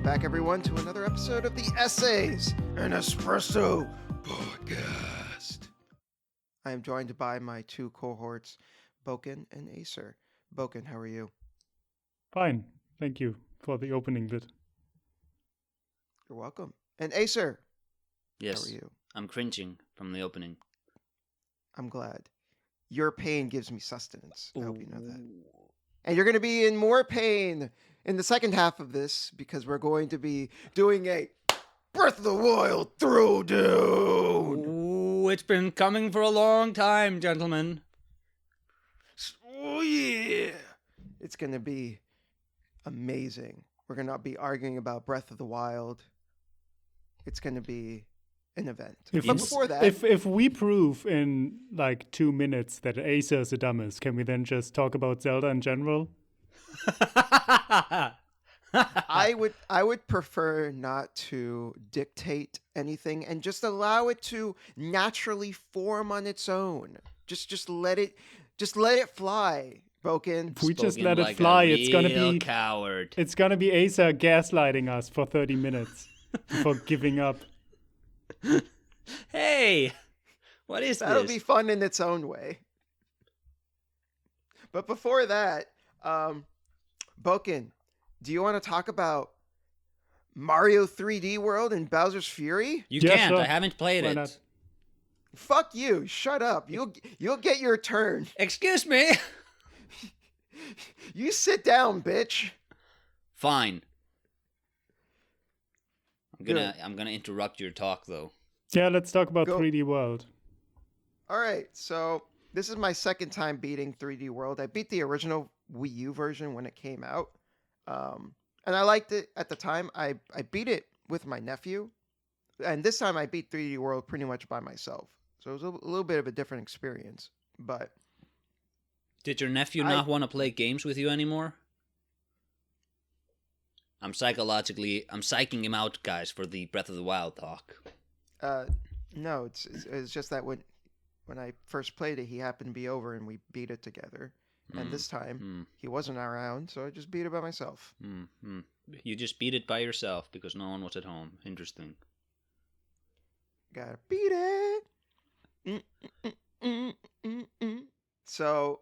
back, everyone, to another episode of the Essays, an Espresso podcast. I am joined by my two cohorts, Boken and Acer. Boken, how are you? Fine. Thank you for the opening bit. You're welcome. And Acer, Yes, how are you? I'm cringing from the opening. I'm glad. Your pain gives me sustenance. I hope you know that. Ooh. And you're going to be in more pain in the second half of this because we're going to be doing a Breath of the Wild Throwdown. Ooh, it's been coming for a long time, gentlemen. Oh, yeah. It's going to be amazing. We're going to be arguing about Breath of the Wild. It's going to be an event. But before that... If we prove in like 2 minutes that Acer is the dumbest, can we then just talk about Zelda in general? I would prefer not to dictate anything and just allow it to naturally form on its own. Just let it fly, Boken. If we just Spoken let like it fly, a it's gonna real be coward. It's gonna be Acer gaslighting us for 30 minutes before giving up. Hey, what is That'll this? be fun in its own way. But before that, Boken, do you want to talk about Mario 3D World and Bowser's Fury? You Yeah, can't. sure. I haven't played Why it. not? Fuck you. Shut up. You'll get your turn. Excuse me. You sit down, bitch. Fine. I'm gonna interrupt your talk though. Yeah, let's talk about Go. 3D World. All right. So this is my second time beating 3D World. I beat the original Wii U version when it came out. And I liked it at the time. I beat it with my nephew. And this time I beat 3D World pretty much by myself. So it was a little bit of a different experience. But Did your nephew not want to play games with you anymore? I'm psyching him out, guys, for the Breath of the Wild talk. no, it's just that when I first played it, he happened to be over and we beat it together. And this time he wasn't around, so I just beat it by myself. You just beat it by yourself because no one was at home. Interesting. Gotta beat it. So,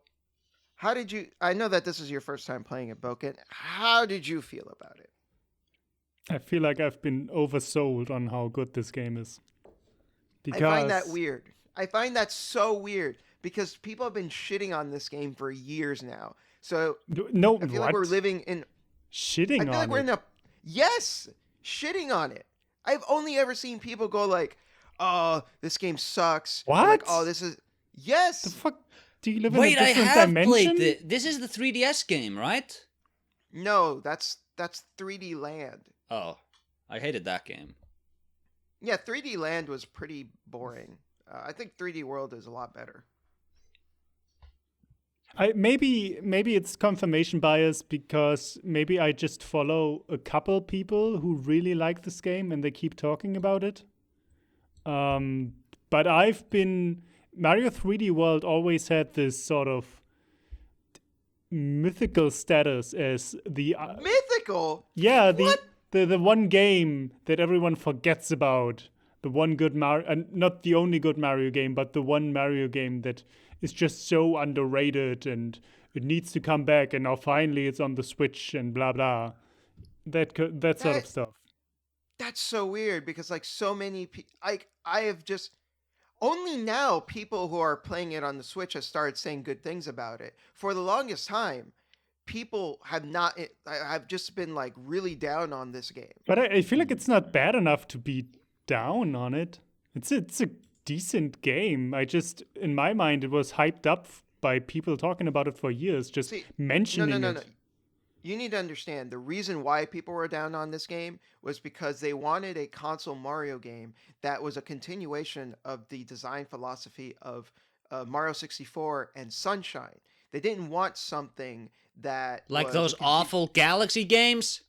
how did you? I know that this is your first time playing it, Boken. How did you feel about it? I feel like I've been oversold on how good this game is. Because I find that weird. I find that so weird because people have been shitting on this game for years now. So No, I feel what? like we're living in. Shitting I feel on like we're it. in a. Yes, shitting on it. I've only ever seen people go like, "Oh, this game sucks." Or like, What? oh, this is. Yes. The fuck? Do you live Wait, in a I different have dimension? played this is the 3DS game, right? No, that's 3D Land. Oh, I hated that game. Yeah, 3D Land was pretty boring. I think 3D World is a lot better. Maybe it's confirmation bias because maybe I just follow a couple people who really like this game and they keep talking about it. But Mario 3D World always had this sort of mythical status as the Mythical? yeah What? the one game that everyone forgets about. The one good Mario, and not the only good Mario game, but the one Mario game that is just so underrated and it needs to come back. And now finally it's on the Switch and blah blah. That sort of stuff. That's so weird because like so many people, I have just only now people who are playing it on the Switch have started saying good things about it. For the longest time, people have not. I've just been like really down on this game. But I feel like it's not bad enough to be down on it. It's a decent game. In my mind, it was hyped up by people talking about it for years, just mentioning it. No. You need to understand the reason why people were down on this game was because they wanted a console Mario game that was a continuation of the design philosophy of Mario 64 and Sunshine. They didn't want something that Like was those awful Galaxy games?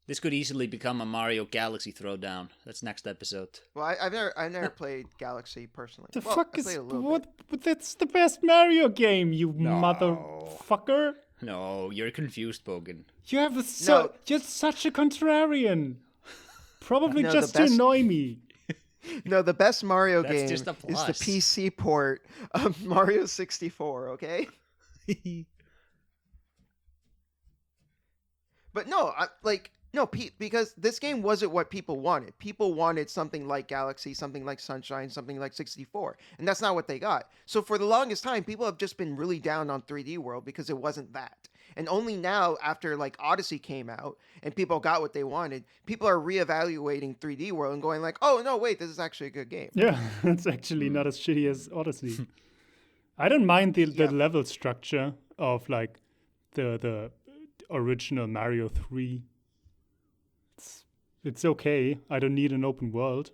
This could easily become a Mario Galaxy Throwdown. That's next episode. Well, I've never played Galaxy personally. Fuck is what? But that's the best Mario game, you motherfucker. No, you're confused, Bogan. You're such a contrarian. Probably No, just the to best- annoy me. No, the best Mario That's game just a is the plus. PC port of Mario 64, okay? But no, because this game wasn't what people wanted. People wanted something like Galaxy, something like Sunshine, something like 64, and that's not what they got. So for the longest time, people have just been really down on 3D World because it wasn't that. And only now, after like Odyssey came out and people got what they wanted, people are reevaluating 3D World and going like, "Oh no, wait, this is actually a good game." Yeah, it's actually not as shitty as Odyssey. I don't mind the level structure of like the original Mario 3. It's okay. I don't need an open world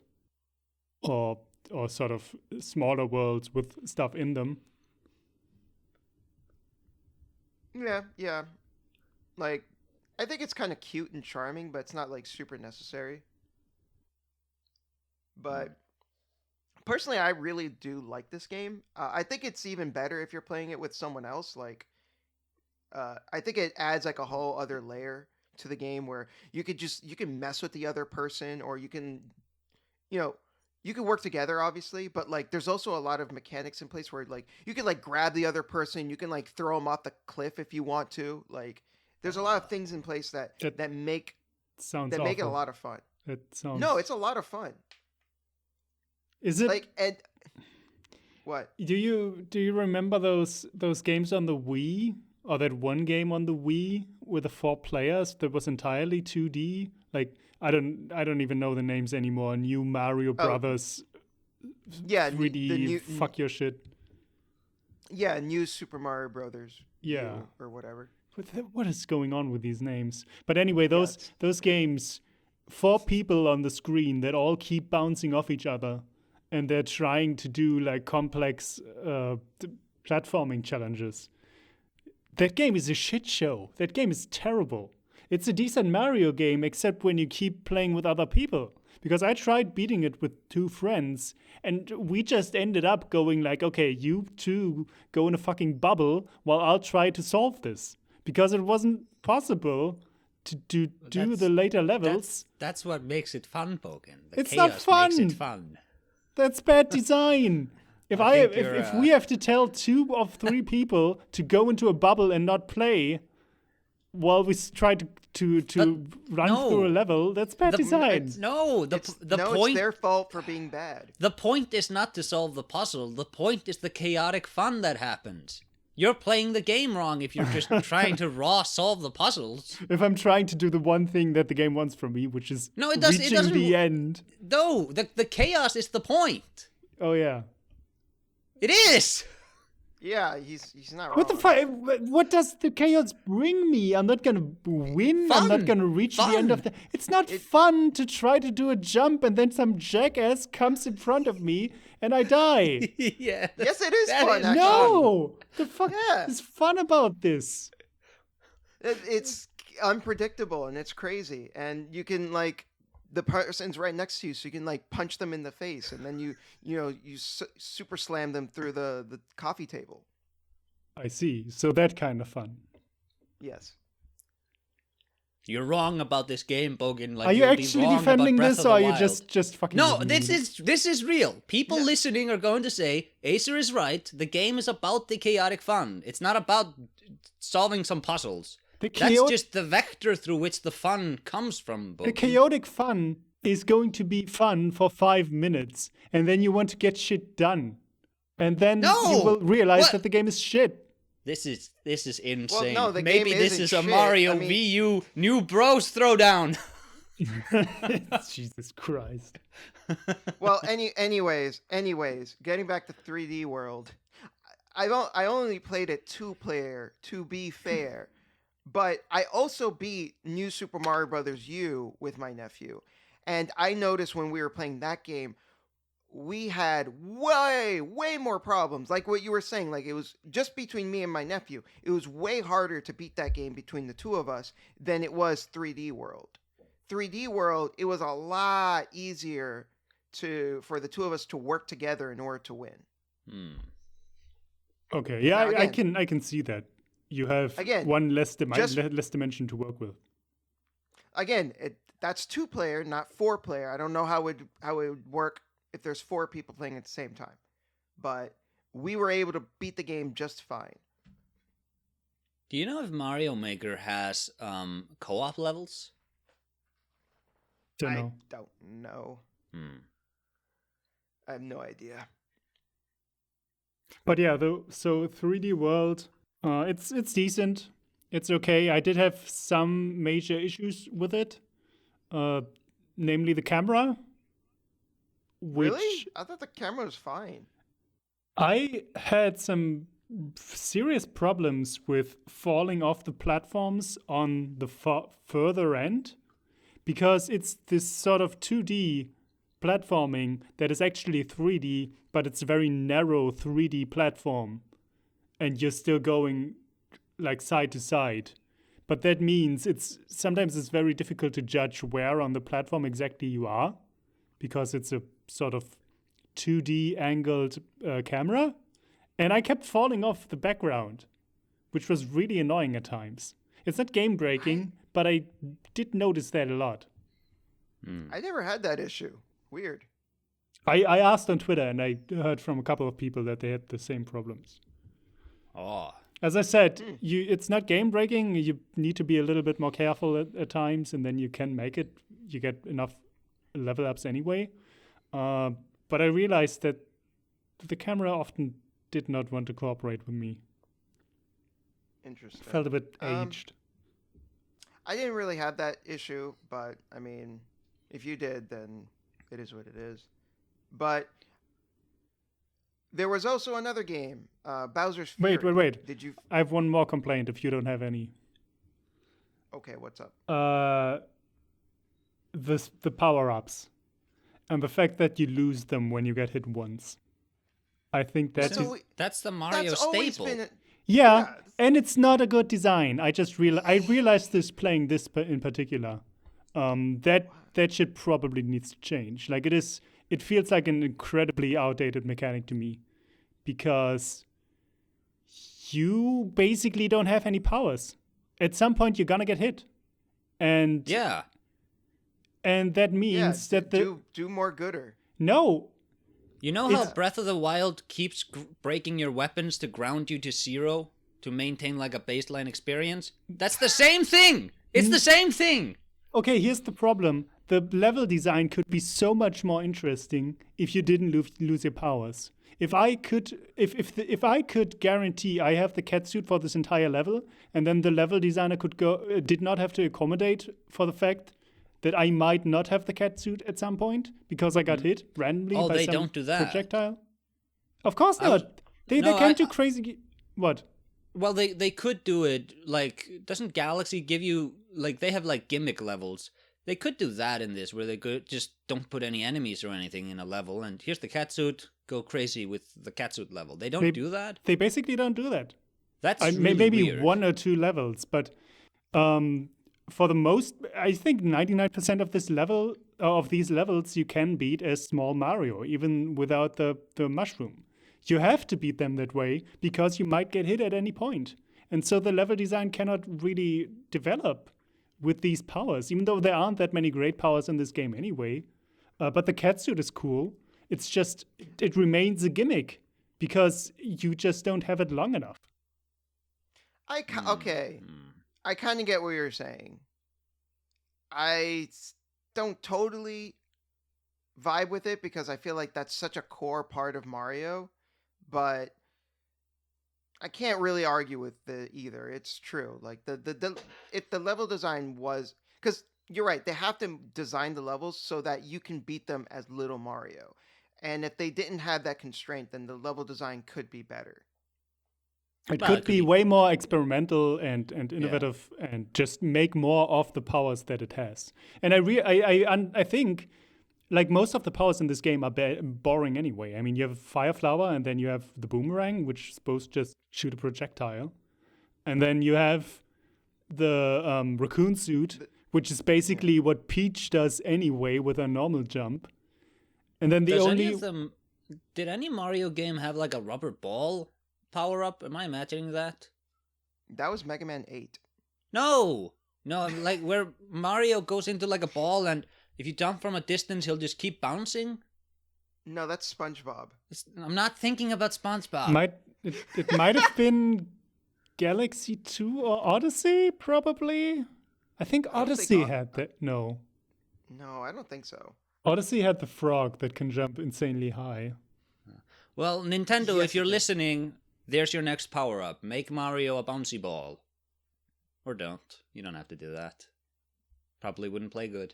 or sort of smaller worlds with stuff in them. Yeah. Like, I think it's kind of cute and charming, but it's not like super necessary. But personally, I really do like this game. I think it's even better if you're playing it with someone else. Like, I think it adds like a whole other layer to the game where you can mess with the other person, or you can, you can work together, obviously, but like there's also a lot of mechanics in place where like you can like grab the other person, you can like throw them off the cliff if you want to. Like, there's a lot of things in place that make it a lot of fun. No, it's a lot of fun. Is it like, and what? Do you remember those games on the Wii, or that one game on the Wii with the 4 players that was entirely 2D? Like, I don't even know the names anymore. New Mario Brothers. Yeah, 3D fuck your shit. Yeah, New Super Mario Brothers. Yeah, or whatever. What is going on with these names? But anyway, those games, 4 people on the screen that all keep bouncing off each other, and they're trying to do like complex platforming challenges. That game is a shit show. That game is terrible. It's a decent Mario game, except when you keep playing with other people. Because I tried beating it with 2 friends, and we just ended up going like, okay, you 2 go in a fucking bubble while I'll try to solve this. Because it wasn't possible to do the later levels. That's what makes it fun, Bogan. It's not fun. Makes it fun. That's bad design. If we have to tell 2 of 3 people to go into a bubble and not play while we try to run through a level, that's bad design. The point, it's their fault for being bad. The point is not to solve the puzzle. The point is the chaotic fun that happens. You're playing the game wrong if you're just trying to solve the puzzles. If I'm trying to do the one thing that the game wants from me, which is reaching the end. No, the chaos is the point. Oh yeah. It is. Yeah, he's not wrong. What the fuck? What does the chaos bring me? I'm not gonna win. Fun. I'm not gonna reach the end of the. It's not fun to try to do a jump and then some jackass comes in front of me and I die. Yeah. Yes, it is fun. Actually. No, the fuck is fun about this? It's unpredictable and it's crazy, and you can like. The person's right next to you, so you can like punch them in the face, and then you super slam them through the coffee table. I see. So that kind of fun. Yes. You're wrong about this game, Bogan. Like, are you actually defending this, or are you just fucking? No, this is real. People listening are going to say Acer is right. The game is about the chaotic fun. It's not about solving some puzzles. That's just the vector through which the fun comes from, Bogan. The chaotic fun is going to be fun for 5 minutes, and then you want to get shit done. And then you will realize that the game is shit. This is insane. Well, no, Maybe this is a Mario VU New Bros Throwdown. Jesus Christ. Well, anyways, getting back to 3D World, I only played it 2-player, to be fair. But I also beat New Super Mario Brothers U with my nephew. And I noticed when we were playing that game, we had way more problems. Like what you were saying, like it was just between me and my nephew. It was way harder to beat that game between the 2 of us than it was 3D World. 3D World, it was a lot easier for the 2 of us to work together in order to win. Okay, yeah, I can see that. you have Again, one less dimension to work with. Again, that's 2-player, not 4-player. I don't know how it would work if there's 4 people playing at the same time, but we were able to beat the game just fine. Do you know if Mario Maker has co-op levels? Don't know. I don't know. I have no idea. But yeah, so 3D World, it's decent. It's okay. I did have some major issues with it, namely the camera. Really? I thought the camera was fine. I had some serious problems with falling off the platforms on the further end, because it's this sort of 2D platforming that is actually 3D, but it's a very narrow 3D platform, and you're still going like side to side. But that means sometimes it's very difficult to judge where on the platform exactly you are, because it's a sort of 2D angled camera. And I kept falling off the background, which was really annoying at times. It's not game breaking, but I did notice that a lot. I never had that issue. Weird. I asked on Twitter, and I heard from a couple of people that they had the same problems. Oh. As I said, it's not game breaking. You need to be a little bit more careful at times, and then you can make it. You get enough level ups anyway. But I realized that the camera often did not want to cooperate with me. Interesting. Felt a bit aged. I didn't really have that issue, but I mean, if you did, then it is what it is. But there was also another game, Bowser's Fury. Wait. Did you? I have one more complaint if you don't have any. Okay, what's up? The power-ups. And the fact that you lose them when you get hit once. I think that's the Mario staple. Yeah, and it's not a good design. I realized this playing this in particular. That shit probably needs to change. Like it feels like an incredibly outdated mechanic to me, because you basically don't have any powers. At some point, you're gonna get hit, and that means that do more gooder. No. You know how Breath of the Wild keeps breaking your weapons to ground you to 0 to maintain like a baseline experience? That's the same thing. It's the same thing. Okay, here's the problem. The level design could be so much more interesting if you didn't lose your powers. If I could guarantee I have the catsuit for this entire level, and then the level designer did not have to accommodate for the fact that I might not have the catsuit at some point because I got hit randomly by some don't do that. projectile. Of course not. They can't do crazy. What? Well, they could do it. Like, doesn't Galaxy give you like they have like gimmick levels? They could do that in this, where they could just don't put any enemies or anything in a level, and here's the catsuit. Go crazy with the catsuit level. They don't do that. They basically don't do that. That's really maybe weird. 1 or 2 levels, but for the most, I think 99% of these levels you can beat as small Mario, even without the mushroom. You have to beat them that way because you might get hit at any point. And so the level design cannot really develop with these powers, even though there aren't that many great powers in this game anyway. But the catsuit is cool. It's just, it remains a gimmick because you just don't have it long enough. Okay. I kind of get what you're saying. I don't totally vibe with it because I feel like that's such a core part of Mario, but I can't really argue with either. It's true. Like if the level design was, because you're right, they have to design the levels so that you can beat them as Little Mario. And if they didn't have that constraint, then the level design could be better. It could be way more experimental and innovative, and just make more of the powers that it has. And I think, like, most of the powers in this game are boring anyway. I mean, you have Fire Flower, and then you have the Boomerang, which is supposed to just shoot a projectile. And then you have the Raccoon Suit, which is basically what Peach does anyway with a normal jump. And then did any Mario game have, like, a rubber ball power-up? Am I imagining that? That was Mega Man 8. No, like where Mario goes into like a ball, and if you jump from a distance, he'll just keep bouncing. No, that's SpongeBob. I'm not thinking about SpongeBob. It might have been Galaxy 2 or Odyssey, probably. I think Odyssey had that. No. No, I don't think so. Odyssey had the frog that can jump insanely high. Well, Nintendo, if you're listening, there's your next power-up. Make Mario a bouncy ball. Or don't. You don't have to do that. Probably wouldn't play good.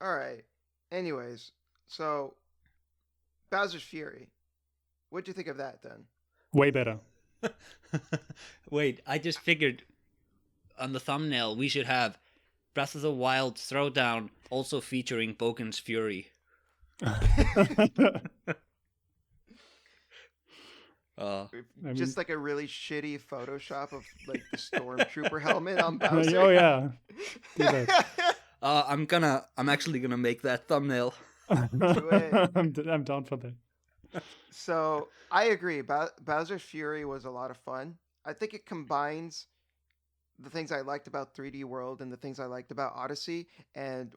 All right. Anyways, so Bowser's Fury. What'd you think of that then? Way better. Wait, I just figured on the thumbnail we should have Breath of the Wild Throwdown also featuring Boken's Fury. Just like a really shitty Photoshop of like the Stormtrooper helmet on Bowser. Oh yeah. Do that. I'm actually gonna make that thumbnail. Do it. I'm down for that. So I agree. Bowser's Fury was a lot of fun. I think it combines the things I liked about 3D World and the things I liked about Odyssey, and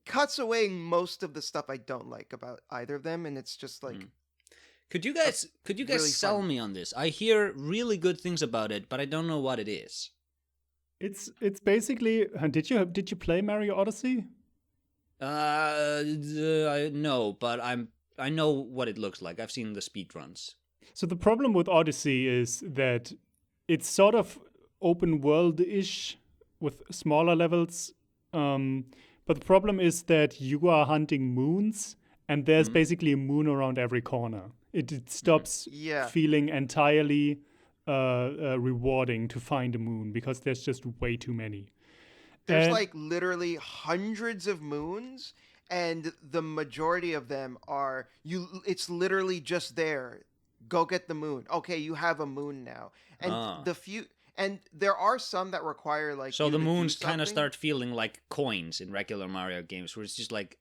cuts away most of the stuff I don't like about either of them. And it's just like, could you guys really sell fun. me on this? I hear really good things about it, but I don't know what it is. It's basically. Did you play Mario Odyssey? No, but I know what it looks like. I've seen the speedruns. So the problem with Odyssey is that it's sort of open world-ish with smaller levels. But the problem is that you are hunting moons, and there's basically a moon around every corner. It stops feeling entirely rewarding to find a moon because there's just way too many. There's like literally hundreds of moons, and the majority of them are it's literally just there. Go get the moon. Okay, you have a moon now. And and there are some that require like so the moons kind of start feeling like coins in regular Mario games where it's just like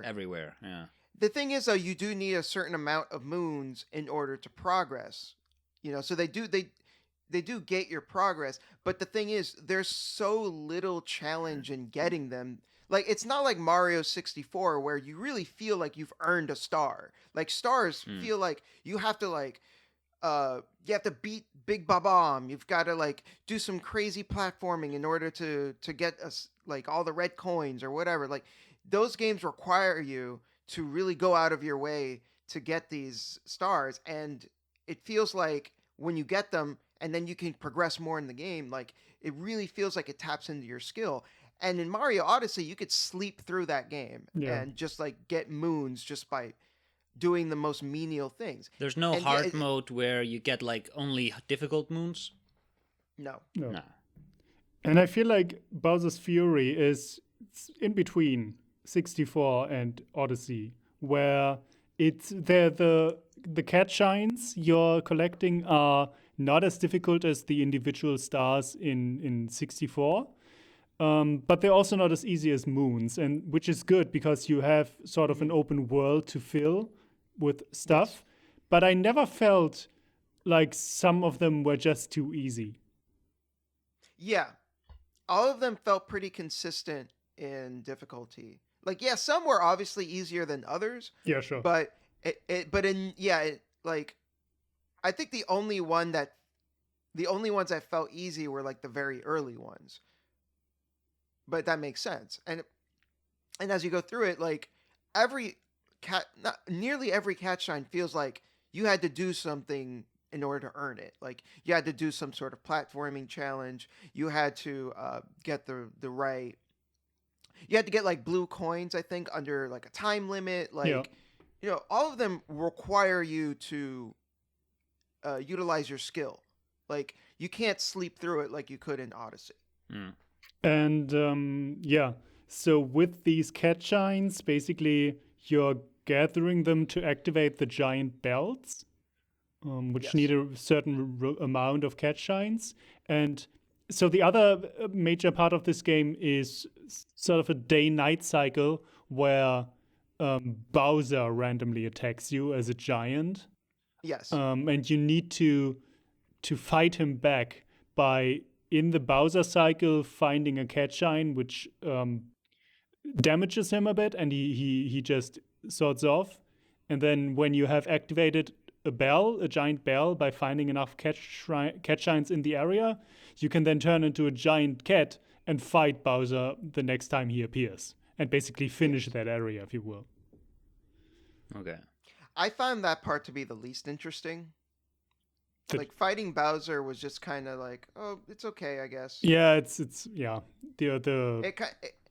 everywhere. Yeah. The thing is though, you do need a certain amount of moons in order to progress. So they do gate your progress, but the thing is there's so little challenge in getting them. Like, it's not like Mario 64 where you really feel like you've earned a star. Like, stars feel like you have to beat Big Babam. You've got to like do some crazy platforming in order to get us like all the red coins or whatever. Like, those games require you to really go out of your way to get these stars, and it feels like when you get them and then you can progress more in the game, like it really feels like it taps into your skill. And in Mario Odyssey, you could sleep through that game and just like get moons just by doing the most menial things. There's no hard mode where you get like only difficult moons? No. And I feel like Bowser's Fury is in between 64 and Odyssey, where the cat shines you're collecting are not as difficult as the individual stars in 64. But they're also not as easy as moons, and which is good because you have sort of an open world to fill with stuff. But I never felt like some of them were just too easy. Yeah. All of them felt pretty consistent in difficulty. Like, yeah, some were obviously easier than others. Yeah, sure. But I think the only ones that felt easy were like the very early ones. But that makes sense. And as you go through it, like nearly every cat shine feels like you had to do something in order to earn it. Like you had to do some sort of platforming challenge. You had to get the right. You had to get like blue coins, I think, under like a time limit. Like all of them require you to utilize your skill. Like you can't sleep through it like you could in Odyssey. And so with these cat shines, basically you're gathering them to activate the giant belts, which need a certain amount of cat shines. And so the other major part of this game is sort of a day-night cycle where Bowser randomly attacks you as a giant. Yes. And you need to fight him back by, in the Bowser cycle, finding a cat shine, which damages him a bit, and he just sorts off. And then when you have activated a giant bell, by finding enough cat shines in the area, you can then turn into a giant cat and fight Bowser the next time he appears, and basically finish that area, if you will. Okay. I found that part to be the least interesting. Like, fighting Bowser was just kind of like, oh, it's okay, I guess. Yeah, it's the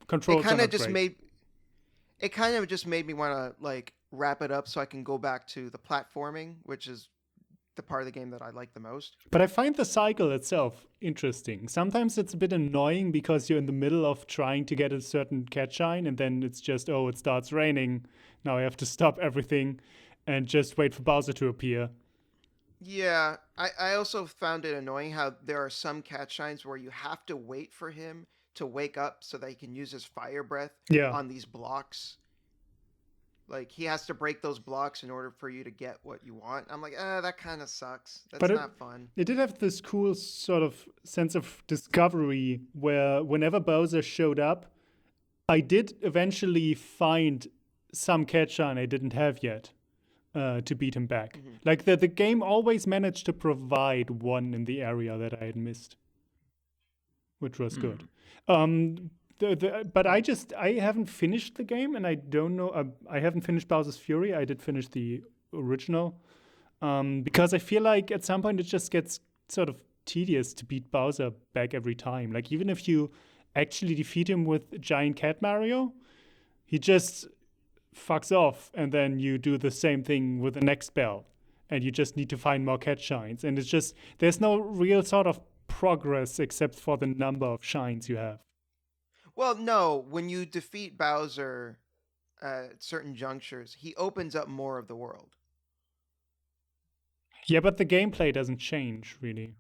controls kind are of not just great. made me want to like wrap it up so I can go back to the platforming, which is the part of the game that I like the most. But I find the cycle itself interesting. Sometimes it's a bit annoying because you're in the middle of trying to get a certain cat shine, and then it's just, oh, it starts raining. Now I have to stop everything and just wait for Bowser to appear. Yeah, I also found it annoying how there are some cat shines where you have to wait for him to wake up so that he can use his fire breath on these blocks. Like, he has to break those blocks in order for you to get what you want. I'm like, that kind of sucks. That's not fun. It did have this cool sort of sense of discovery where whenever Bowser showed up, I did eventually find some cat shine I didn't have yet to beat him back. Mm-hmm. Like, the game always managed to provide one in the area that I had missed, which was good. But I haven't finished the game, and I don't know. I haven't finished Bowser's Fury. I did finish the original, because I feel like at some point it just gets sort of tedious to beat Bowser back every time. Like, even if you actually defeat him with Giant Cat Mario, he just fucks off, and then you do the same thing with the next bell, and you just need to find more cat shines. And it's just, there's no real sort of progress except for the number of shines you have. Well, no, when you defeat Bowser at certain junctures, he opens up more of the world. Yeah, but the gameplay doesn't change, really.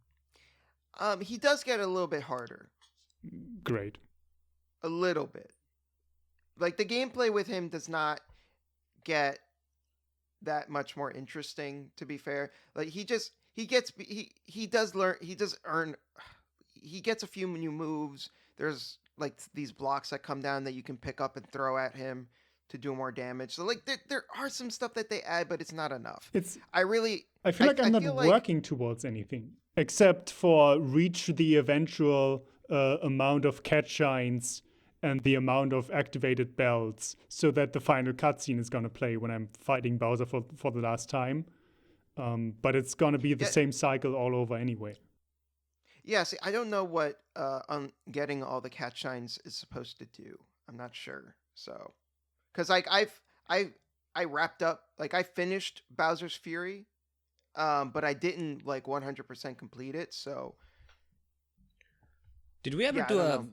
He does get a little bit harder. Great. A little bit. Like, the gameplay with him does not get that much more interesting, to be fair. Like, he does earn, he gets a few new moves. There's like these blocks that come down that you can pick up and throw at him to do more damage. So like there are some stuff that they add, but it's not enough. I feel like I'm not working towards anything except for reach the eventual amount of cat shines and the amount of activated bells, so that the final cutscene is going to play when I'm fighting Bowser for the last time. But it's going to be the same cycle all over anyway. Yeah, see, I don't know what getting all the cat shines is supposed to do. I'm not sure. So, because like I wrapped up, like I finished Bowser's Fury, but I didn't like 100% complete it. So, did we ever do a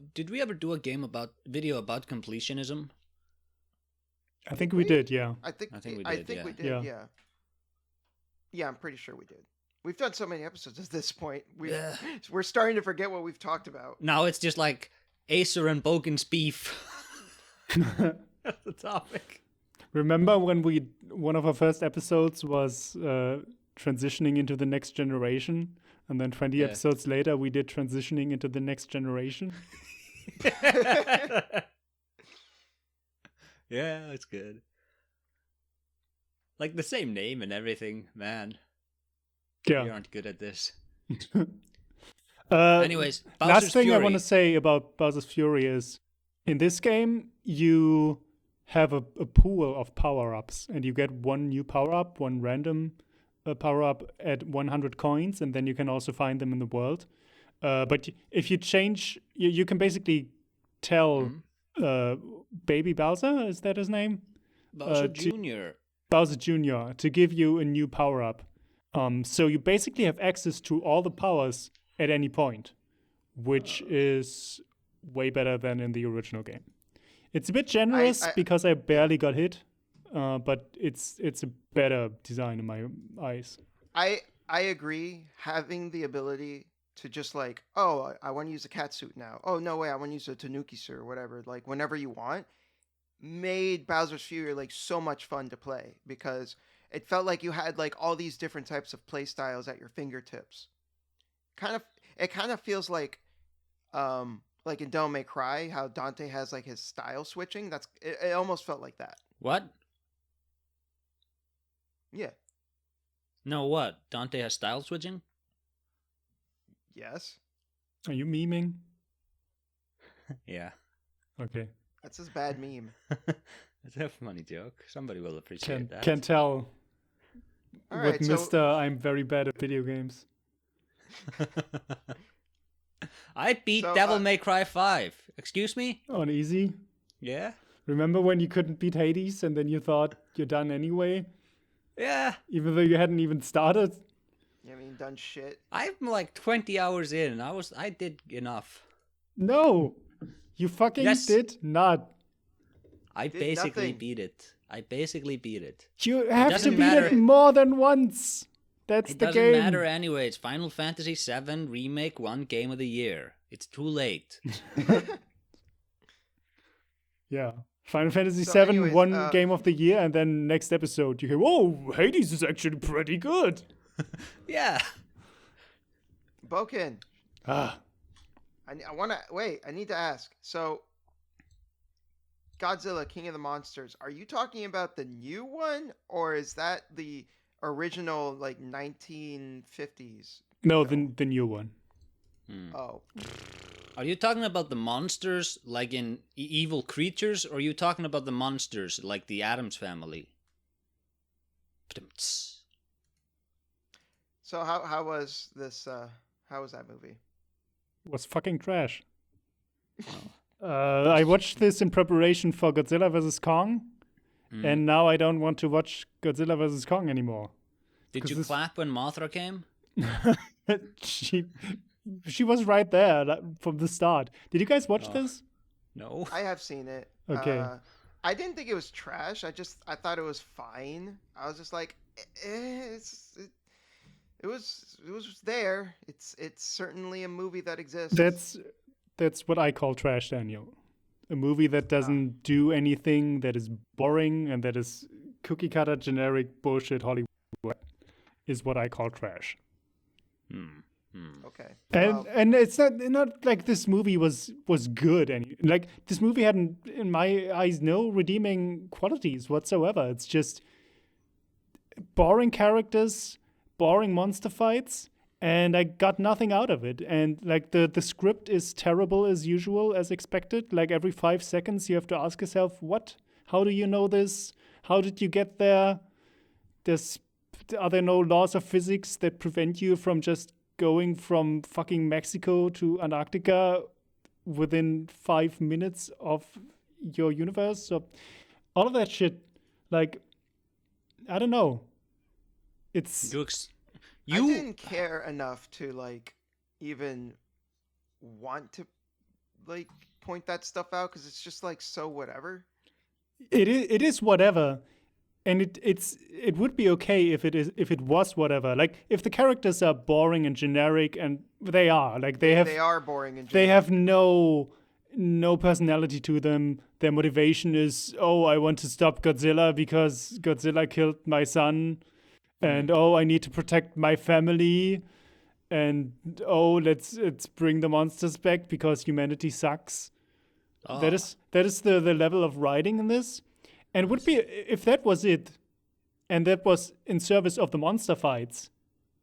video about completionism? I think we did. Yeah. I think we did. Yeah. Yeah, I'm pretty sure we did. We've done so many episodes at this point. We're starting to forget what we've talked about. Now it's just like Acer and Bogan's beef. That's the topic. Remember when one of our first episodes was transitioning into the next generation, and then 20 episodes later we did transitioning into the next generation? Yeah, it's good. Like the same name and everything, man. Yeah. We aren't good at this. Anyways, Bowser's last thing Fury. I want to say about Bowser's Fury is, in this game, you have a pool of power-ups, and you get one new power-up, one random power-up at 100 coins, and then you can also find them in the world. But if you change, you can basically tell Baby Bowser, is that his name? Bowser Jr. Bowser Jr. to give you a new power-up. So you basically have access to all the powers at any point, which is way better than in the original game. It's a bit generous because I barely got hit, but it's a better design in my eyes. I agree. Having the ability to just like, oh, I want to use a cat suit now. Oh, no way, I want to use a Tanuki suit or whatever, like whenever you want, made Bowser's Fury like so much fun to play, because it felt like you had like all these different types of play styles at your fingertips. It kind of feels like in Devil May Cry, how Dante has like his style switching. It almost felt like that. What? Yeah. No, what? Dante has style switching? Yes. Are you memeing? Yeah. Okay. That's his bad meme. It's a funny joke. Somebody will appreciate that. Can't tell. All With right, so Mr. I'm very bad at video games. I beat So, Devil May Cry 5. Excuse me? On easy. Yeah? Remember when you couldn't beat Hades and then you thought you're done anyway? Yeah. Even though you hadn't even started? you haven't even done shit. I'm like 20 hours in. I did enough. No! You fucking Yes. did not. I Did basically nothing. beat it. I basically beat it. You have to doesn't beat matter. it more than once. That's It the doesn't game. matter anyway. It's Final Fantasy VII Remake 1 Game of the Year. It's too late. Yeah. Final Fantasy So VII anyways, won Game of the Year, and then next episode you hear, "Whoa, Hades is actually pretty good." Yeah. Boken, Ah, I want to wait. I need to ask. So, Godzilla, King of the Monsters. Are you talking about the new one, or is that the original, like 1950s? no, film? the new one. Oh, Are you talking about the monsters like in evil creatures, or are you talking about the monsters like the Addams Family? so how was this? How was that movie? Was fucking trash. I watched this in preparation for Godzilla vs Kong, and now I don't want to watch Godzilla vs Kong anymore. Did 'Cause you this- clap when Mothra came? she was right there from the start. Did you guys watch this? No. I have seen it. Okay. I didn't think it was trash. I thought it was fine. I was just like, it was there. It's certainly a movie that exists. That's what I call trash, Daniel. A movie that doesn't do anything, that is boring, and that is cookie cutter generic bullshit Hollywood is what I call trash. Okay. And it's not like this movie was good, and like this movie had, in my eyes, no redeeming qualities whatsoever. It's just boring characters, boring monster fights, and I got nothing out of it. And like the script is terrible as usual, as expected. Like every 5 seconds you have to ask yourself, what? How do you know this? How did you get there? Are there no laws of physics that prevent you from just going from fucking Mexico to Antarctica within 5 minutes of your universe? So all of that shit, like, I don't know. It's I didn't care enough to like even want to like point that stuff out because it's just like so whatever. it is whatever, and it would be okay if it was whatever. Like if the characters are boring and generic, and they are, like they are boring and they generic. have no personality to them. Their motivation is, oh, I want to stop Godzilla because Godzilla killed my son, and oh, I need to protect my family, and oh, let's bring the monsters back because humanity sucks. That is the level of writing in this. And it would be, if that was it, and that was in service of the monster fights,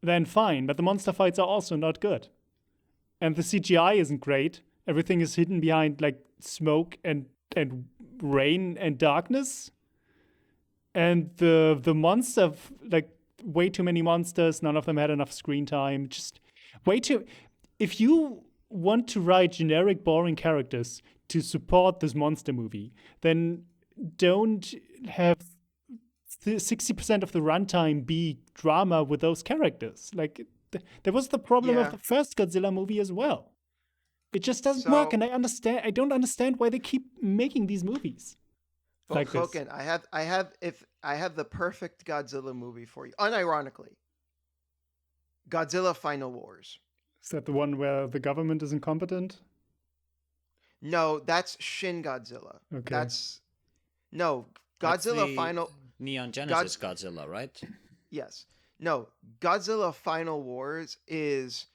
then fine. But the monster fights are also not good. And the CGI isn't great. Everything is hidden behind like smoke and rain and darkness. And the monster, like way too many monsters, none of them had enough screen time. Just way too. If you want to write generic, boring characters to support this monster movie, then don't have 60% of the runtime be drama with those characters. Like that was the problem of the first Godzilla movie as well. It just doesn't work, and I don't understand why they keep making these movies. Like this. Falcon, I have the perfect Godzilla movie for you. Unironically, Godzilla Final Wars. Is that the one where the government is incompetent? No, that's Shin Godzilla. Okay. No, That's Godzilla the Final. Neon Genesis Godzilla, right? Yes. No, Godzilla Final Wars is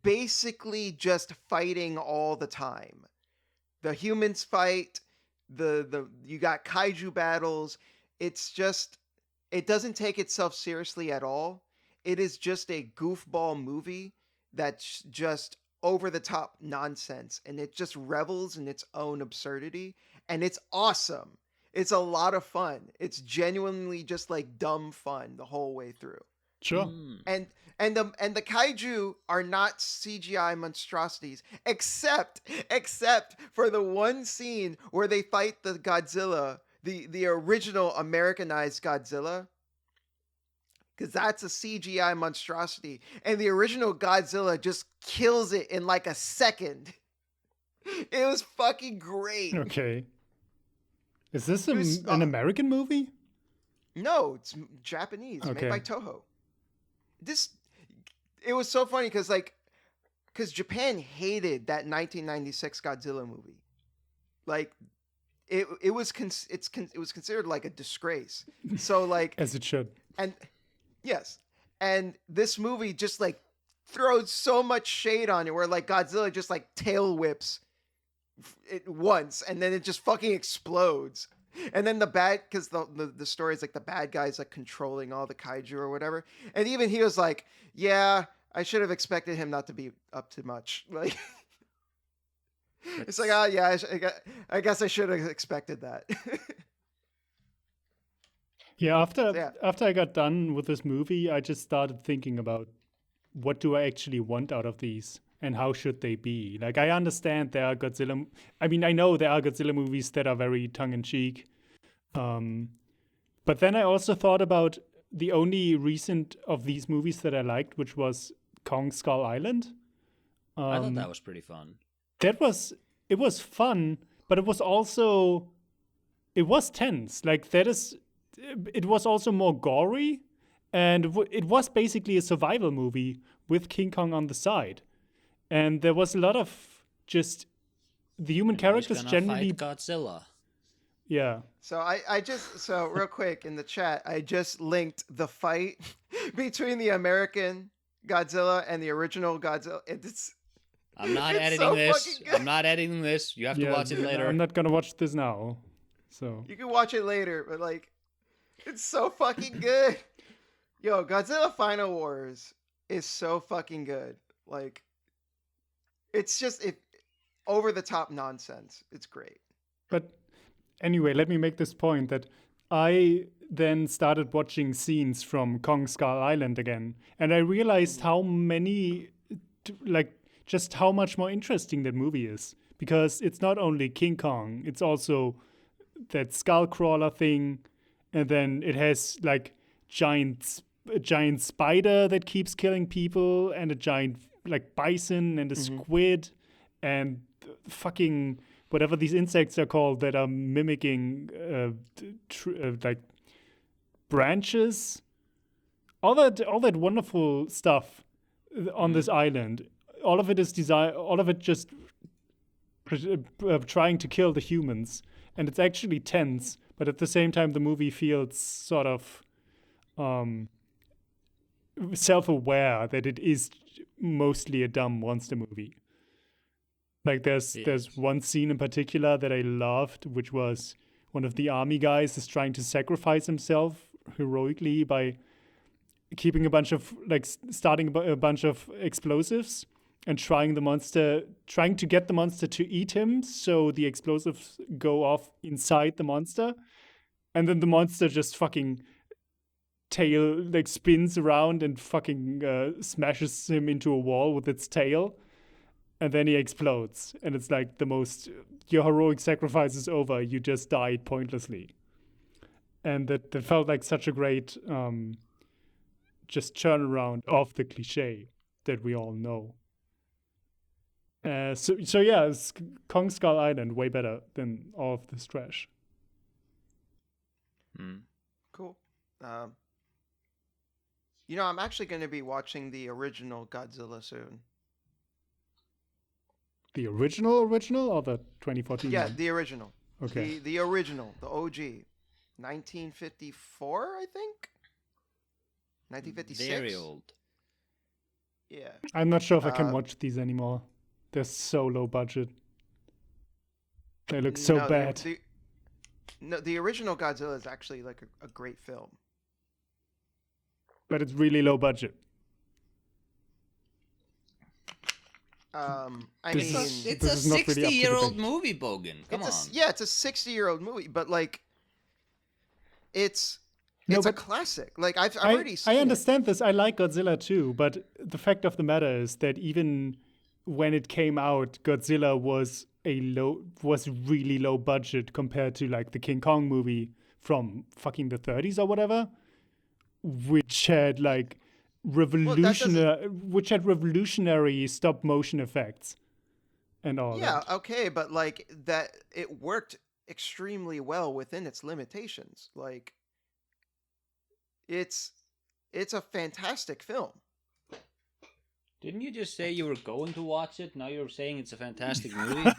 basically just fighting all the time. The humans fight, the you got kaiju battles. It's just it doesn't take itself seriously at all. It is just a goofball movie that's just over the top nonsense, and it just revels in its own absurdity, and it's awesome. It's a lot of fun. It's genuinely just like dumb fun the whole way through. Sure. And the kaiju are not CGI monstrosities, except for the one scene where they fight the Godzilla, the original Americanized Godzilla, because that's a CGI monstrosity, and the original Godzilla just kills it in like a second. It was fucking great. Okay. Is this an American movie? No, it's Japanese, made by Toho. It was so funny because Japan hated that 1996 Godzilla movie. Like, it was considered like a disgrace. So like as it should. And yes, and this movie just like throws so much shade on it, where like Godzilla just like tail whips it once, and then it just fucking explodes. And then because the story is like the bad guy's like controlling all the kaiju or whatever, and even he was like, "Yeah, I should have expected him not to be up to much." Like, it's like, oh yeah, I guess I should have expected that. Yeah, after I got done with this movie, I just started thinking about what do I actually want out of these and how should they be. Like, I understand there are Godzilla. I mean, I know there are Godzilla movies that are very tongue-in-cheek. But then I also thought about the only recent of these movies that I liked, which was Kong Skull Island. I thought that was pretty fun. It was fun, but it was tense. Like, it was also more gory, and it was basically a survival movie with King Kong on the side. And there was a lot of just the human characters generally fight Godzilla. Yeah. So real quick in the chat, I just linked the fight between the American Godzilla and the original Godzilla. I'm not editing this. I'm not editing this. You have to watch it later. I'm not gonna watch this now. So you can watch it later, but like, it's so fucking good. Yo, Godzilla Final Wars is so fucking good. Like, it's just over the top nonsense. It's great. But anyway, let me make this point that I then started watching scenes from Kong Skull Island again, and I realized how many, like, just how much more interesting that movie is. Because it's not only King Kong, it's also that skull crawler thing, and then it has like a giant spider that keeps killing people, and a giant like bison and a squid and fucking whatever these insects are called that are mimicking like branches. All that wonderful stuff on this island. All of it is all of it just trying to kill the humans, and it's actually tense. But at the same time, the movie feels sort of self-aware that it is mostly a dumb monster movie. Like there's one scene in particular that I loved, which was one of the army guys is trying to sacrifice himself heroically by keeping starting a bunch of explosives and trying to get the monster to eat him, so the explosives go off inside the monster, and then the monster just fucking tail like spins around and fucking smashes him into a wall with its tail, and then he explodes, and it's like your heroic sacrifice is over, you just died pointlessly. And that felt like such a great just turnaround of the cliche that we all know. So yeah, Kong Skull Island way better than all of this trash. Cool. I'm actually going to be watching the original Godzilla soon. The original or the 2014? Yeah, one? the original. Okay. The original, the OG. 1954, I think? 1956? Very old. Yeah. I'm not sure if I can watch these anymore. They're so low budget. They look so bad. The original Godzilla is actually like a great film. But it's really low budget. I This mean, is- It's this a is not really up to 60-year-old debate. movie, Bogan. Come on. it's a 60-year-old movie, but like, it's No, a but classic. Like I've already seen I it. understand this. I like Godzilla too, but the fact of the matter is that even when it came out, Godzilla was really low budget compared to like the King Kong movie from fucking the 30s or whatever, which had like revolutionary stop motion effects and all Yeah, that. okay, but like that, it worked extremely well within its limitations. Like, it's a fantastic film. Didn't you just say you were going to watch it? Now you're saying it's a fantastic movie?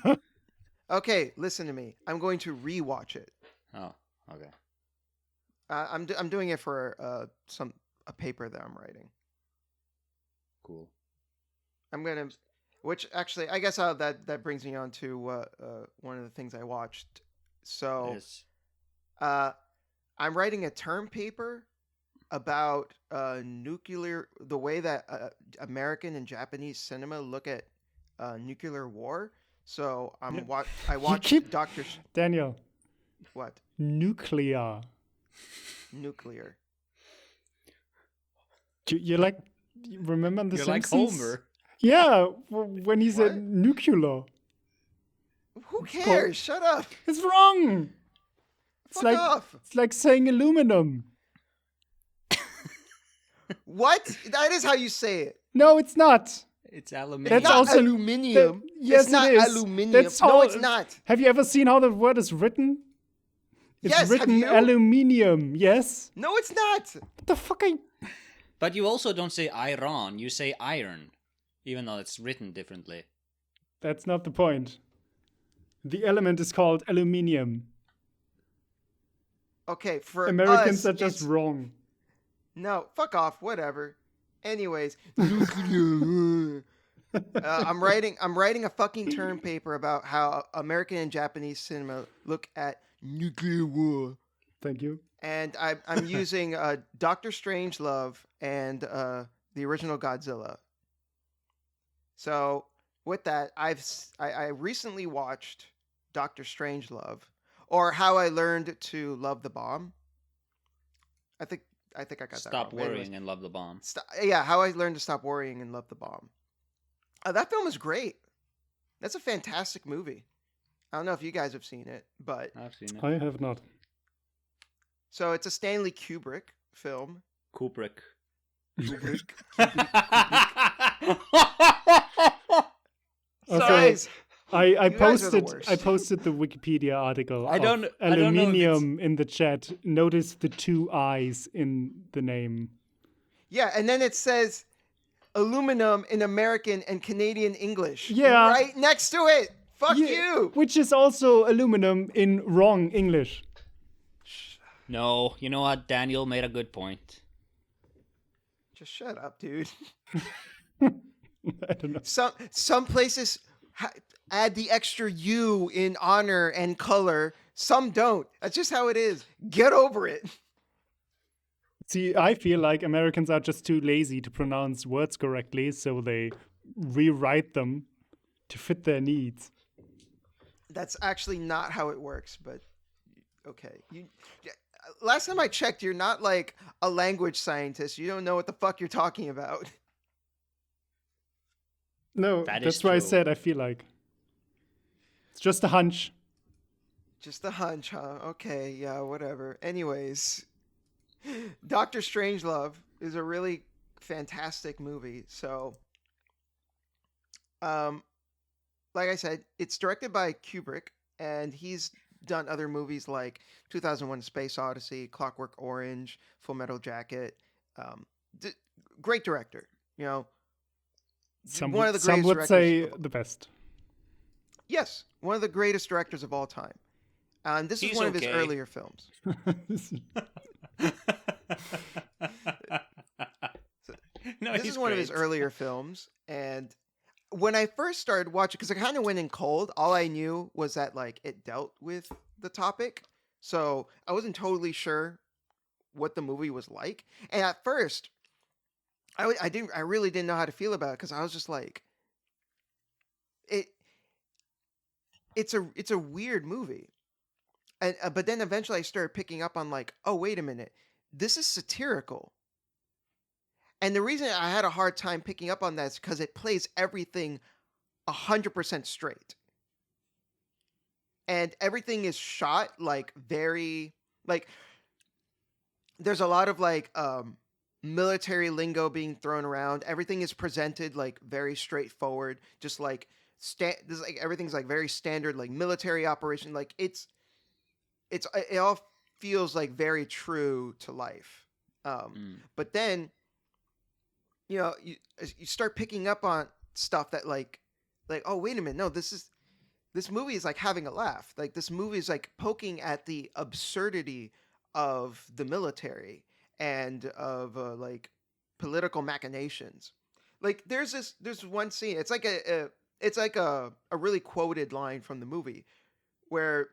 Okay, listen to me. I'm going to rewatch it. Oh, okay. I'm doing it for a paper that I'm writing. Cool. I'm gonna, which actually I guess that brings me on to one of the things I watched. So, Yes. I'm writing a term paper about the way that American and Japanese cinema look at nuclear war. So I watched Doctor. Daniel, What? nuclear. Nuclear. You like remember the You're Simpsons? like Homer. Yeah, when he said What? nuclear. Who cares? Shut up. It's wrong. Fuck off. It's like saying aluminum. What? That is how you say it. No, it's not. It's aluminium. That's Not also- aluminium. Yes, it's not it is. aluminium. That's No, how- it's not. Have you ever seen how the word is written? It's Yes, have written you? aluminium. Yes. No, it's not. What the fuck? But you also don't say iron, you say iron. Even though it's written differently. That's not the point. The element is called aluminium. Okay, for Americans us, are just it's- wrong. No, fuck off. Whatever. Anyways, nuclear. I'm writing a fucking term paper about how American and Japanese cinema look at nuclear war, Thank you. and I'm using Doctor Strangelove and the original Godzilla. So with that, I recently watched Doctor Strangelove, or How I Learned to Love the Bomb. I think I got that wrong. Stop But anyways, worrying and love the bomb. How I Learned to Stop Worrying and Love the Bomb. That film is great. That's a fantastic movie. I don't know if you guys have seen it, but I've seen it. I have not. so it's a Stanley Kubrick film. Kubrick. Also, Guys, I You guys are the posted worst. I posted the Wikipedia article. I don't of know if aluminium in the chat. Notice the two eyes in the name. yeah, and then it says aluminum in American and Canadian English. Yeah. Right next to it. Fuck Yeah, you. Which is also aluminum in wrong English. No, you know what? Daniel made a good point. Just shut up, dude. I don't know. Some places add the extra U in honor and color. Some don't. That's just how it is. Get over it. See, I feel like Americans are just too lazy to pronounce words correctly, so they rewrite them to fit their needs. That's actually not how it works, but okay. Last time I checked, you're not like a language scientist. You don't know what the fuck you're talking about. No, That that's is why I true. said I feel like. It's just a hunch. Just a hunch, huh? Okay, yeah, whatever. Anyways, Doctor Strangelove is a really fantastic movie. So, like I said, it's directed by Kubrick, and he's done other movies like 2001: Space Odyssey, Clockwork Orange, Full Metal Jacket. Great director, you know. Some One would, of the some greatest would say directors the best. Yes, one of the greatest directors of all time. And this is He's one of his okay. earlier films. No, this he's is one of his great. earlier films, and when I first started watching, because I kind of went in cold, all I knew was that like it dealt with the topic, so I wasn't totally sure what the movie was like. And at first, I really didn't know how to feel about it because I was just like, it it's a weird movie, and but then eventually I started picking up on like, oh wait a minute, this is satirical. And the reason I had a hard time picking up on that is because it plays everything 100% straight. And everything is shot like very like there's a lot of like military lingo being thrown around. Everything is presented like very straightforward, just like this like everything's like very standard like military operation. Like it all feels like very true to life. But then you start picking up on stuff that like oh wait a minute, no, this movie is like having a laugh. Like this movie is like poking at the absurdity of the military and of like political machinations. Like there's one scene. It's like a really quoted line from the movie where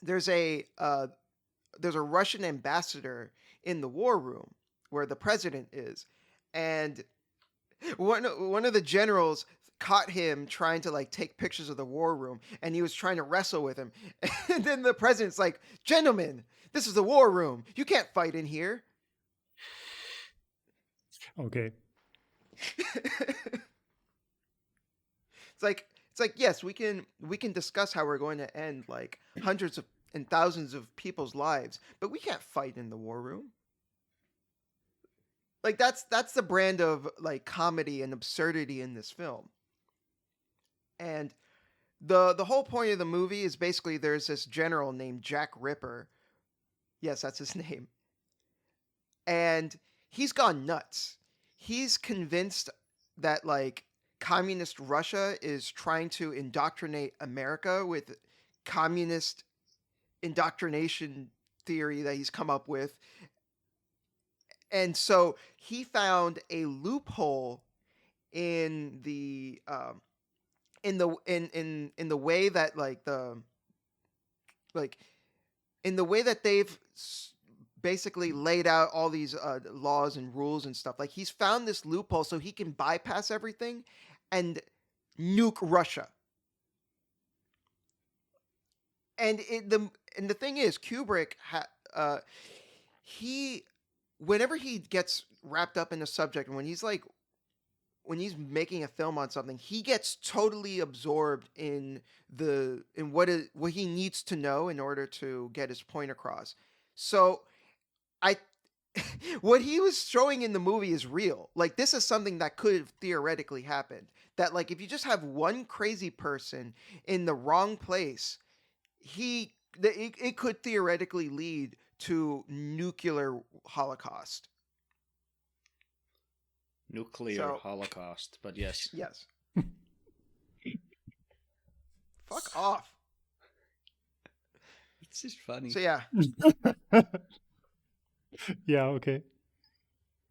there's a there's a Russian ambassador in the war room where the president is, and one of the generals caught him trying to like take pictures of the war room, and he was trying to wrestle with him. And then the president's like, "Gentlemen, this is the war room. You can't fight in here." Okay. It's like yes, we can discuss how we're going to end like hundreds of and thousands of people's lives, but we can't fight in the war room. Like that's the brand of like comedy and absurdity in this film. And the whole point of the movie is basically there's this general named Jack Ripper. Yes, that's his name. And he's gone nuts. He's convinced that like communist Russia is trying to indoctrinate America with communist indoctrination theory that he's come up with. And so he found a loophole in the in the way that like in the way that they've basically laid out all these laws and rules and stuff. Like he's found this loophole so he can bypass everything and nuke Russia. And the thing is, Kubrick he whenever he gets wrapped up in a subject, and when he's making a film on something, he gets totally absorbed in what he needs to know in order to get his point across. So I what he was showing in the movie is real. Like this is something that could have theoretically happened. That like if you just have one crazy person in the wrong place, it could theoretically lead to nuclear holocaust. Nuclear holocaust, but yes. Yes. Fuck off. It's just funny. So yeah. Yeah, okay.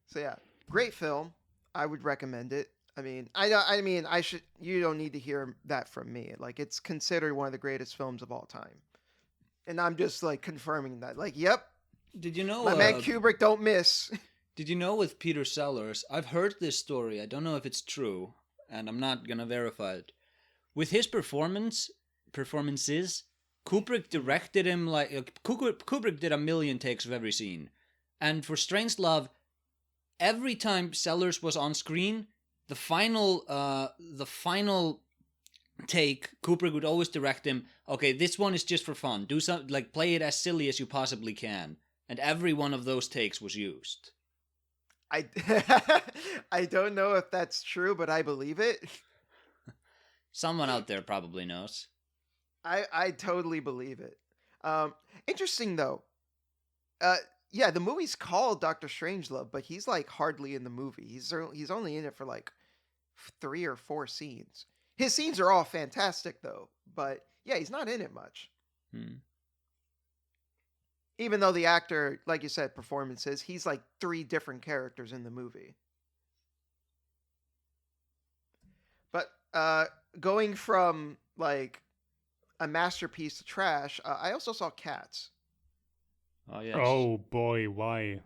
So yeah, great film. I would recommend it. I mean, you don't need to hear that from me. Like it's considered one of the greatest films of all time. And I'm just like confirming that. Like, yep. Did you know my man Kubrick don't miss? Did you know with Peter Sellers, I've heard this story. I don't know if it's true, and I'm not gonna verify it. With his performances, Kubrick directed him like Kubrick did 1,000,000 takes of every scene, and for Strangelove, every time Sellers was on screen, the final take, Kubrick would always direct him, okay, this one is just for fun. Do some like play it as silly as you possibly can, and every one of those takes was used. I don't know if that's true, but I believe it. Someone out there probably knows. I totally believe it. Interesting though. Yeah, the movie's called Doctor Strangelove, but he's like hardly in the movie. He's only in it for like 3 or 4 scenes. His scenes are all fantastic though, but yeah, he's not in it much. Even though the actor, like you said, performances, he's like 3 different characters in the movie. going from like a masterpiece to trash, I also saw Cats. Oh yes. Oh boy, why?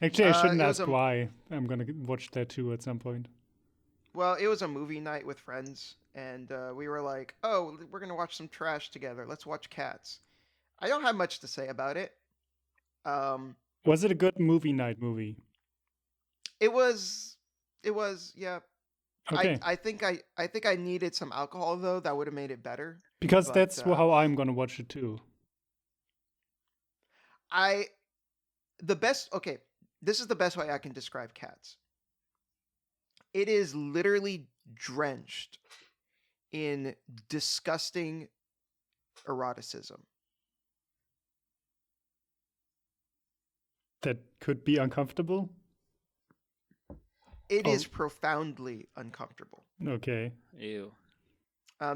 Actually, I shouldn't it was ask why. I'm gonna watch that too at some point. Well, it was a movie night with friends, and we were like, "Oh, we're gonna watch some trash together. Let's watch Cats." I don't have much to say about it. Was it a good movie night movie? It was, yeah. Okay. I think I needed some alcohol though. That would have made it better. Because But, that's how I'm gonna watch it too. Okay, this is the best way I can describe Cats. It is literally drenched in disgusting eroticism. That could be uncomfortable. It is profoundly uncomfortable. Okay. Ew.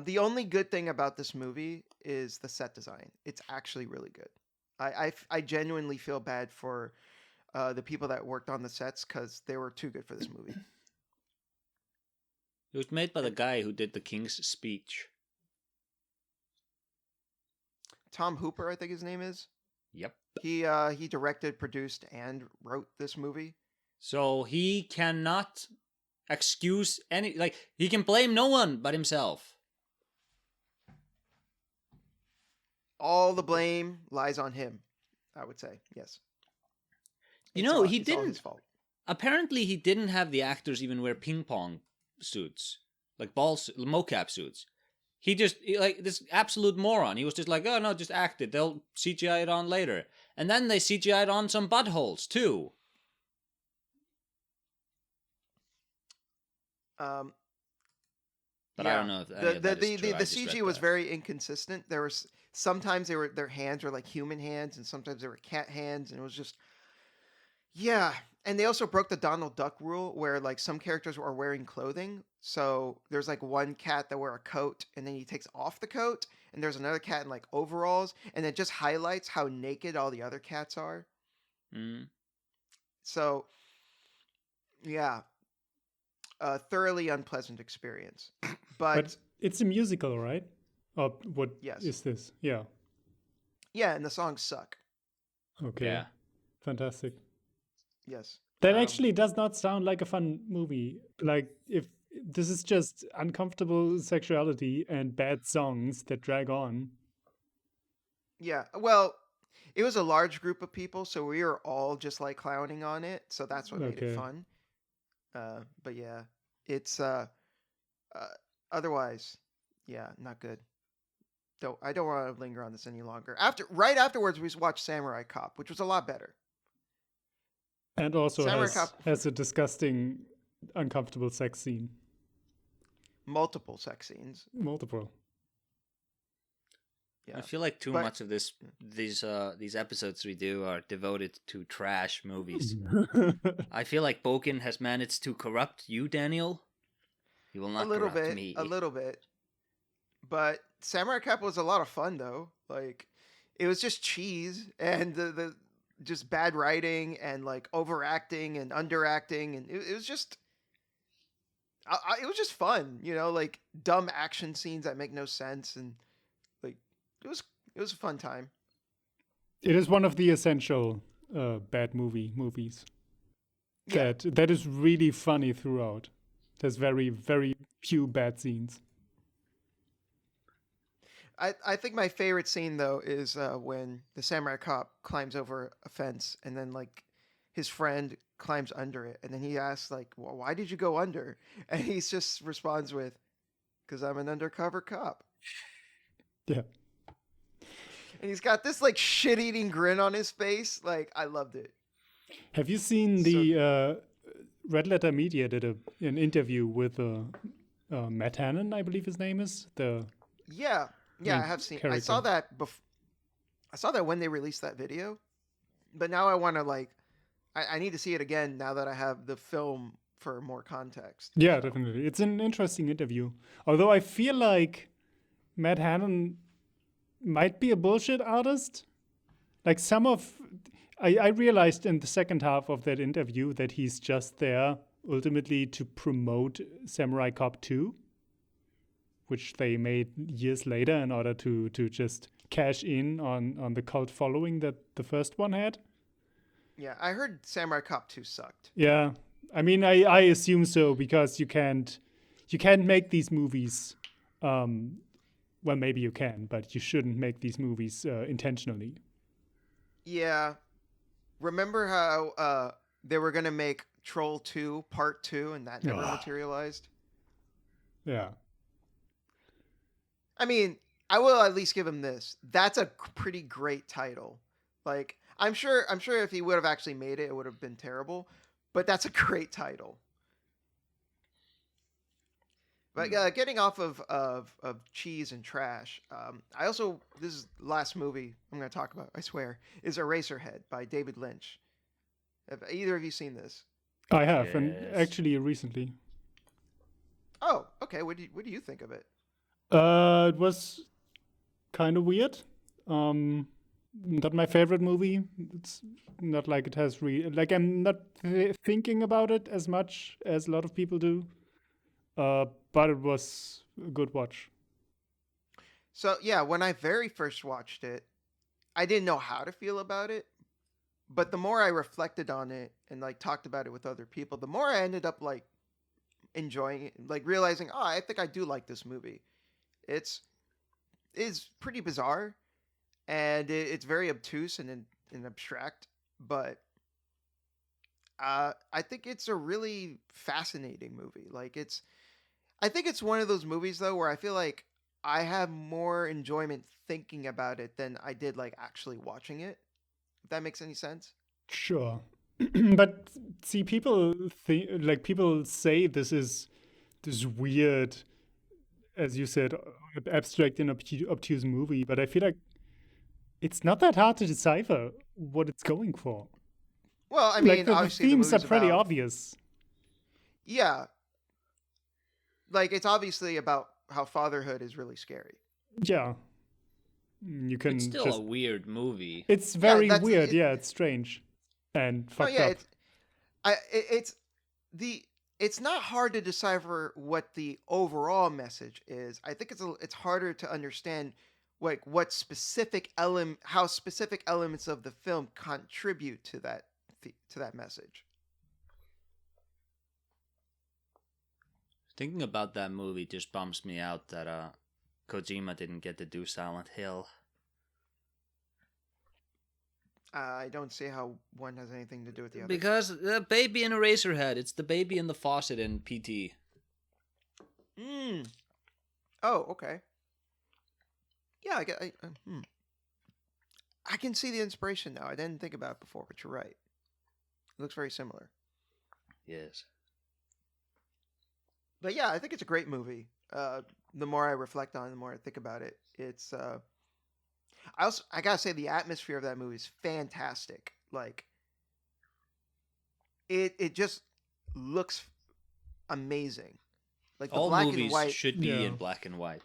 The only good thing about this movie is the set design. It's actually really good. I genuinely feel bad for the people that worked on the sets because they were too good for this movie. It was made by the guy who did the King's Speech. Tom Hooper, I think his name is. Yep. He directed, produced, and wrote this movie. So he cannot excuse any, like, he can blame no one but himself. All the blame lies on him, I would say. Yes. You know, he it's all didn't. his fault. Apparently, he didn't have the actors even wear ping pong suits, like mocap suits. He just, like, this absolute moron. He was just like, oh no, just act it. They'll CGI it on later. And then they CGI'd on some buttholes, too. But I don't know if the CG was very inconsistent. There was sometimes their hands were like human hands, and sometimes they were cat hands, and it was just yeah. And they also broke the Donald Duck rule, where like some characters are wearing clothing. So there's like one cat that wear a coat, and then he takes off the coat, and there's another cat in like overalls, and it just highlights how naked all the other cats are. Mm. So yeah. A thoroughly unpleasant experience. But it's a musical, right? Or what Yes. is this? Yeah. Yeah, and the songs suck. Okay. Yeah. Fantastic. Yes. That actually does not sound like a fun movie. Like, if this is just uncomfortable sexuality and bad songs that drag on. Yeah. Well, it was a large group of people, so we were all just like clowning on it. So that's what made it fun. But yeah, it's otherwise, yeah, not good. I don't want to linger on this any longer. Right afterwards, we watched Samurai Cop, which was a lot better. And also Samurai Cop has a disgusting, uncomfortable sex scene. Multiple sex scenes. Multiple. Yeah. I feel like too much of these episodes we do are devoted to trash movies. I feel like Boken has managed to corrupt you, Daniel. He will not corrupt me. A little bit. But Samurai Cop was a lot of fun though. Like it was just cheese and the just bad writing and like overacting and underacting, and it was just it was just fun, you know, like dumb action scenes that make no sense, and like it was a fun time. It is one of the essential bad movies. Yeah. That is really funny throughout. There's very, very few bad scenes. I think my favorite scene though is when the Samurai Cop climbs over a fence, and then like his friend climbs under it, and then he asks like, well, why did you go under? And he just responds with, because I'm an undercover cop. Yeah. And he's got this like shit-eating grin on his face. Like, I loved it. Have you seen the Red Letter Media did an interview with Matt Hannon, I believe his name is? Yeah, I have seen. Character. I saw that I saw that when they released that video, but now I want to like. I need to see it again now that I have the film for more context. Yeah, definitely. It's an interesting interview. Although I feel like Matt Hannon might be a bullshit artist. Like I realized in the second half of that interview that he's just there ultimately to promote Samurai Cop 2, which they made years later in order to just cash in on the cult following that the first one had. Yeah, I heard Samurai Cop 2 sucked. Yeah, I mean, I assume so, because you can't make these movies. Well, maybe you can, but you shouldn't make these movies intentionally. Yeah. Remember how they were going to make Troll 2 Part 2 and that never materialized? Yeah. I mean, I will at least give him this. That's a pretty great title. Like, I'm sure if he would have actually made it, it would have been terrible, but that's a great title. But getting off of cheese and trash, I also, this is the last movie I'm going to talk about, I swear, is Eraserhead by David Lynch. Have either of you seen this? I have, and actually recently. Oh, okay. What do you think of it? It was kind of weird. Not my favorite movie. It's not like it has like I'm not thinking about it as much as a lot of people do. But it was a good watch. So yeah, when I very first watched it, I didn't know how to feel about it. But the more I reflected on it and like talked about it with other people, the more I ended up like enjoying it, like realizing, oh, I think I do like this movie. It's pretty bizarre, and it's very obtuse and abstract, but I think it's a really fascinating movie. Like I think it's one of those movies though where I feel like I have more enjoyment thinking about it than I did like actually watching it. If that makes any sense. Sure. But see, people say this is this weird, as you said, abstract and obtuse movie, but I feel like it's not that hard to decipher what it's going for. Well, I mean, the obviously themes are pretty obvious. Yeah. Like, it's obviously about how fatherhood is really scary. Yeah. You can It's still a weird movie. It's very weird. It's strange and fucked up. It's not hard to decipher what the overall message is. I think it's harder to understand like what how specific elements of the film contribute to that message. Thinking about that movie just bums me out that Kojima didn't get to do Silent Hill. I don't see how one has anything to do with the other. Because the baby in Eraserhead, it's the baby in the faucet in PT. Oh, okay. Yeah, I can see the inspiration now. I didn't think about it before, but you're right. It looks very similar. Yes. But yeah, I think it's a great movie. The more I reflect on it, the more I think about it. It's I gotta say the atmosphere of that movie is fantastic. Like it just looks amazing. Like the all black movies and white should be in black and white.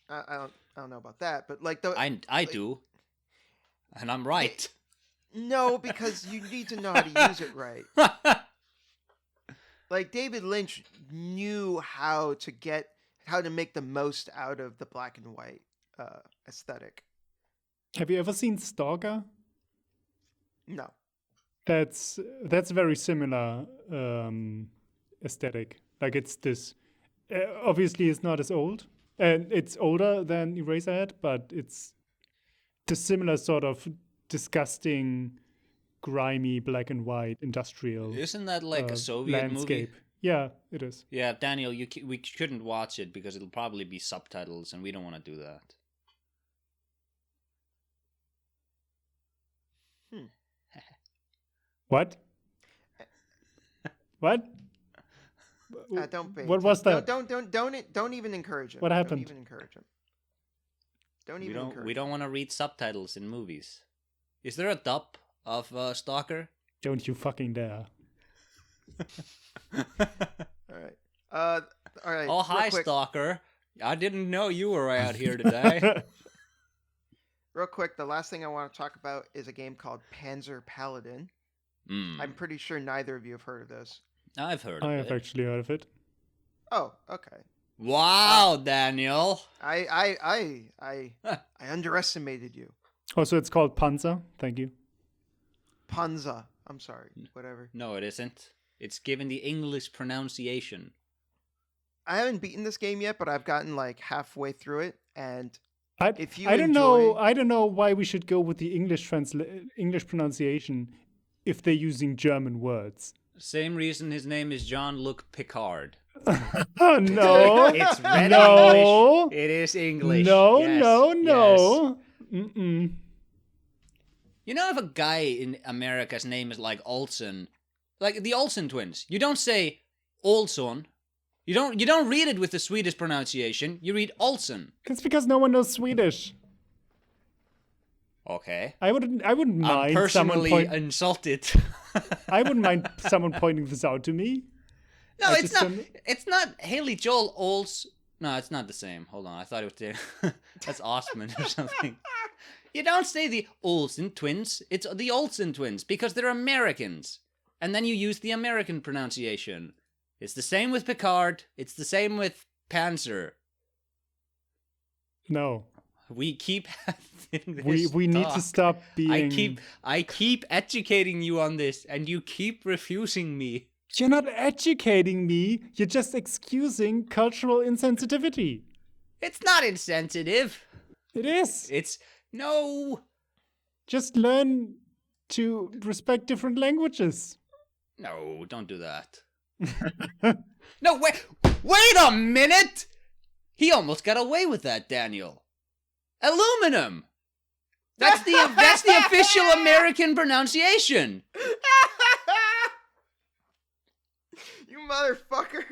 I don't know about that, but like I do, and I'm right. No, because you need to know how to use it right. Like David Lynch knew how to make the most out of the black and white aesthetic. Have you ever seen Stoker? No. That's very similar aesthetic. Like it's this. Obviously, it's not as old, and it's older than Eraserhead, but it's the similar sort of disgusting, grimy black and white industrial. Isn't that like a Soviet landscape movie? Yeah, it is. Yeah, Daniel, we couldn't watch it because it'll probably be subtitles, and we don't want to do that. What? What? Don't pay. What was that? Don't even encourage him. What happened? Don't even encourage him. Don't even encourage him. We don't want to read subtitles in movies. Is there a dub of Stalker? Don't you fucking dare. All right. Oh, hi, Stalker. I didn't know you were out here today. Real quick, the last thing I want to talk about is a game called Panzer Paladin. I'm pretty sure neither of you have heard of this. I've heard I of have it. actually heard of it. Oh, okay. Wow, Daniel. I underestimated you. Also, it's called Panzer. Thank you. Panza. I'm sorry. Whatever. No, it isn't. It's given the English pronunciation. I haven't beaten this game yet, but I've gotten like halfway through it, and if you I don't enjoy... know. I don't know why we should go with the English pronunciation if they're using German words. Same reason his name is Jean-Luc Picard. Oh no! It's red No. English. It is English. No, Yes, no, yes. no. Mm-mm. You know, if a guy in America's name is like Olsen, like the Olsen twins, you don't say Olson. You don't read it with the Swedish pronunciation. You read Olsen. It's because no one knows Swedish. Okay. I wouldn't I'm mind someone personally point. insulted. I wouldn't mind someone pointing this out to me. No, I it's just not. don't- It's not Haley Joel Olds. No, it's not the same. Hold on, I thought it was that's Osman or something. You don't say the Olsen twins. It's the Olsen twins because they're Americans, and then you use the American pronunciation. It's the same with Picard. It's the same with Panzer. No, We keep having this we need to talk. stop being. I keep educating you on this, and you keep refusing me. You're not educating me. You're just excusing cultural insensitivity. It's not insensitive. It is. It's no. Just learn to respect different languages. No, don't do that. No, wait a minute! He almost got away with that, Daniel. Aluminum! That's the official American pronunciation. You motherfucker.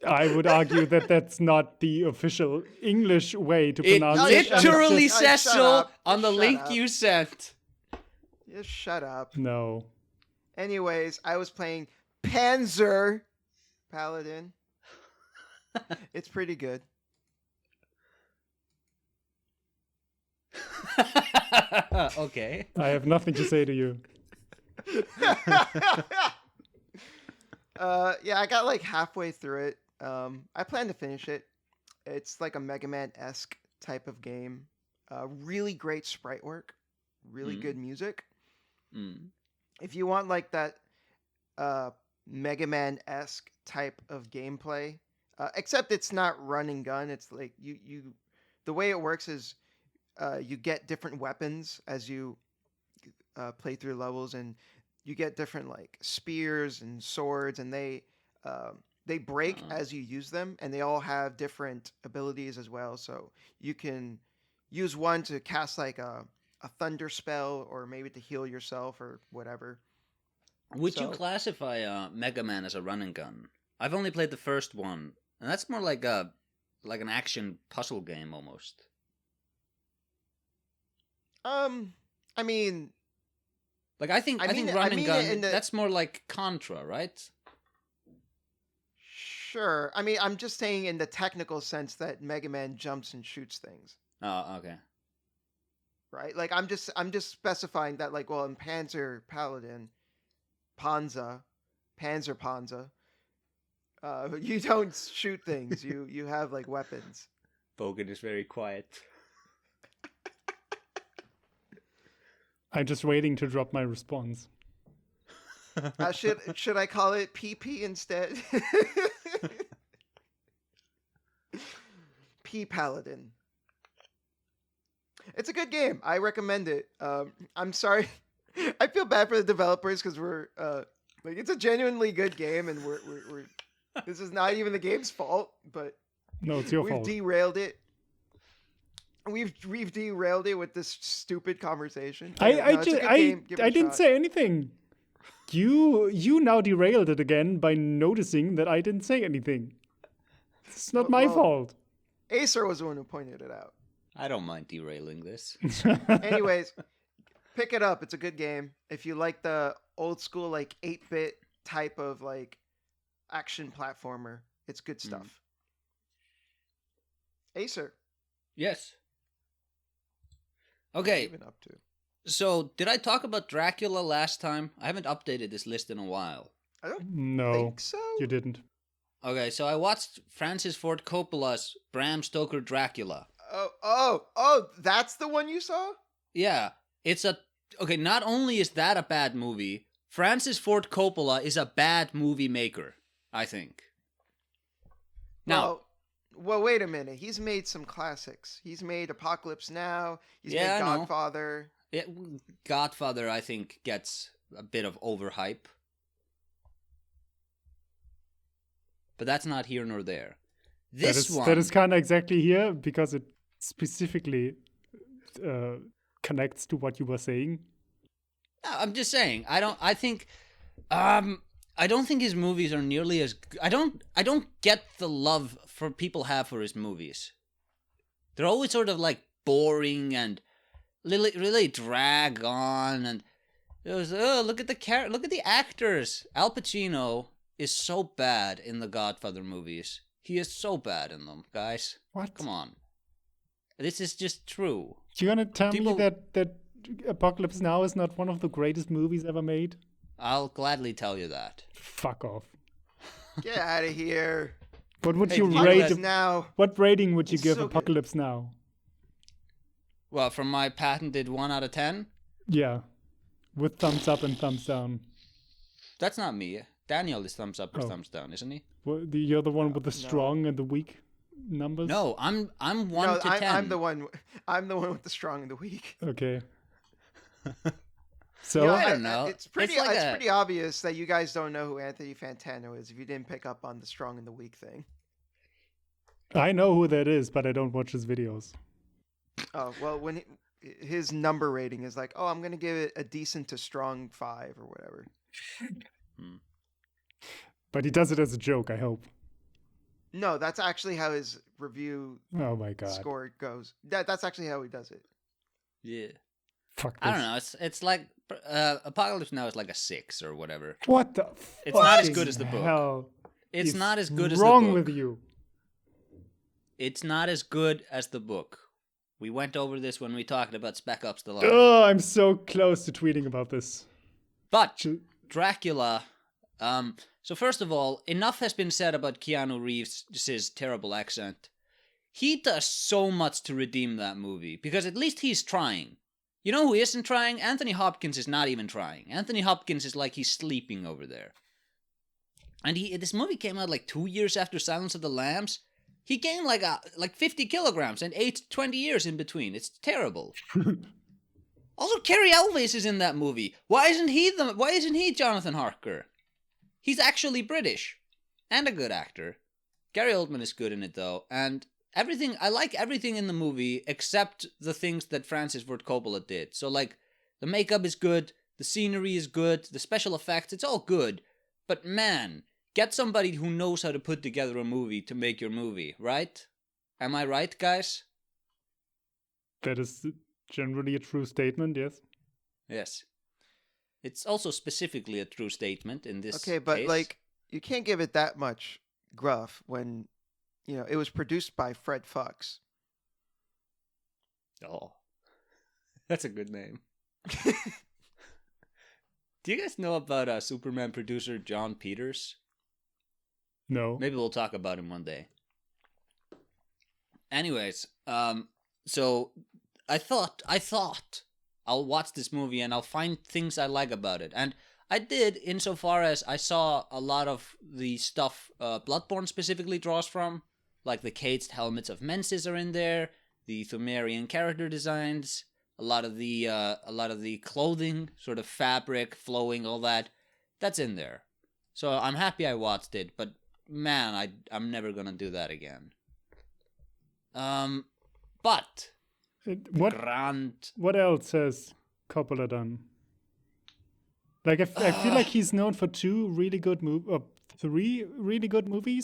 I would argue that that's not the official English way to It pronounce it. and it's literally just- says Shut so up. on the Shut link up. you sent. Just shut up. No. Anyways, I was playing Panzer Paladin. It's pretty good. Okay. I have nothing to say to you. Yeah, I got like halfway through it. I plan to finish it. It's like a Mega Man-esque type of game. Really great sprite work. Really good music. Mm. If you want like that Mega Man-esque type of gameplay, except it's not run and gun. It's like you the way it works is you get different weapons as you play through levels, and you get different like spears and swords, and they break as you use them, and they all have different abilities as well. So you can use one to cast like a thunder spell, or maybe to heal yourself or whatever. Would you So- classify Mega Man as a run and gun? I've only played the first one, and that's more like an action puzzle game almost. I mean, Like I think I mean run I and mean gun. it in the- That's more like Contra, right? sure. I mean, I'm just saying in the technical sense that Mega Man jumps and shoots things, Oh, okay. right? Like I'm just specifying that, like, well, in Panzer Paladin, Panzer, you don't shoot things. You have like weapons. Bogan is very quiet. I'm just waiting to drop my response. Should I call it PP instead? P Paladin. It's a good game. I recommend it. I'm sorry. I feel bad for the developers because we're like, it's a genuinely good game, and we're this is not even the game's fault, but No, it's your we've fault. derailed it. We've derailed it with this stupid conversation. I No, it's a good game. Give it a didn't shot. say anything. You now derailed it again by noticing that I didn't say anything. It's not my Well- fault. Acer was the one who pointed it out. I don't mind derailing this. Anyways, pick it up. It's a good game. If you like the old school, like 8-bit type of like action platformer, it's good stuff. Acer, Yes. what Okay, have you been up to? So, did I talk about Dracula last time? I haven't updated this list in a while. I don't No, think so. you didn't. Okay, so I watched Francis Ford Coppola's Bram Stoker Dracula. Oh, that's the one you saw? Yeah, it's a... Okay, not only is that a bad movie, Francis Ford Coppola is a bad movie maker, I think. Now... Well, wait a minute. He's made some classics. He's made Apocalypse Now. He's made Godfather. Yeah, Godfather, I think, gets a bit of overhype. But that's not here nor there. That is kind of exactly here because it specifically connects to what you were saying. I'm just saying. I don't think his movies are nearly as. I don't get the love for people have for his movies. They're always sort of like boring and really drag on, and it was look at the actors. Al Pacino is so bad in the Godfather movies. He is so bad in them, guys. What? Come on. This is just true. You're gonna tell me that Apocalypse Now is not one of the greatest movies ever made? I'll gladly tell you that. Fuck off. Get out of here. What would you Apocalypse rate? Now. What rating would you give so Apocalypse Now? Well, from my patented 1 out of 10? Yeah, with thumbs up and thumbs down. That's not me. Daniel is thumbs up or thumbs down, isn't he? Well, you're the one with the strong and the weak numbers. No, I'm 1 to 10. I'm the one. I'm the one with the strong and the weak. Okay. So I don't know. It's pretty obvious that you guys don't know who Anthony Fantano is if you didn't pick up on the strong and the weak thing. I know who that is, but I don't watch his videos. Oh well, when his number rating is like, oh, I'm gonna give it a decent to strong 5 or whatever. But he does it as a joke, I hope. No, that's actually how his review Oh my god. score goes. That's actually how he does it. Yeah. Fuck this. I don't know. It's like Apocalypse Now is like a 6 or whatever. What the It's not as good as the book. hell It's is not as good as the book. wrong with you? It's not as good as the book. We went over this when we talked about Spec Ops: The Line. Oh, I'm so close to tweeting about this. But Dracula. So first of all, enough has been said about Keanu Reeves' terrible accent. He does so much to redeem that movie because at least he's trying. You know who isn't trying? Anthony Hopkins is not even trying. Anthony Hopkins is like he's sleeping over there. And this movie came out like 2 years after Silence of the Lambs. He gained like 50 kilograms and ate 20 years in between. It's terrible. Also, Cary Elwes is in that movie. Why isn't he Jonathan Harker? He's actually British and a good actor. Gary Oldman is good in it though, and I like everything in the movie except the things that Francis Ford Coppola did. So like the makeup is good, the scenery is good, the special effects, it's all good. But man, get somebody who knows how to put together a movie to make your movie, right? Am I right, guys? That is generally a true statement, yes. Yes. It's also specifically a true statement in this Okay, but case. like you can't give it that much gruff when it was produced by Fred Fox. Oh. That's a good name. Do you guys know about Superman producer John Peters? No. Maybe we'll talk about him one day. Anyways, so I thought I'll watch this movie and I'll find things I like about it. And I did insofar as I saw a lot of the stuff Bloodborne specifically draws from. Like the caged helmets of Mensis are in there, the Thumerian character designs, a lot of the clothing, sort of fabric, flowing, all that. That's in there. So I'm happy I watched it, but man, I'm never gonna do that again. But what else has Coppola done? Like I feel like he's known for 3 really good movies,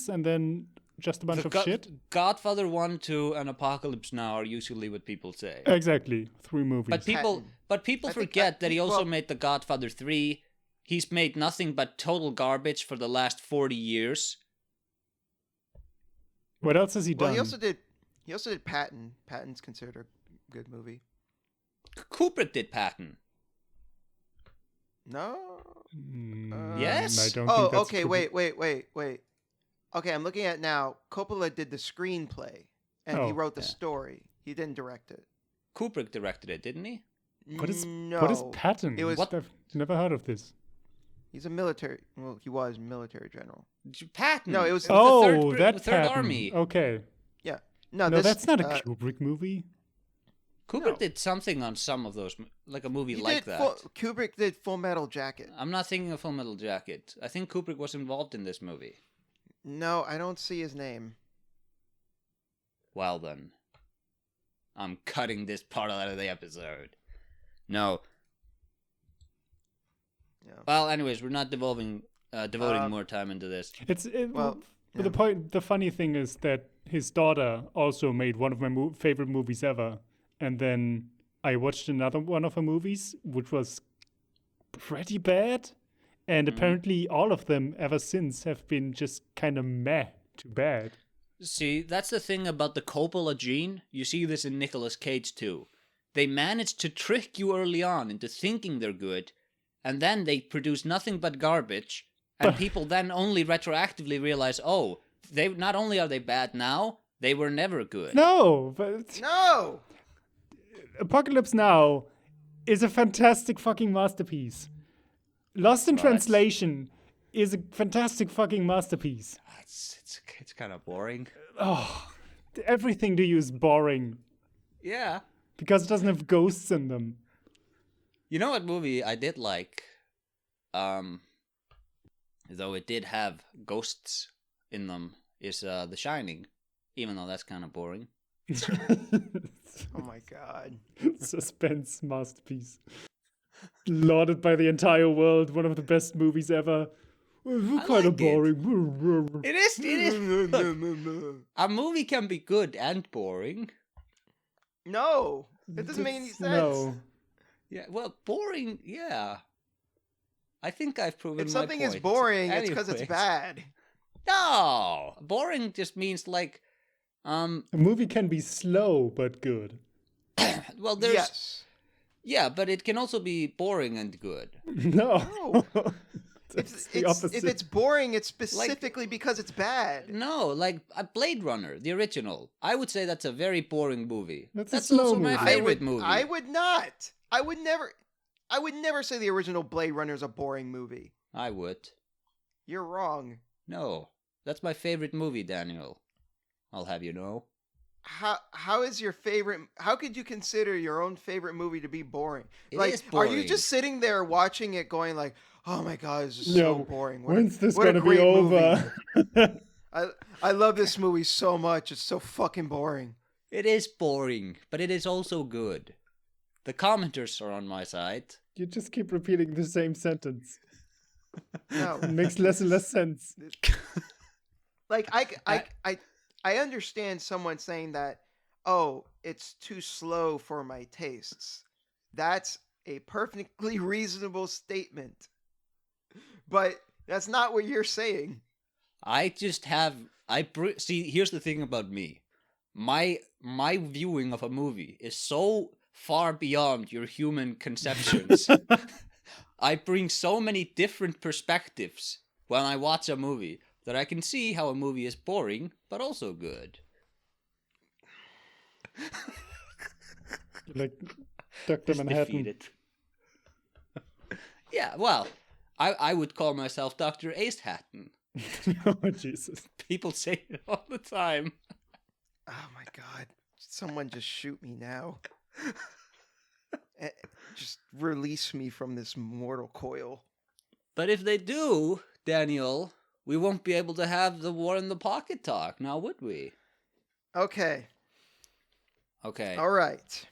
and then just a bunch of shit. Godfather 1, 2, and Apocalypse Now are usually what people say. Exactly, 3 movies. But people forget that he also made The Godfather 3. He's made nothing but total garbage for the last 40 years. What else has he done? Well, he also did Patton. Patton's considered a good movie. Kubrick did Patton. No. Yes? I don't Oh, think that's okay. Kubrick. Wait. Okay, I'm looking at now. Coppola did the screenplay, and he Oh, wrote the yeah. story. He didn't direct it. Kubrick directed it, didn't he? What is No. Patton? It was. What? I've never heard of this. He's a military. Well, he was military general. Patton. No, it was. Oh, the that Third Patton. Army. Okay. Yeah. No, No, this, that's not a Kubrick movie. Kubrick No. did something on some of those, like a movie he like did that. Kubrick did Full Metal Jacket. I'm not thinking of Full Metal Jacket. I think Kubrick was involved in this movie. No, I don't see his name. Well then, I'm cutting this part out of the episode. No. Yeah. Well, anyways, we're not devoting more time into this. Well, but yeah. the funny thing is that his daughter also made one of my favorite movies ever, and then I watched another one of her movies, which was pretty bad, and apparently all of them ever since have been just kind of meh to bad. See, that's the thing about the Coppola gene. You see this in Nicolas Cage too. They manage to trick you early on into thinking they're good, and then they produce nothing but garbage, and people then only retroactively realize, oh, they not only are they bad now, they were never good. No, but No. Apocalypse Now is a fantastic fucking masterpiece. Lost in Right. Translation is a fantastic fucking masterpiece. It's kind of boring. Oh, everything to you is boring Yeah. because it doesn't have ghosts in them. You know what movie I did like? Though it did have ghosts in them, is The Shining. Even though that's kind of boring. Oh my God. Suspense masterpiece. Lauded by the entire world, one of the best movies ever. Kind like of it. boring. It is. Look, a movie can be good and boring. No, it doesn't make any sense. No. Yeah, well, boring, yeah. I think I've proven If something my is point. boring, it's because it's Anyways. bad. No! Boring just means like, A movie can be slow but good. well, there's... Yes. Yeah, but it can also be boring and good. No. That's the If opposite. it's boring, it's specifically because it's bad. No, like a Blade Runner, the original. I would say that's a very boring movie. That's a That's slow also my movie. favorite movie. I would not. I would never say the original Blade Runner is a boring movie. I would. You're wrong. No, that's my favorite movie, Daniel. I'll have you know. How is your favorite? How could you consider your own favorite movie to be boring? It Like, is are you boring. just sitting there watching it, going like, "Oh my God, this is so boring. When's this what a gonna be great over? movie." I love this movie so much. It's so fucking boring. It is boring, but it is also good. The commenters are on my side. You just keep repeating the same sentence. No, It makes less and less sense. like I understand someone saying that, oh, it's too slow for my tastes. That's a perfectly reasonable statement. But that's not what you're saying. I just have see. Here's the thing about me. My viewing of a movie is so far beyond your human conceptions. I bring so many different perspectives when I watch a movie that I can see how a movie is boring but also good. Like Dr. Manhattan. Defeated. Yeah, well, I would call myself Dr. Ace Hatton. Oh, Jesus. People say it all the time. Oh my God. Someone just shoot me now. Just release me from this mortal coil. But if they do, Daniel, we won't be able to have the War in the Pocket talk, now would we? Okay. Okay. All right.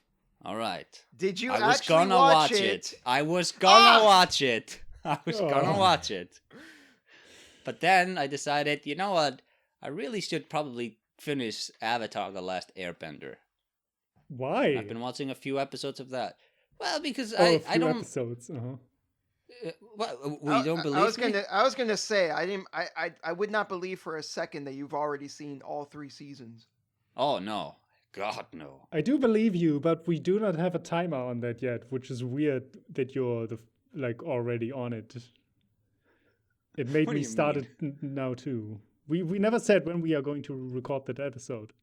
All right. Did you I was actually gonna watch watch it? I was gonna Ah! watch it. I was gonna Oh. watch it. But then I decided, you know what? I really should probably finish Avatar: The Last Airbender. Why? I've been watching a few episodes of that. Well, because a I few don't. episodes. Uh-huh. We don't believe me? I was gonna say I would not believe for a second that you've already seen all 3 seasons. Oh no, God, no. I do believe you, but we do not have a timer on that yet, which is weird that you're already on it. It made What do me you start mean? it now too. We never said when we are going to record that episode.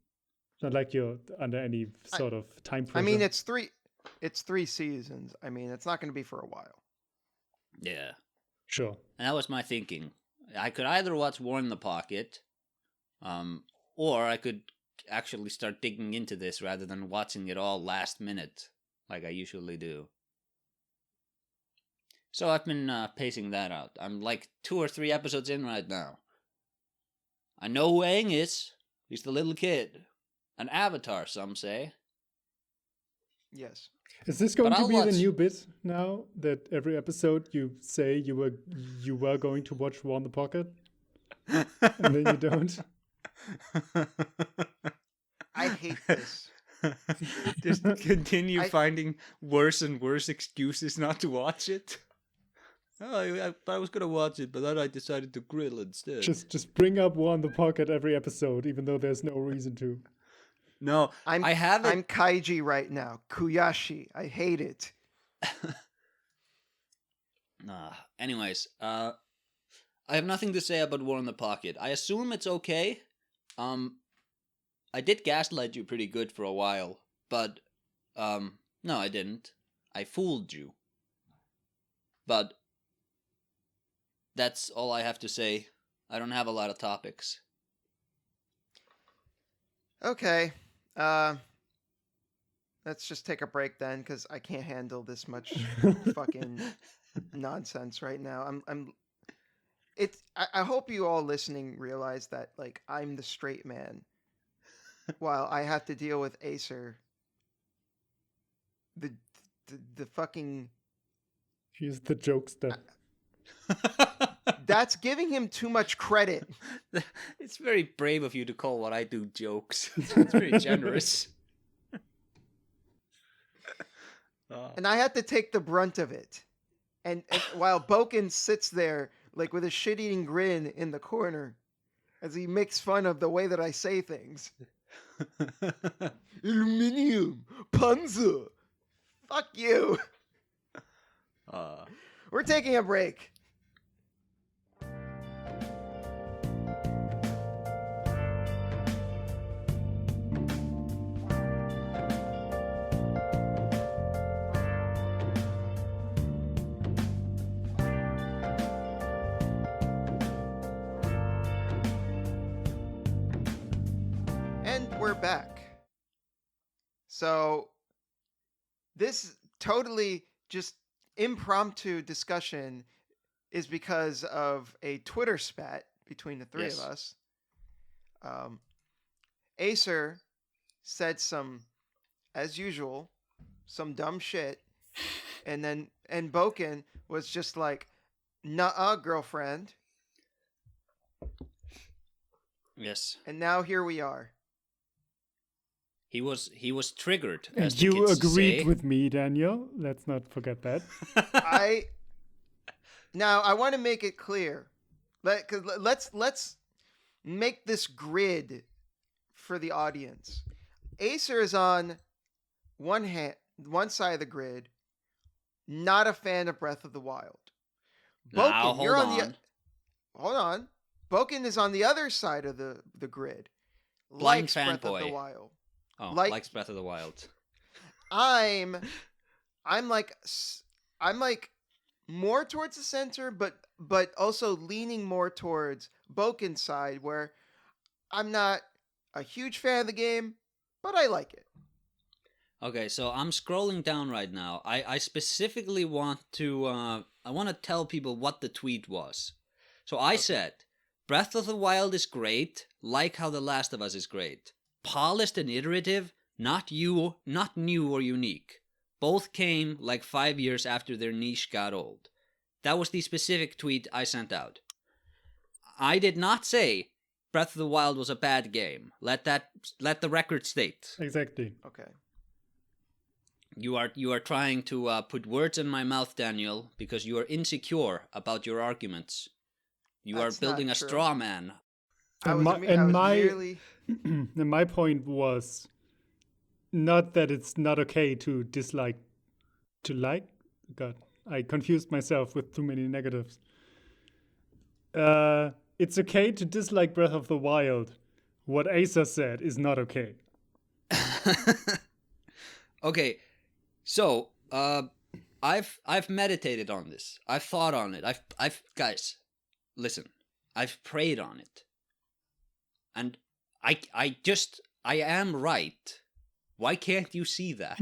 It's not like you're under any sort of time pressure. I mean, it's three seasons. I mean, it's not going to be for a while. Yeah. Sure. And that was my thinking. I could either watch War in the Pocket, or I could actually start digging into this rather than watching it all last minute, like I usually do. So I've been pacing that out. I'm like 2 or 3 episodes in right now. I know who Aang is. He's the little kid. An avatar, some say. Yes. Is this going But to I'll be the watch- new bit now that every episode you say you were going to watch War in the Pocket, and then you don't? I hate this. Just continue I- finding worse and worse excuses not to watch it. Oh, I thought I was gonna watch it, but then I decided to grill instead. Just bring up War in the Pocket every episode, even though there's no reason to. No, I have it. I'm Kaiji right now. Kuyashi. I hate it. Anyways, I have nothing to say about War in the Pocket. I assume it's okay. I did gaslight you pretty good for a while, but no, I didn't. I fooled you. But that's all I have to say. I don't have a lot of topics. Okay. Let's just take a break then, because I can't handle this much fucking nonsense right now. I hope you all listening realize that, like, I'm the straight man while I have to deal with Acer. The fucking... He's the jokester. That's giving him too much credit. It's very brave of you to call what I do jokes. It's very generous. And I had to take the brunt of it. And while Boken sits there, like, with a shit-eating grin in the corner, as he makes fun of the way that I say things. Aluminium, Panzer. Fuck you. We're taking a break. And we're back. So this totally just impromptu discussion is because of a Twitter spat between the three Yes. of us. Acer said as usual, some dumb shit, and Boken was just like, "Nuh-uh, girlfriend," Yes. and now here we are. He was triggered. And As the you kids agreed say. with me, Daniel. Let's not forget that. Now I want to make it clear. Let's make this grid for the audience. Acer is on one side of the grid, not a fan of Breath of the Wild. Boken, Now, you're hold on on. hold on. Boken is on the other side of the grid. Blind Likes Breath of the fanboy. Wild. Oh, like- likes Breath of the Wild. I'm like more towards the center, but also leaning more towards Boken's side, where I'm not a huge fan of the game, but I like it. Okay, so I'm scrolling down right now. I specifically want to tell people what the tweet was. So I said, Breath of the Wild is great, like how The Last of Us is great. Polished and iterative, not new or unique. Both came like 5 years after their niche got old. That was the specific tweet I sent out. I did not say Breath of the Wild was a bad game. Let the record state. Exactly. Okay. You are trying to put words in my mouth, Daniel, because you are insecure about your arguments. You That's are building not a true. straw man. I And was, my- I and was my- merely... And my point was not that it's not okay to dislike, to like. God, I confused myself with too many negatives. It's okay to dislike Breath of the Wild. What Asa said is not okay. Okay, so I've meditated on this. I've thought on it. I've guys, listen. I've prayed on it, and I am right. Why can't you see that?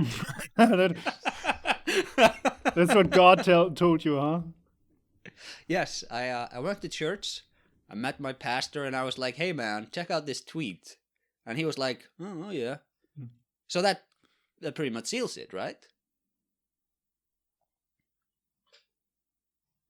That's what God told you, huh? Yes, I went to church. I met my pastor, and I was like, "Hey, man, check out this tweet," and he was like, "Oh yeah." So that pretty much seals it, right?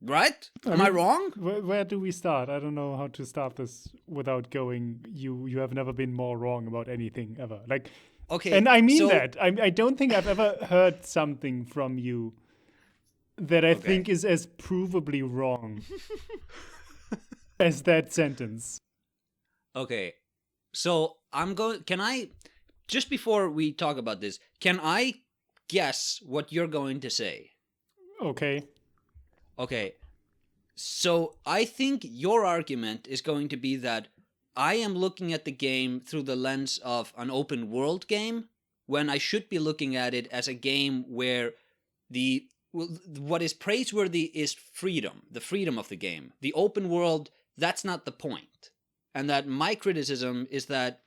Right? Am I wrong? Where do we start? I don't know how to start this without going. You have never been more wrong about anything ever. Like, okay, and I mean that. I don't think I've ever heard something from you that I think is as provably wrong as that sentence. Okay, so I'm going. Can I, just before we talk about this, can I guess what you're going to say? Okay. Okay, so I think your argument is going to be that I am looking at the game through the lens of an open world game, when I should be looking at it as a game where what is praiseworthy is freedom, the freedom of the game. The open world, that's not the point. And that my criticism is that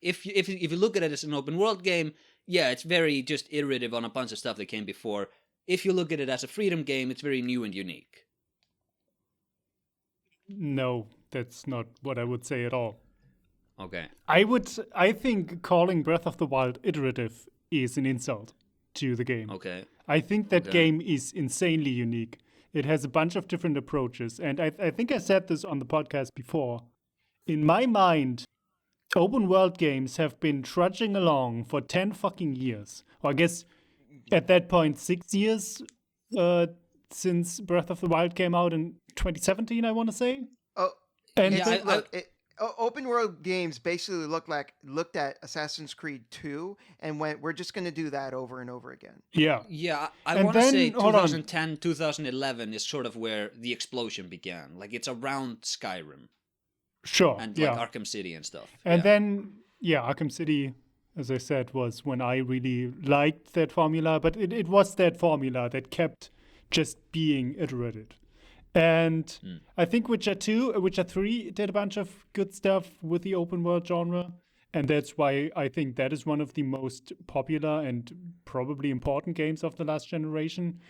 if you look at it as an open world game, yeah, it's very just iterative on a bunch of stuff that came before. If you look at it as a freedom game, it's very new and unique. No, that's not what I would say at all. Okay. I think calling Breath of the Wild iterative is an insult to the game. Okay. I think that game is insanely unique. It has a bunch of different approaches. And I think I said this on the podcast before. In my mind, open world games have been trudging along for 10 fucking years. Or I guess at that point, 6 years since Breath of the Wild came out in 2017, I want to say. Oh, and yeah, open world games basically looked at Assassin's Creed 2 and went, we're just going to do that over and over again. Yeah. Yeah, I want to say 2010, 2011 is sort of where the explosion began. Like, it's around Skyrim. Sure. And like Arkham City and stuff. And then, Arkham City, as I said, was when I really liked that formula, but it was that formula that kept just being iterated. And I think Witcher 3 did a bunch of good stuff with the open world genre. And that's why I think that is one of the most popular and probably important games of the last generation.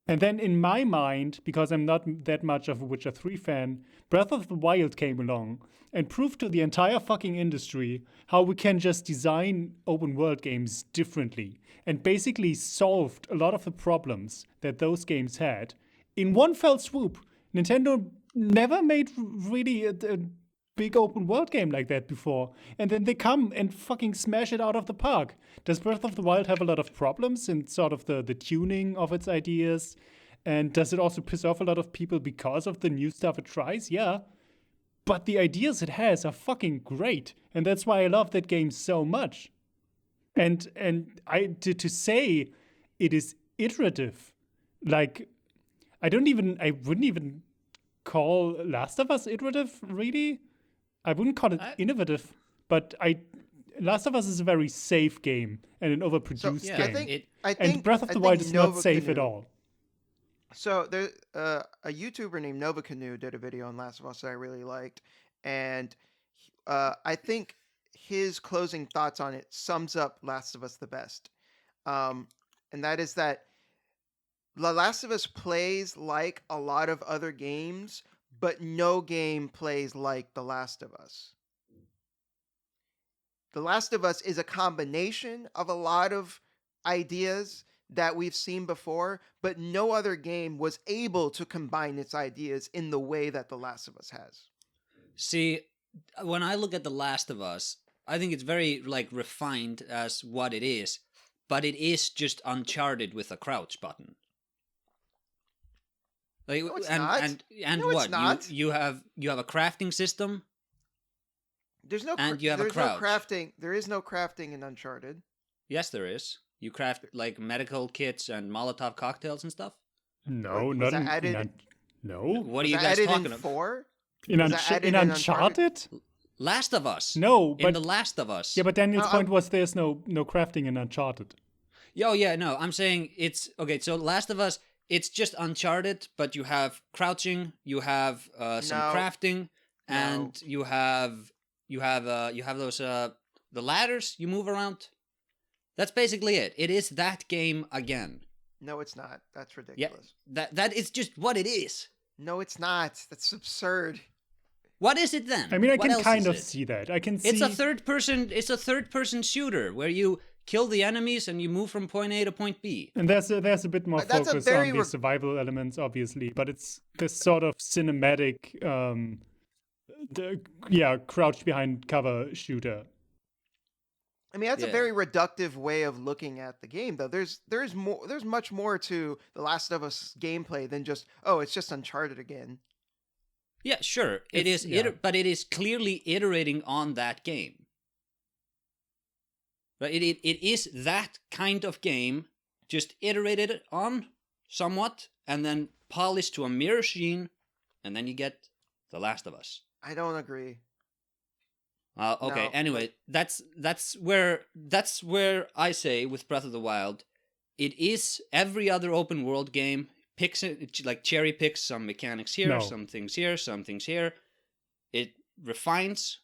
And then in my mind, because I'm not that much of a Witcher 3 fan, Breath of the Wild came along and proved to the entire fucking industry how we can just design open world games differently, and basically solved a lot of the problems that those games had in one fell swoop. Nintendo never made really a big open world game like that before, and then they come and fucking smash it out of the park. Does Breath of the Wild have a lot of problems in sort of the tuning of its ideas? And does it also piss off a lot of people because of the new stuff it tries? Yeah. But the ideas it has are fucking great, and that's why I love that game so much. And to say it is iterative, like I wouldn't even call Last of Us iterative, really. I wouldn't call it innovative, but Last of Us is a very safe game and an overproduced game. I think Breath of the Wild is not safe at all. So there, a YouTuber named Nova Canoe did a video on Last of Us that I really liked, and I think his closing thoughts on it sums up Last of Us the best, and that is that The Last of Us plays like a lot of other games, but no game plays like The Last of Us. The Last of Us is a combination of a lot of ideas that we've seen before, but no other game was able to combine its ideas in the way that The Last of Us has. See, when I look at The Last of Us, I think it's very like refined as what it is, but it is just Uncharted with a crouch button. Like, no, it's and not. And no, what? It's not. You have a crafting system. There's no and you have there's a crouch. No crafting. There is no crafting in Uncharted. Yes, there is. You craft like medical kits and Molotov cocktails and stuff. No, Was not that in, added? no. What are Was you that guys added talking in about? 4? In, Was that added in in Uncharted? Last of Us. No, In but The Last of Us. yeah, but Daniel's I'm- point was there's no crafting in Uncharted. Oh yeah, no, I'm saying it's okay. So Last of Us, it's just Uncharted, but you have crouching, you have some No. crafting, and No. you have those the ladders you move around. That's basically it. It is that game again. No, it's not. That's Yeah, ridiculous. that is just what it is. No, it's not. That's absurd. What is it then? I mean, I What can else kind is of it? see that. I can see. It's a third person shooter where you kill the enemies and you move from point A to point B. And there's a bit more That's a focus very on the survival elements, obviously, but it's this sort of cinematic, crouch behind cover shooter. I mean, that's a Yeah. very reductive way of looking at the game, though. There's much more to The Last of Us gameplay than just, oh, it's just Uncharted again. Yeah, sure. It It's- is, yeah. but it is clearly iterating on that game. But it is that kind of game, just iterated on somewhat, and then polished to a mirror sheen, and then you get The Last of Us. I don't agree. Okay. No, Anyway, that's where I say with Breath of the Wild, it is every other open world game. Picks it, like cherry picks some mechanics here, No. some things here, some things here. It refines,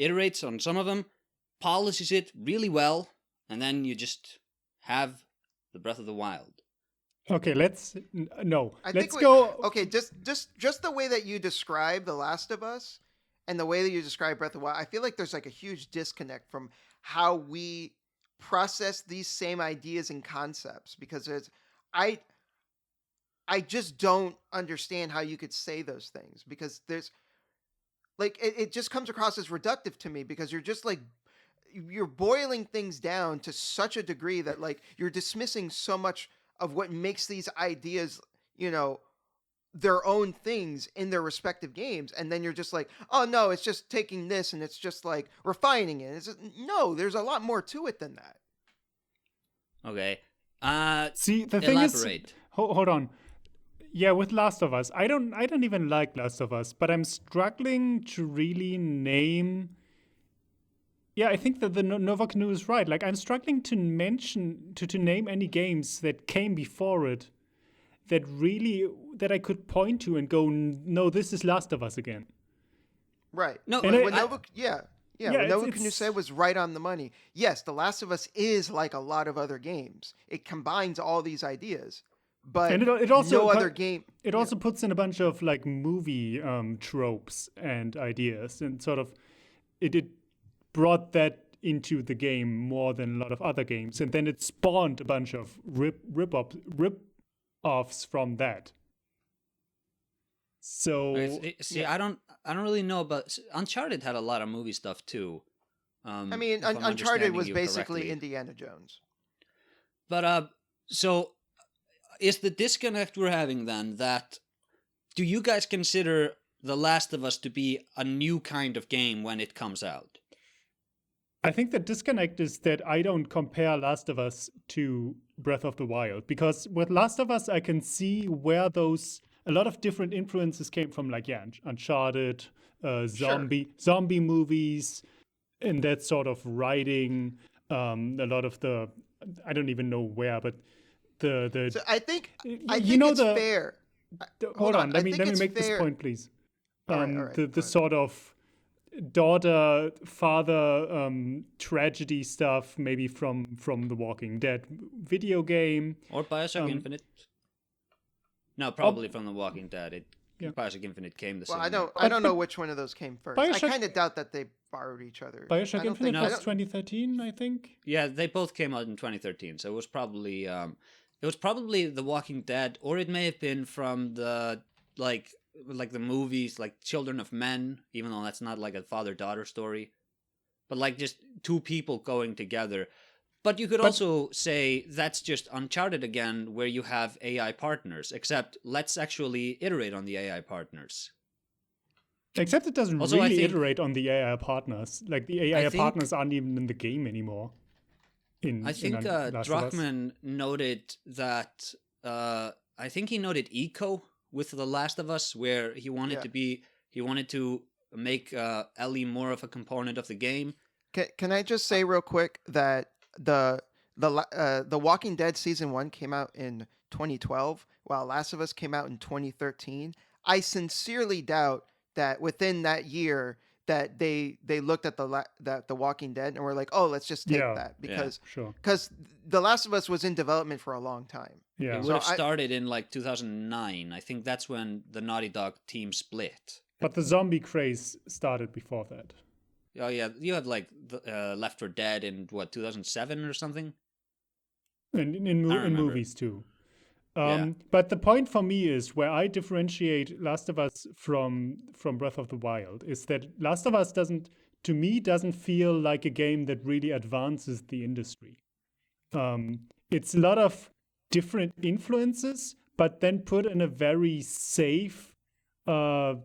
iterates on some of them, polishes it really well, and then you just have the Breath of the Wild. Okay, let's Let's go. Okay, just the way that you describe The Last of Us and the way that you describe Breath of the Wild, I feel like there's like a huge disconnect from how we process these same ideas and concepts, because I just don't understand how you could say those things, because there's like it just comes across as reductive to me, because you're just like you're boiling things down to such a degree that like you're dismissing so much of what makes these ideas, their own things in their respective games, and then you're just like, oh no, it's just taking this and it's just like refining it. No, there's a lot more to it than that. Okay. See, the thing is, Elaborate. hold on. Yeah, with Last of Us, I don't even like Last of Us, but I'm struggling to really name. Yeah, I think that the Nova Canoe is right. Like, I'm struggling to mention to name any games that came before it that I could point to and go, no, this is Last of Us again. Right. No, And What Nova it's- Canoe said was right on the money. Yes, The Last of Us is like a lot of other games. It combines all these ideas, but And it also no other game. It also puts in a bunch of like movie tropes and ideas, and sort of it brought that into the game more than a lot of other games, and then it spawned a bunch of rip-offs from that. So See, I don't really know, but Uncharted had a lot of movie stuff too. I mean, if I'm Uncharted understanding was you basically correctly. Indiana Jones. But so is the disconnect we're having then that do you guys consider The Last of Us to be a new kind of game when it comes out? I think the disconnect is that I don't compare Last of Us to Breath of the Wild, because with Last of Us I can see where a lot of different influences came from, like Uncharted, zombie movies, and that sort of writing. A lot of the, I don't even know where, but the So I think you it's know fair. hold on, let me it's make fair. this point, please. All right, go The ahead. sort of daughter father tragedy stuff, maybe from The Walking Dead video game. Or Bioshock Infinite? No, probably from The Walking Dead. Yeah. Bioshock Infinite came the Well, same. I don't know which one of those came first. I Bioshock- kind of doubt that they borrowed each other. Bioshock I don't Infinite think- I was don't- 2013, I think. Yeah, they both came out in 2013, so it was probably The Walking Dead, or it may have been from the like the movies like Children of Men, even though that's not like a father-daughter story, but like just two people going together. But you could also say that's just Uncharted again, where you have AI partners, except let's actually iterate on the AI partners. Except it doesn't Also, I really think- iterate on the AI partners. Like, the AI I think- partners aren't even in the game anymore. I think Druckmann noted that. I think he noted eco with The Last of Us, where he wanted to make Ellie more of a component of the game. Can I just say real quick that the Walking Dead season 1 came out in 2012, while Last of Us came out in 2013. I sincerely doubt that within that year that they looked at the Walking Dead and were like, oh, let's just take that because The Last of Us was in development for a long time. Yeah, it would have started in like 2009. I think that's when the Naughty Dog team split. But the zombie craze started before that. Oh yeah, you have like Left 4 Dead in 2007 or something. And in movies too. But the point for me is where I differentiate Last of Us from Breath of the Wild is that Last of Us doesn't feel like a game that really advances the industry. It's a lot of different influences, but then put in a very safe end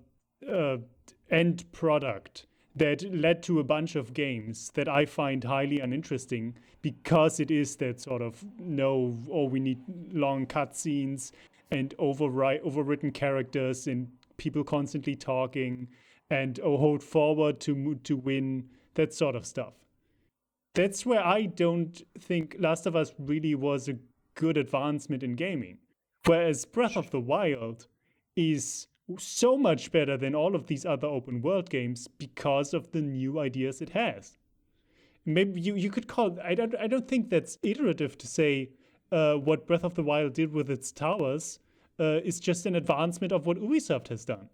product that led to a bunch of games that I find highly uninteresting because it is that sort of we need long cutscenes and overwritten characters and people constantly talking and hold forward to win, that sort of stuff. That's where I don't think Last of Us really was a good advancement in gaming. Whereas Breath of the Wild is so much better than all of these other open world games because of the new ideas it has. Maybe you could call I don't think that's iterative to say what Breath of the Wild did with its towers is just an advancement of what Ubisoft has done.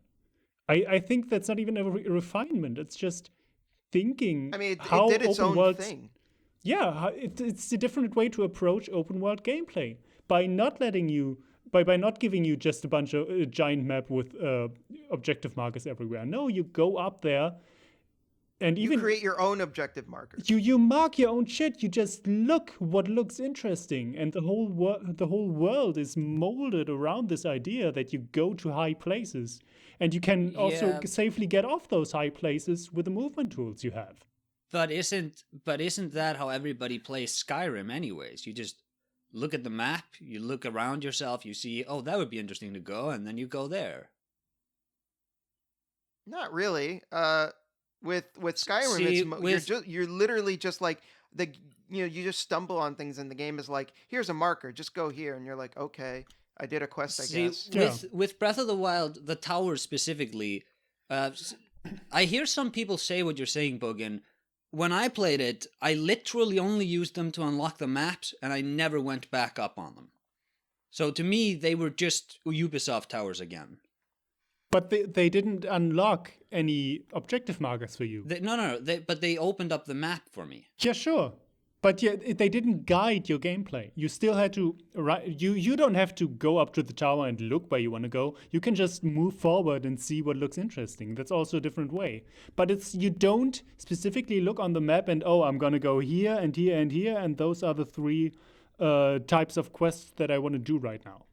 I think that's not even a refinement. It's just thinking. I mean, how it did its open own thing. Yeah, it's a different way to approach open world gameplay by not letting you. By not giving you just a bunch of a giant map with objective markers everywhere. No, you go up there and you create your own objective markers. You mark your own shit. You just look what looks interesting, and the whole world is molded around this idea that you go to high places, and you can also safely get off those high places with the movement tools you have. But isn't that how everybody plays Skyrim anyways? You just look at the map, you look around yourself, you see, oh, that would be interesting to go, and then you go there. Not really. With Skyrim, you're literally just like you just stumble on things, and the game is like, here's a marker, just go here, and you're like, okay, I did a quest, I guess. With Breath of the Wild, the towers specifically, I hear some people say what you're saying, Bogan. When I played it, I literally only used them to unlock the maps, and I never went back up on them. So to me, they were just Ubisoft towers again. But they didn't unlock any objective markers for you. But they opened up the map for me. Yeah, sure. But they didn't guide your gameplay. You still had to you don't have to go up to the tower and look where you want to go. You can just move forward and see what looks interesting. That's also a different way. But you don't specifically look on the map and I'm gonna go here and here and here, and those are the three types of quests that I want to do right now.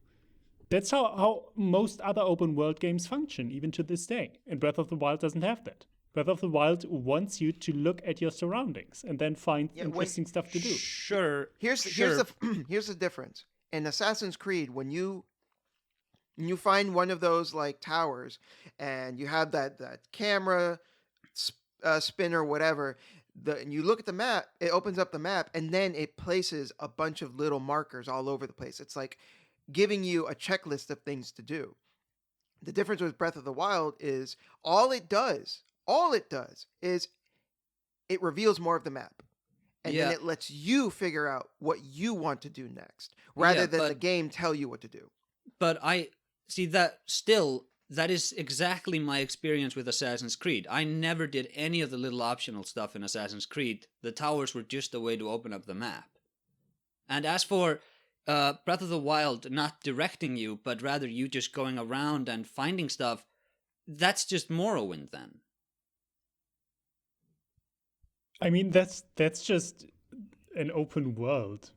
That's how most other open world games function, even to this day. And Breath of the Wild doesn't have that. Breath of the Wild wants you to look at your surroundings and then find interesting stuff to do. Sure. Here's the difference. In Assassin's Creed, when you find one of those like towers and you have that camera spin or whatever, and you look at the map, it opens up the map, and then it places a bunch of little markers all over the place. It's like giving you a checklist of things to do. The difference with Breath of the Wild is all it does is it reveals more of the map. And then it lets you figure out what you want to do next, rather than the game tell you what to do. But I see that is exactly my experience with Assassin's Creed. I never did any of the little optional stuff in Assassin's Creed. The towers were just a way to open up the map. And as for Breath of the Wild not directing you, but rather you just going around and finding stuff, that's just Morrowind then. I mean, that's just an open world.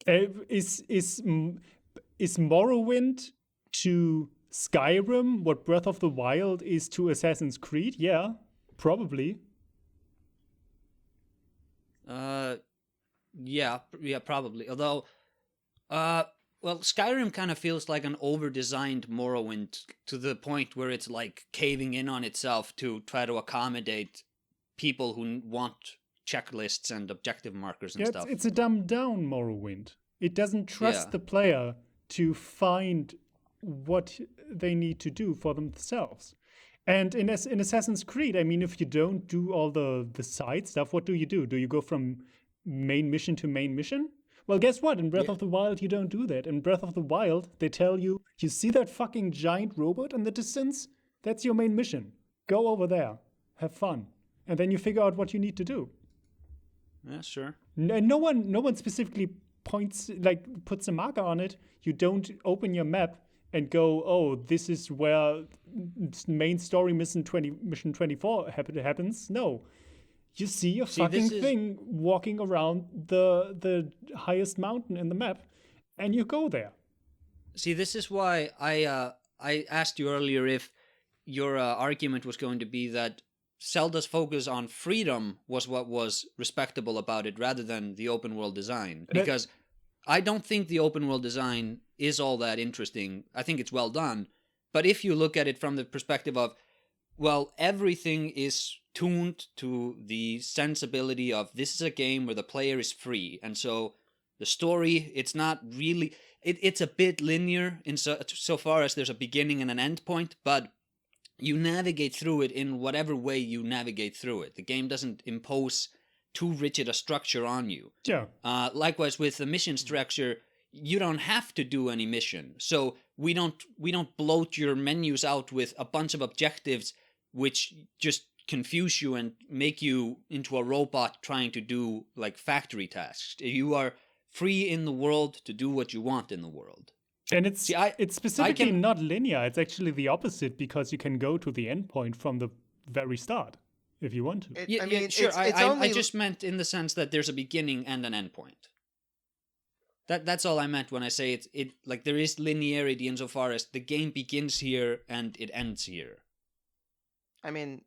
Is Morrowind to Skyrim what Breath of the Wild is to Assassin's Creed? Yeah, probably. Yeah, probably. Although, well, Skyrim kind of feels like an over-designed Morrowind to the point where it's like caving in on itself to try to accommodate people who want checklists and objective markers and stuff. It's a dumbed down Morrowind. It doesn't trust the player to find what they need to do for themselves. And in Assassin's Creed, I mean, if you don't do all the side stuff, what do? Do you go from main mission to main mission? Well, guess what? In Breath of the Wild, you don't do that. In Breath of the Wild, they tell you, you see that fucking giant robot in the distance? That's your main mission. Go over there. Have fun. And then you figure out what you need to do. Yeah, sure. And no one specifically puts a marker on it. You don't open your map and go, oh, this is where main story mission 24 happens. No. You see a fucking thing walking around the highest mountain in the map, and you go there. See, this is why I asked you earlier if your argument was going to be that Zelda's focus on freedom was what was respectable about it rather than the open world design. Because I don't think the open world design is all that interesting. I think it's well done. But if you look at it from the perspective of, well, everything is tuned to the sensibility of this is a game where the player is free. And so the story, it's not really... It's a bit linear in so far as there's a beginning and an end point, but you navigate through it in whatever way you navigate through it. The game doesn't impose too rigid a structure on you. Yeah. Likewise, with the mission structure, you don't have to do any mission. So we don't bloat your menus out with a bunch of objectives which just confuse you and make you into a robot trying to do like factory tasks. You are free in the world to do what you want in the world. And it's specifically not linear. It's actually the opposite because you can go to the endpoint from the very start if you want to. Sure. I just meant in the sense that there's a beginning and an endpoint. That's all I meant when I say it like there is linearity insofar as the game begins here and it ends here. I mean,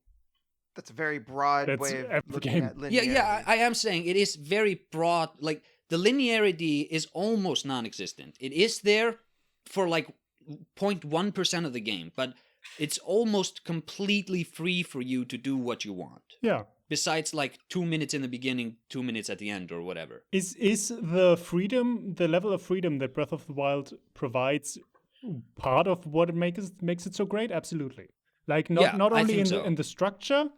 that's a very broad way of looking at linearity. Yeah, I am saying it is very broad. Like, the linearity is almost non-existent. It is there for like 0.1% of the game, but it's almost completely free for you to do what you want. Yeah. Besides like 2 minutes in the beginning, 2 minutes at the end or whatever. Is the level of freedom that Breath of the Wild provides part of what makes it so great? Absolutely. Like not only in the structure,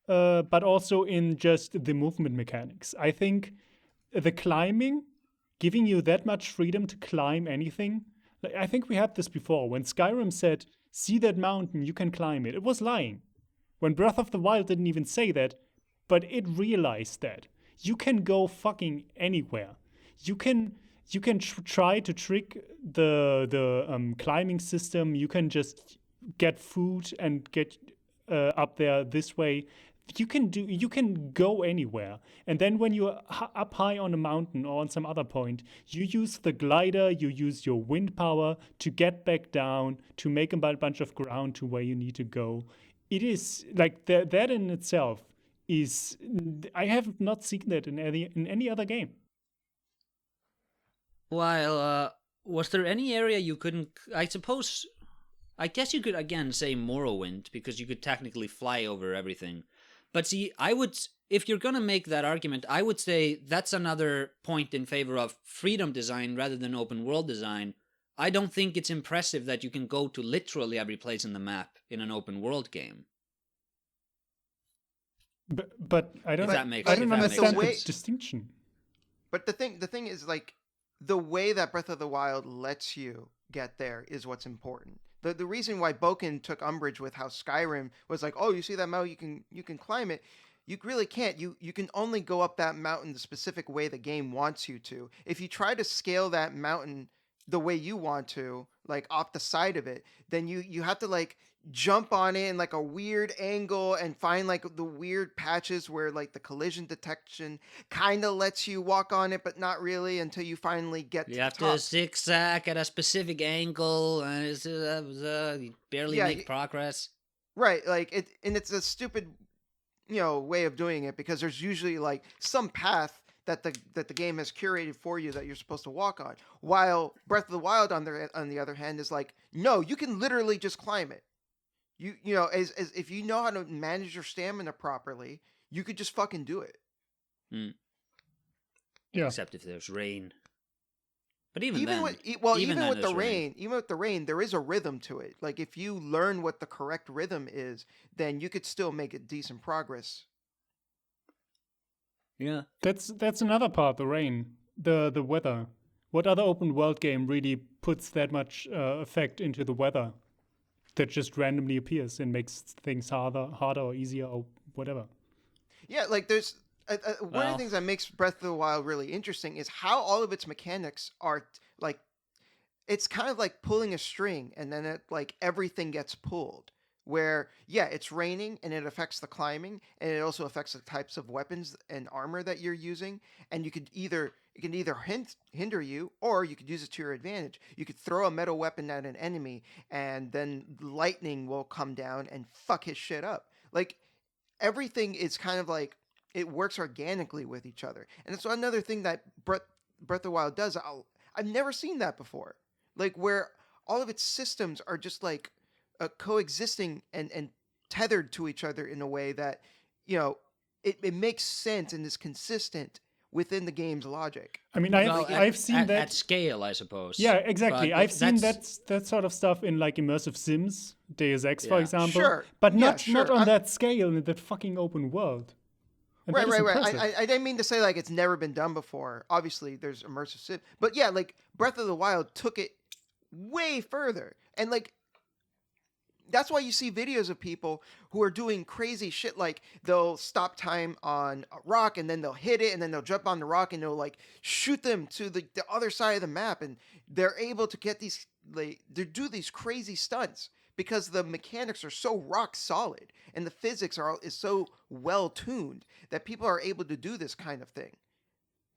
but also in just the movement mechanics. I think the climbing, giving you that much freedom to climb anything. Like, I think we had this before. When Skyrim said, see that mountain, you can climb it. It was lying. When Breath of the Wild didn't even say that, but it realized that. You can go fucking anywhere. You can try to trick the climbing system. You can just get food and get up there this way. You can go anywhere. And then when you're up high on a mountain or on some other point, you use the glider, you use your wind power to get back down, to make a bunch of ground to where you need to go. It is like that in itself is, I have not seen that in any other game. While, was there any area you couldn't, I guess you could again say Morrowind, because you could technically fly over everything. But see, if you're going to make that argument, I would say that's another point in favor of freedom design rather than open world design. I don't think it's impressive that you can go to literally every place in the map in an open world game. But I don't understand the distinction. But the thing is, like, the way that Breath of the Wild lets you get there is what's important. The reason why Boken took umbrage with how Skyrim was like, oh, you see that mountain, you can climb it. You really can't. You can only go up that mountain the specific way the game wants you to. If you try to scale that mountain the way you want to, like off the side of it, then you have to like jump on it in like a weird angle and find like the weird patches where like the collision detection kind of lets you walk on it, but not really until you finally get to the top. You have to zigzag at a specific angle and you barely make progress. Right, like it's a stupid, way of doing it, because there's usually like some path that the game has curated for you that you're supposed to walk on. While Breath of the Wild, on the other hand, is like, no, you can literally just climb it. You know, as if you know how to manage your stamina properly, you could just fucking do it. Yeah. Except if there's rain. But even even then, with the rain, even with the rain, there is a rhythm to it. Like if you learn what the correct rhythm is, then you could still make a decent progress. Yeah. That's another part, the rain, the weather. What other open world game really puts that much effect into the weather that just randomly appears and makes things harder or easier or whatever? Yeah, like there's one of the things that makes Breath of the Wild really interesting is how all of its mechanics are like, it's kind of like pulling a string and then it like everything gets pulled. Where it's raining and it affects the climbing and it also affects the types of weapons and armor that you're using, and it can either hinder you or you could use it to your advantage. You could throw a metal weapon at an enemy and then lightning will come down and fuck his shit up. Like everything is kind of like it works organically with each other, and it's another thing that Breath of the Wild does. I've never seen that before, like where all of its systems are just like coexisting and tethered to each other in a way that, you know, it makes sense and is consistent within the game's logic. I mean, I've seen that at scale, I suppose. Yeah, exactly. But I've seen that sort of stuff in like immersive Sims, Deus Ex, for example. Sure. But not on that scale in that fucking open world. And right. I didn't mean to say like it's never been done before. Obviously, there's immersive Sim, but yeah, like Breath of the Wild took it way further, and like that's why you see videos of people who are doing crazy shit. Like they'll stop time on a rock and then they'll hit it and then they'll jump on the rock and they'll like shoot them to the other side of the map, and they're able to get these they do these crazy stunts because the mechanics are so rock solid and the physics is so well tuned that people are able to do this kind of thing.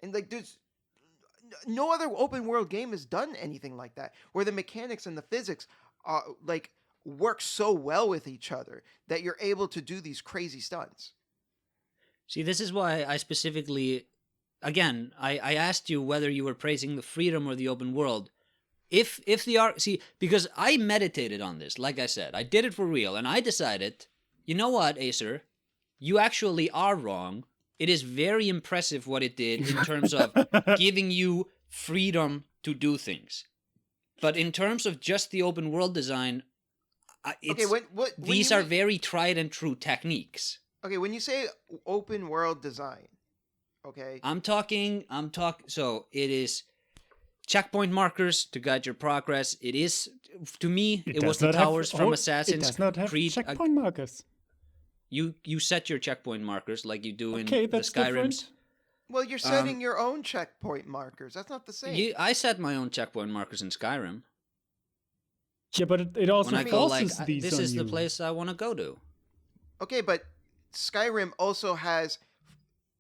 And like there's no other open world game has done anything like that, where the mechanics and the physics are like work so well with each other that you're able to do these crazy stunts. See, this is why I specifically, again, I asked you whether you were praising the freedom or the open world. If because I meditated on this, like I said, I did it for real, and I decided, you know what, Acer, you actually are wrong. It is very impressive what it did in terms of giving you freedom to do things. But in terms of just the open world design, these are very tried and true techniques. Okay, when you say open world design, okay, I'm talking. So it is checkpoint markers to guide your progress. It is, to me, it was the towers from Assassin's Creed. It does not have checkpoint markers. You set your checkpoint markers like you do in the Skyrims. Different. Well, you're setting your own checkpoint markers. That's not the same. I set my own checkpoint markers in Skyrim. Yeah, but it also when I go like, these this is you. the place I want to go to. Okay, but Skyrim also has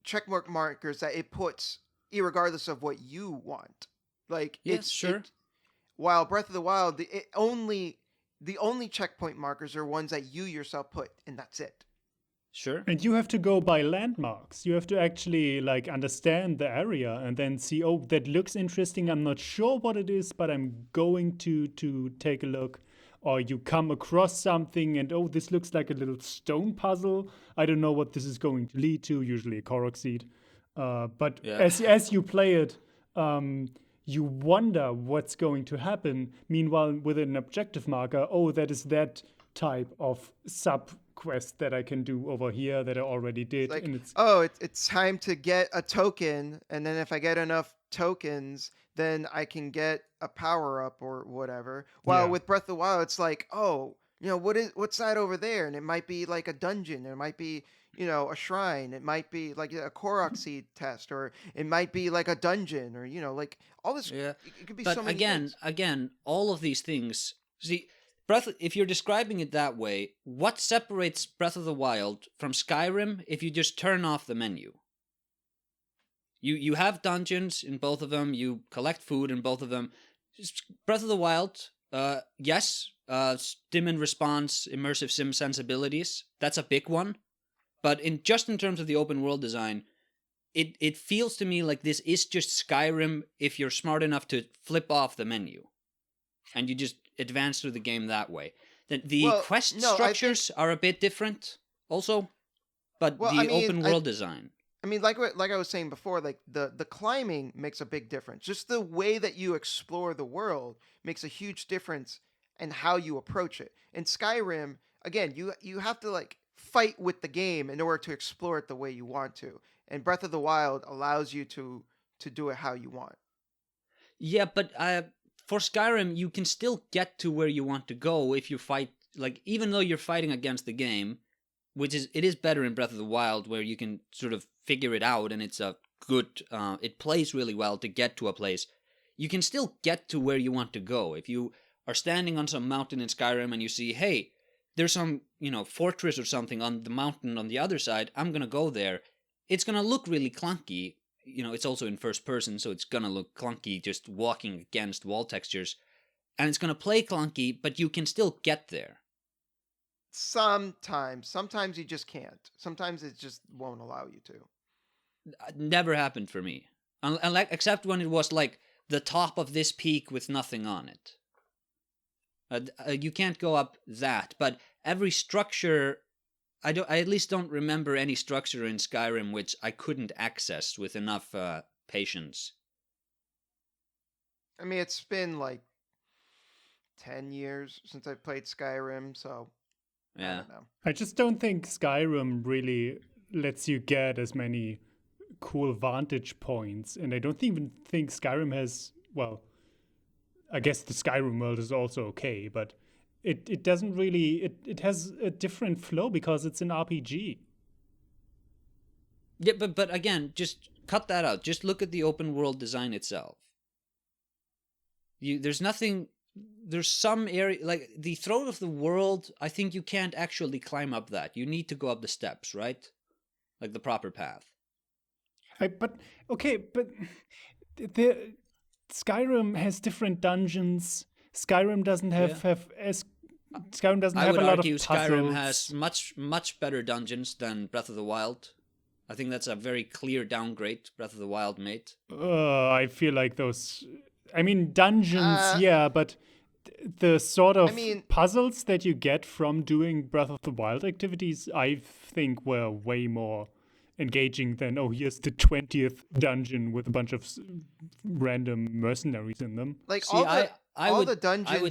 checkmark markers that it puts irregardless of what you want. Like while Breath of the Wild, the only checkpoint markers are ones that you yourself put, and that's it. Sure. And you have to go by landmarks. You have to actually like understand the area and then see, oh, that looks interesting. I'm not sure what it is, but I'm going to take a look. Or you come across something and, oh, this looks like a little stone puzzle. I don't know what this is going to lead to, usually a Korok seed. But as you play it, you wonder what's going to happen. Meanwhile, with an objective marker, oh, that is that type of sub-quest that I can do over here that I already did. Like, and it's time to get a token, and then if I get enough tokens, then I can get a power-up or whatever. While with Breath of the Wild, it's like, oh, you know, what's that over there? And it might be like a dungeon. It might be, you know, a shrine. It might be like a Korok seed test, or it might be like a dungeon, or, you know, like all this. Yeah. It could be but so many things. Again, all of these things. See, if you're describing it that way, what separates Breath of the Wild from Skyrim if you just turn off the menu? You have dungeons in both of them, you collect food in both of them. Breath of the Wild, yes, stim and response, immersive sim sensibilities, that's a big one. But in terms of the open world design, it feels to me like this is just Skyrim if you're smart enough to flip off the menu, and you just advance through the game that way. The quest structures are a bit different, also, but open world design. I mean, like I was saying before, like the climbing makes a big difference. Just the way that you explore the world makes a huge difference in how you approach it. In Skyrim, again, you have to like fight with the game in order to explore it the way you want to. And Breath of the Wild allows you to do it how you want. Yeah, but for Skyrim, you can still get to where you want to go if you fight. Like, even though you're fighting against the game, it is better in Breath of the Wild, where you can sort of figure it out, and it's a good. It plays really well to get to a place. You can still get to where you want to go. If you are standing on some mountain in Skyrim and you see, hey, there's some fortress or something on the mountain on the other side, I'm gonna go there. It's gonna look really clunky. It's also in first person, so it's gonna look clunky just walking against wall textures, and it's gonna play clunky, but you can still get there. Sometimes you just can't. Sometimes it just won't allow you to. Never happened for me, except when it was like the top of this peak with nothing on it. You can't go up that, but every structure. I at least don't remember any structure in Skyrim which I couldn't access with enough patience. I mean, it's been like 10 years since I played Skyrim, so yeah. I don't know. I just don't think Skyrim really lets you get as many cool vantage points, and I don't even think Skyrim has, well, I guess the Skyrim world is also okay, but it doesn't really, it has a different flow because it's an RPG. Yeah, but again, just cut that out. Just look at the open world design itself. There's some area, like the Throne of the World, I think you can't actually climb up that. You need to go up the steps, right? Like the proper path. But the Skyrim has different dungeons. Skyrim doesn't have Skyrim doesn't have a lot of puzzles. Skyrim has much better dungeons than Breath of the Wild. I think that's a very clear downgrade Breath of the Wild made. I feel like those. I mean, dungeons, yeah, but the sort of puzzles that you get from doing Breath of the Wild activities, I think, were way more engaging than, here's the 20th dungeon with a bunch of random mercenaries in them. Like, I would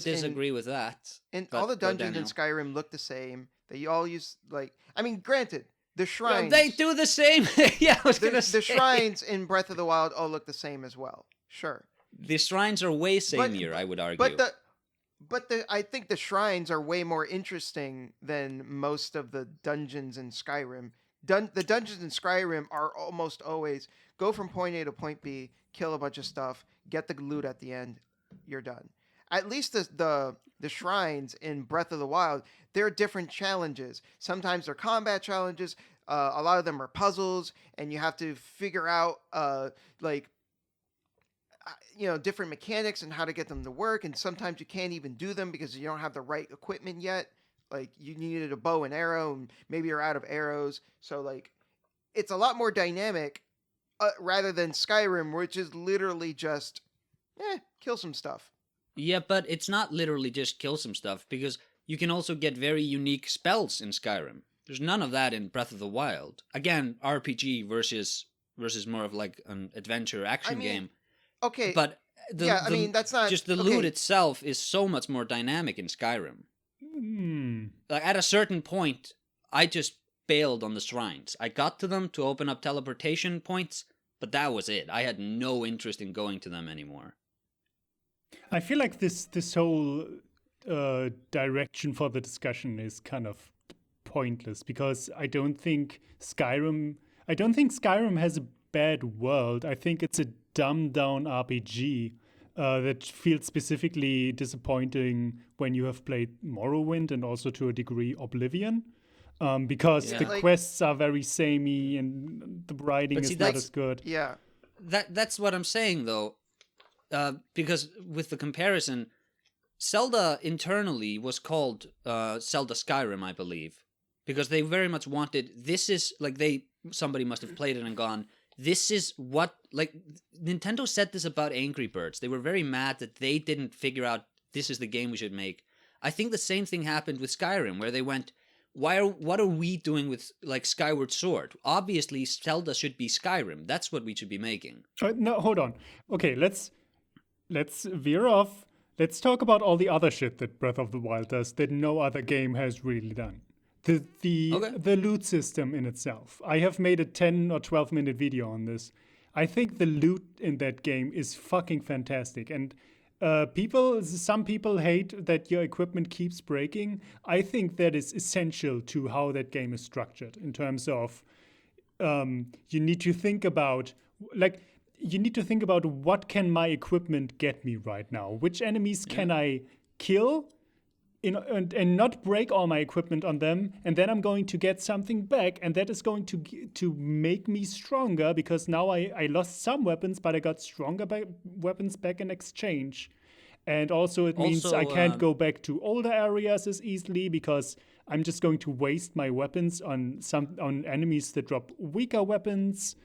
disagree with that. And all the dungeons in Skyrim look the same. They all use, like, I mean, granted, the shrines. They do the same. Yeah, I was gonna say. The shrines in Breath of the Wild all look the same as well. Sure. The shrines are way sameier, I would argue. But I think the shrines are way more interesting than most of the dungeons in Skyrim. The dungeons in Skyrim are almost always go from point A to point B, kill a bunch of stuff, get the loot at the end, you're done. At least the shrines in Breath of the Wild, they're different challenges. Sometimes they're combat challenges. A lot of them are puzzles, and you have to figure out different mechanics and how to get them to work. And sometimes you can't even do them because you don't have the right equipment yet. Like, you needed a bow and arrow, and maybe you're out of arrows. So, like, it's a lot more dynamic rather than Skyrim, which is literally just, kill some stuff. Yeah, but it's not literally just kill some stuff, because you can also get very unique spells in Skyrim. There's none of that in Breath of the Wild. Again, RPG versus more of like an adventure action game. Okay. But that's not... Just the loot itself is so much more dynamic in Skyrim. Like, at a certain point, I just bailed on the shrines. I got to them to open up teleportation points, but that was it. I had no interest in going to them anymore. I feel like this whole direction for the discussion is kind of pointless, because I don't think Skyrim has a bad world. I think it's a dumbed down RPG that feels specifically disappointing when you have played Morrowind and also to a degree Oblivion, because the quests are very samey and the writing is not as good. Yeah, that's what I'm saying though, because with the comparison, Zelda internally was called Zelda Skyrim, I believe, because they very much wanted, somebody must have played it and gone, this is what, like, Nintendo said this about Angry Birds. They were very mad that they didn't figure out this is the game we should make. I think the same thing happened with Skyrim, where they went, what are we doing with, like, Skyward Sword? Obviously, Zelda should be Skyrim. That's what we should be making. No, hold on. Okay, let's veer off. Let's talk about all the other shit that Breath of the Wild does that no other game has really done. The loot system in itself. I have made a 10 or 12 minute video on this. I think the loot in that game is fucking fantastic. And some people hate that your equipment keeps breaking. I think that is essential to how that game is structured in terms of you need to think about what can my equipment get me right now? Which enemies can I kill and not break all my equipment on them, and then I'm going to get something back, and that is going to make me stronger, because now I lost some weapons, but I got stronger weapons back in exchange. And also it means I can't go back to older areas as easily, because I'm just going to waste my weapons on enemies that drop weaker weapons.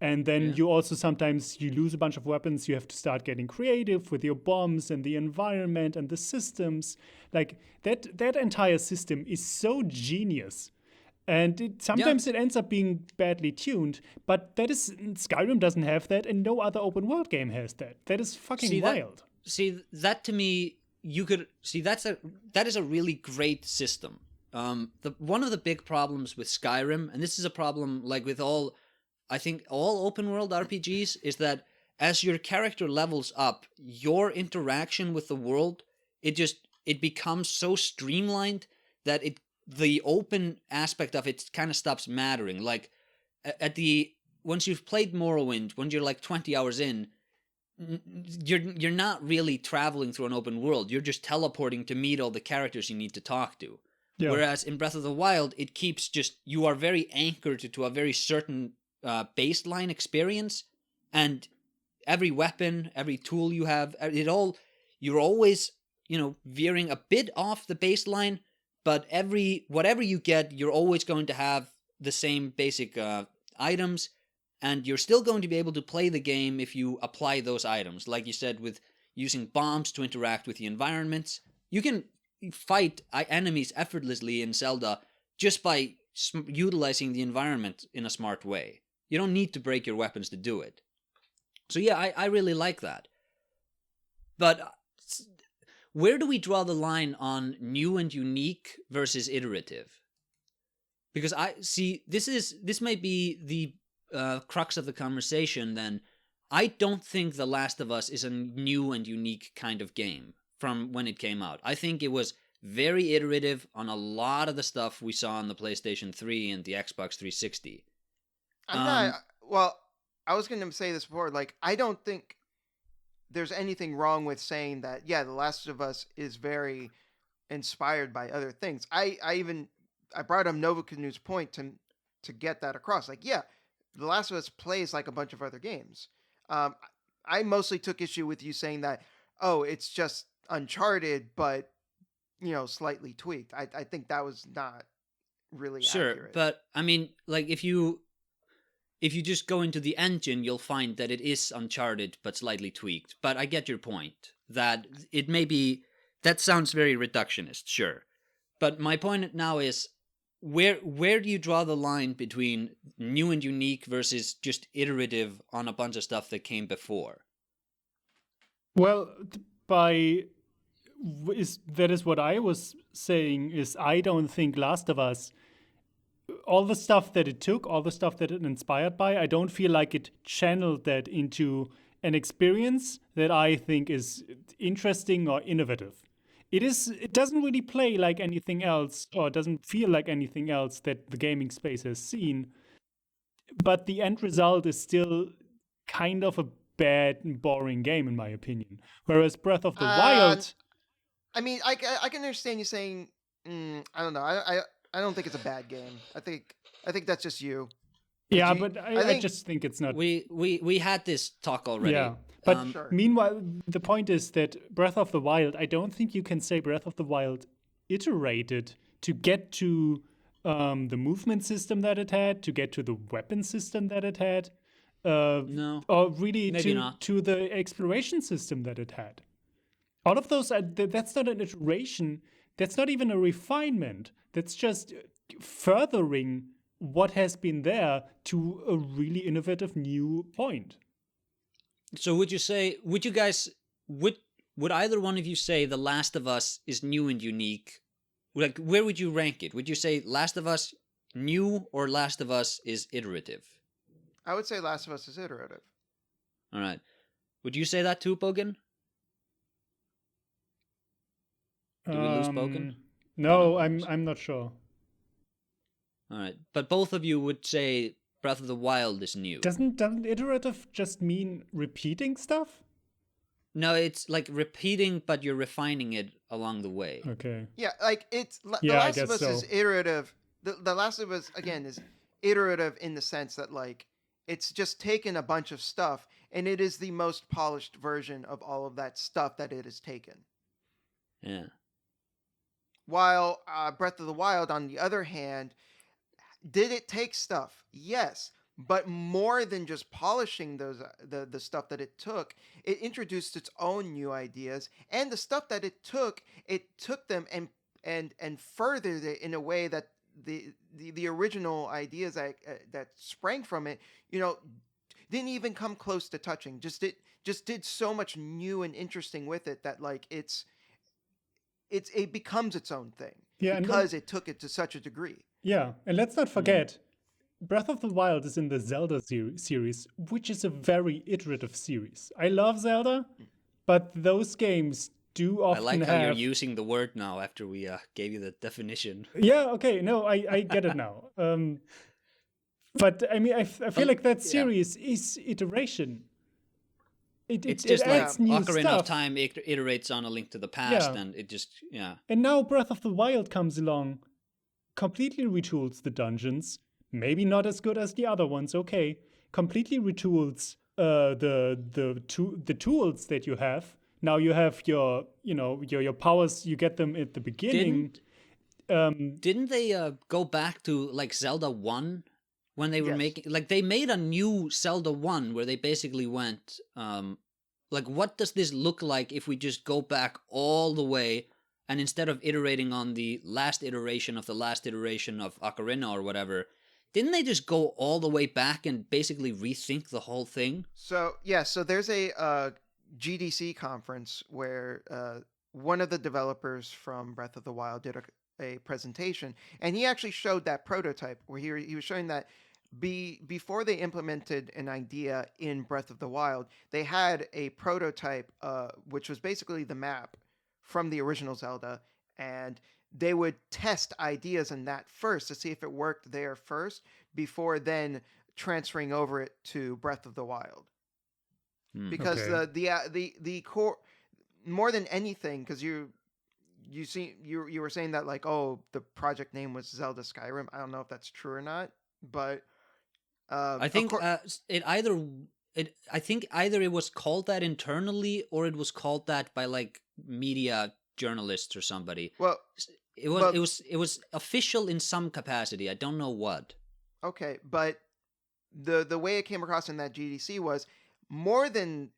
And then you also sometimes you lose a bunch of weapons. You have to start getting creative with your bombs and the environment and the systems. Like that entire system is so genius. And sometimes it ends up being badly tuned. But Skyrim doesn't have that, and no other open world game has that. That is fucking wild. That to me, that is a really great system. One of the big problems with Skyrim, and this is a problem like with all open world RPGs, is that as your character levels up, your interaction with the world, it becomes so streamlined that the open aspect of it kind of stops mattering. Like once you've played Morrowind, when you're like 20 hours in, you're not really traveling through an open world. You're just teleporting to meet all the characters you need to talk to. Yeah. Whereas in Breath of the Wild, it keeps you are very anchored to a very certain baseline experience, and every weapon, every tool you have, you're always, veering a bit off the baseline, but whatever you get, you're always going to have the same basic items, and you're still going to be able to play the game if you apply those items. Like you said, with using bombs to interact with the environments, you can fight enemies effortlessly in Zelda just by utilizing the environment in a smart way. You don't need to break your weapons to do it. So yeah, I really like that. But where do we draw the line on new and unique versus iterative? Because this may be the crux of the conversation then. I don't think The Last of Us is a new and unique kind of game from when it came out. I think it was very iterative on a lot of the stuff we saw on the PlayStation 3 and the Xbox 360. I was going to say this before. Like, I don't think there's anything wrong with saying that, The Last of Us is very inspired by other things. I brought up Nova Canoe's point to get that across. Like, The Last of Us plays like a bunch of other games. I mostly took issue with you saying that, it's just Uncharted, but, slightly tweaked. I think that was not really accurate. Sure, but, I mean, like, if you just go into the engine, you'll find that it is Uncharted, but slightly tweaked. But I get your point, that it may be... That sounds very reductionist, sure. But my point now is, where do you draw the line between new and unique versus just iterative on a bunch of stuff that came before? Well, that is what I was saying, is I don't think Last of Us... all the stuff that it took, all the stuff that it inspired by, I don't feel like it channeled that into an experience that I think is interesting or innovative. It doesn't really play like anything else, or doesn't feel like anything else that the gaming space has seen. But the end result is still kind of a bad and boring game, in my opinion. Whereas Breath of the Wild... I mean, I can understand you saying, I don't know, I don't think it's a bad game. I think that's just you. Yeah, but I just think it's not. We had this talk already. Yeah, but meanwhile, the point is that Breath of the Wild, I don't think you can say Breath of the Wild iterated to get to the movement system that it had, to get to the weapon system that it had. No, or really maybe not. to the exploration system that it had. All of those, that's not an iteration. That's not even a refinement. That's just furthering what has been there to a really innovative new point. So would you guys, would either one of you say The Last of Us is new and unique? Like, where would you rank it? Would you say Last of Us new or Last of Us is iterative? I would say Last of Us is iterative. All right. Would you say that too, Bogan? Did we lose Bogan? No, I'm not sure. All right, but both of you would say Breath of the Wild is new. Doesn't iterative just mean repeating stuff? No, it's like repeating, but you're refining it along the way. Okay. Yeah, like it's The Yeah, I Last of guess Us so. is iterative. The Last of Us again is iterative in the sense that like it's just taken a bunch of stuff and it is the most polished version of all of that stuff that it has taken. Yeah. While Breath of the Wild, on the other hand, did it take stuff? Yes, but more than just polishing those the stuff that it took, it introduced its own new ideas, and the stuff that it took them and furthered it in a way that the original ideas that sprang from it, didn't even come close to touching. Just did so much new and interesting with it that like it becomes its own thing. Yeah, because it took it to such a degree. Yeah, and let's not forget, Breath of the Wild is in the Zelda series, which is a very iterative series. I love Zelda, but those games do often I like how have... you're using the word now after we gave you the definition. Yeah, okay, no, I get it now. But I mean, I feel like that series is iteration. It's just like adds new Ocarina stuff. of Time iterates on A Link to the Past, and it just, And now Breath of the Wild comes along, completely retools the dungeons, maybe not as good as the other ones, okay. Completely retools the tools that you have. Now you have your powers, you get them at the beginning. Didn't they go back to like Zelda 1 when they were making, like they made a new Zelda 1 where they basically went, like, what does this look like if we just go back all the way, and instead of iterating on the last iteration of Ocarina or whatever, didn't they just go all the way back and basically rethink the whole thing? So there's a GDC conference where one of the developers from Breath of the Wild did a presentation, and he actually showed that prototype where he was showing that before they implemented an idea in Breath of the Wild, they had a prototype which was basically the map from the original Zelda, and they would test ideas in that first to see if it worked there first before then transferring over it to Breath of the Wild. Because the core, more than anything, because you were saying that like, oh, the project name was Zelda Skyrim. I don't know if that's true or not, but I think I think either it was called that internally or it was called that by like media journalists or somebody. Well, it was official in some capacity. I don't know what. Okay, but the way it came across in that GDC was more than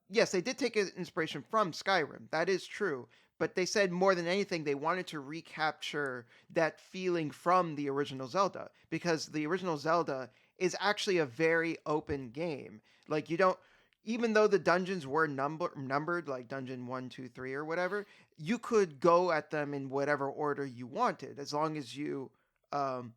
yes, they did take inspiration from Skyrim. That is true. But they said more than anything, they wanted to recapture that feeling from the original Zelda, because the original Zelda is actually a very open game. Like, you don't, even though the dungeons were numbered, like dungeon 1, 2, 3 or whatever, you could go at them in whatever order you wanted, as long as you had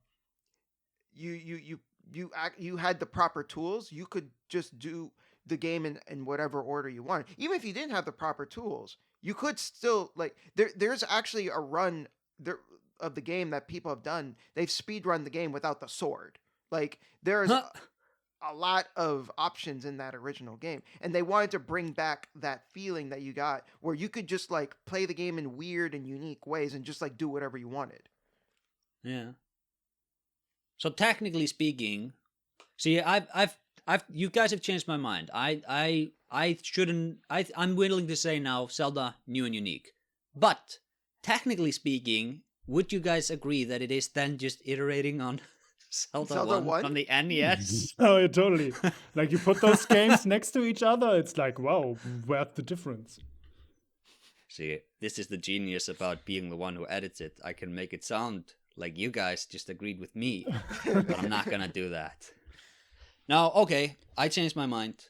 the proper tools. You could just do the game in whatever order you wanted. Even if you didn't have the proper tools, you could still, like, there's actually a run there of the game that people have done. They've speed run the game without the sword. Like, there's a lot of options in that original game, and they wanted to bring back that feeling that you got where you could just like play the game in weird and unique ways and just like do whatever you wanted. Yeah. So technically speaking, see, you guys have changed my mind. I'm willing to say now Zelda new and unique. But technically speaking, would you guys agree that it is then just iterating on Zelda, Zelda 1 from 1? the NES. Oh, yeah, totally. Like you put those games next to each other, it's like, wow, where's the difference? See, this is the genius about being the one who edits it. I can make it sound like you guys just agreed with me, but I'm not gonna do that. Now, okay, I changed my mind.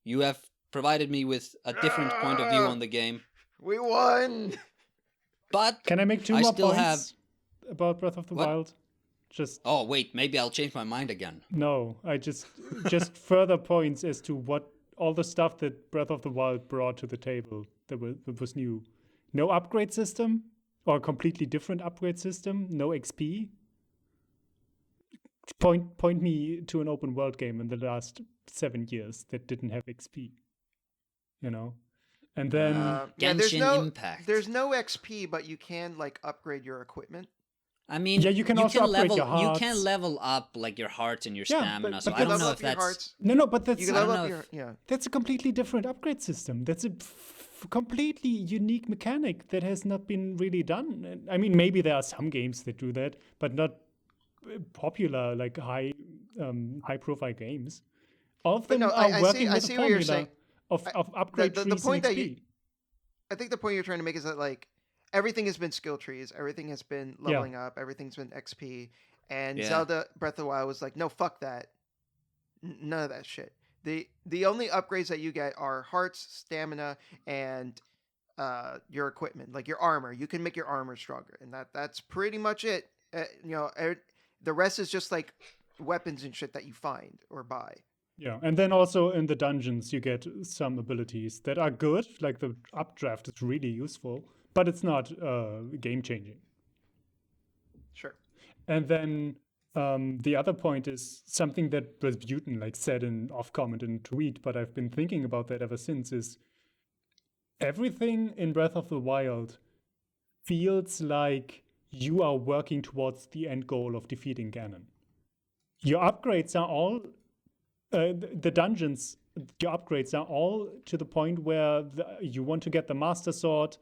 You have provided me with a different point of view on the game, We won! but Can I make two I more still points have. about Breath of the What? Wild? Just Oh wait, maybe I'll change my mind again. no, I just further points as to what all the stuff that Breath of the Wild brought to the table that was new. No upgrade system or a completely different upgrade system. No XP. Point me to an open world game in the last 7 years that didn't have XP. You know, and then Yeah, there's Genshin Impact. there's no XP, but you can like upgrade your equipment. I mean, Yeah, you can also upgrade level. your You hearts. can level up like your hearts and your Yeah, stamina. but So you I can don't level know up if your that's. hearts. no, but that's You can I level don't up know your if- yeah. That's a completely different upgrade system. That's a completely unique mechanic that has not been really done. And, I mean, maybe there are some games that do that, but not popular, like high profile games. All of But them no, are working I with see a what you're formula saying. of upgrade the trees point and that XP. I think the point you're trying to make is that like everything has been skill trees, everything has been leveling up, everything's been XP, and Yeah. Zelda Breath of the Wild was like, no, fuck that, none of that shit. The only upgrades that you get are hearts, stamina, and your equipment, like your armor. You can make your armor stronger, and that's pretty much it. The rest is just like weapons and shit that you find or buy. Yeah, and then also in the dungeons you get some abilities that are good, like the updraft is really useful, but it's not game changing. Sure. And then the other point is something that Rasputin like said in off comment in a tweet, but I've been thinking about that ever since. Is everything in Breath of the Wild feels like you are working towards the end goal of defeating Ganon. Your upgrades are all the dungeons. Your upgrades are all to the point where you want to get the Master Sword,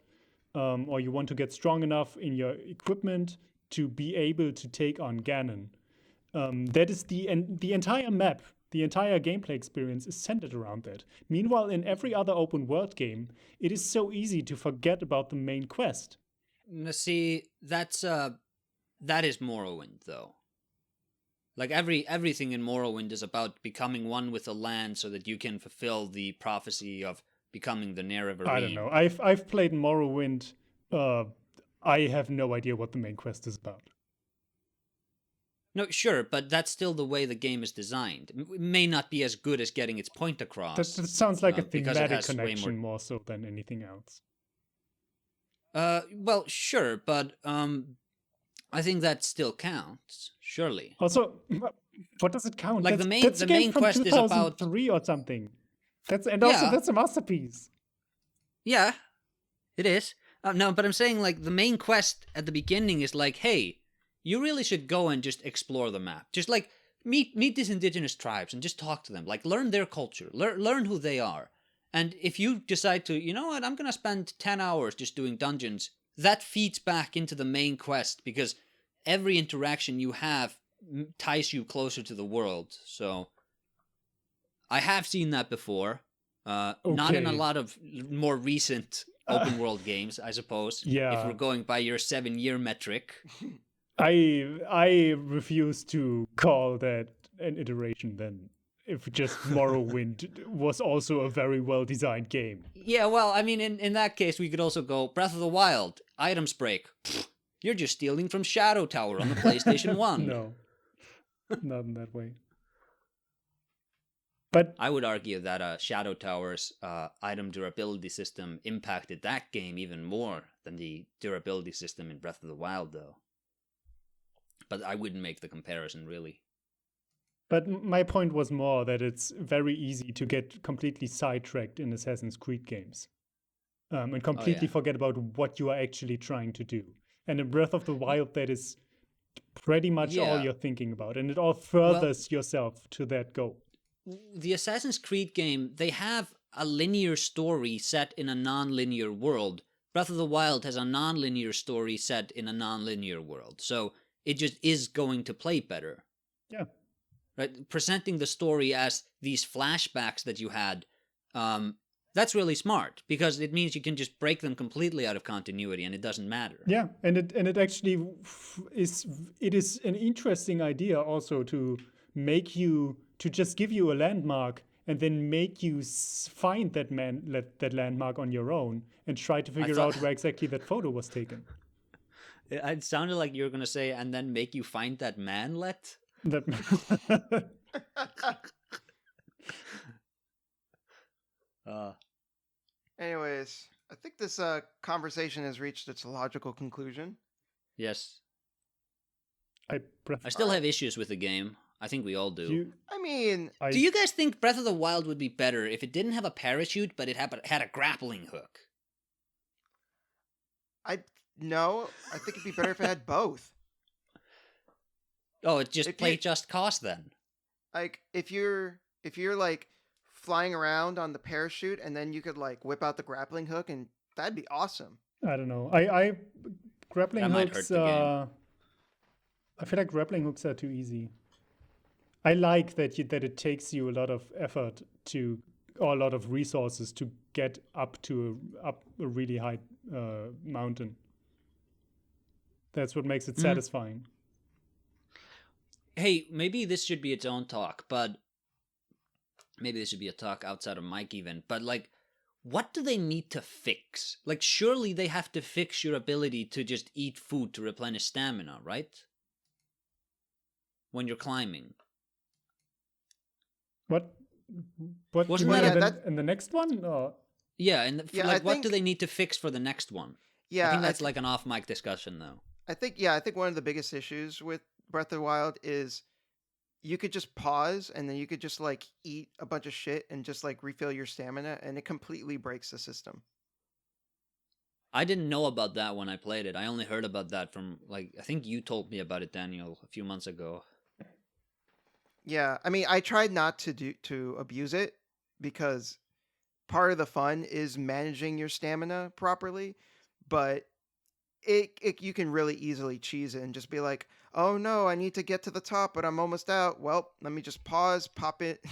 or you want to get strong enough in your equipment to be able to take on Ganon. That is the entire map, the entire gameplay experience is centered around that. Meanwhile, in every other open world game, it is so easy to forget about the main quest. See, that is Morrowind though. Like everything in Morrowind is about becoming one with the land so that you can fulfill the prophecy of becoming the Nerevarine. I don't know. I've played Morrowind. I have no idea what the main quest is about. No, sure, but that's still the way the game is designed. It may not be as good as getting its point across. That sounds like a because it thematic has way connection more so than anything else. Well, sure, but I think that still counts. Surely. Also, what does it count? Like that's the a game main from quest is about 2003 or something. Also that's a masterpiece. Yeah, it is. No, but I'm saying like the main quest at the beginning is like, hey, you really should go and just explore the map. Just like meet these indigenous tribes and just talk to them. Like learn their culture, learn who they are. And if you decide to, you know what, I'm gonna spend 10 hours just doing dungeons, that feeds back into the main quest because every interaction you have ties you closer to the world. So I have seen that before. Not in a lot of more recent open world games, I suppose. Yeah. If we're going by your 7-year metric. I refuse to call that an iteration then. If just Morrowind was also a very well designed game. Yeah, well, I mean, in that case, we could also go Breath of the Wild, items break. Pfft, you're just stealing from Shadow Tower on the PlayStation 1. No, not in that way. But I would argue that Shadow Tower's item durability system impacted that game even more than the durability system in Breath of the Wild, though. But I wouldn't make the comparison, really. But my point was more that it's very easy to get completely sidetracked in Assassin's Creed games. And completely forget about what you are actually trying to do. And in Breath of the Wild, that is pretty much all you're thinking about. And it all furthers yourself to that goal. The Assassin's Creed game, they have a linear story set in a non-linear world. Breath of the Wild has a non-linear story set in a non-linear world. So it just is going to play better. Yeah. Right? Presenting the story as these flashbacks that you had, that's really smart because it means you can just break them completely out of continuity and it doesn't matter. Yeah, and it actually is an interesting idea also to make you to just give you a landmark and then make you find that landmark on your own and try to figure out where exactly that photo was taken. It sounded like you were gonna say, and then make you find that manlet. That. Anyways, I think this conversation has reached its logical conclusion. Yes. I still have issues with the game. I think we all do. Do you guys think Breath of the Wild would be better if it didn't have a parachute, but it had a grappling hook? No, I think it'd be better if it had both. Oh, it just play just cause then. Like if you're like flying around on the parachute and then you could like whip out the grappling hook and that'd be awesome. I don't know. I grappling that hooks. Might hurt the game. I feel like grappling hooks are too easy. I like that it takes you a lot of effort or a lot of resources to get up a really high mountain. That's what makes it satisfying. Hey, maybe this should be its own talk, but maybe this should be a talk outside of Mike even. But like, what do they need to fix? Like, surely they have to fix your ability to just eat food to replenish stamina, right? When you're climbing. What Wasn't that in the next one? Or? Yeah, and what do they need to fix for the next one? Yeah, I think that's like an off-mic discussion, though. I think one of the biggest issues with Breath of the Wild is you could just pause and then you could just like eat a bunch of shit and just like refill your stamina, and it completely breaks the system. I didn't know about that when I played it. I only heard about that from I think you told me about it, Daniel, a few months ago. Yeah, I mean, I tried not to abuse it because part of the fun is managing your stamina properly, but you can really easily cheese it and just be like, oh no, I need to get to the top, but I'm almost out. Well, let me just pause, pop it,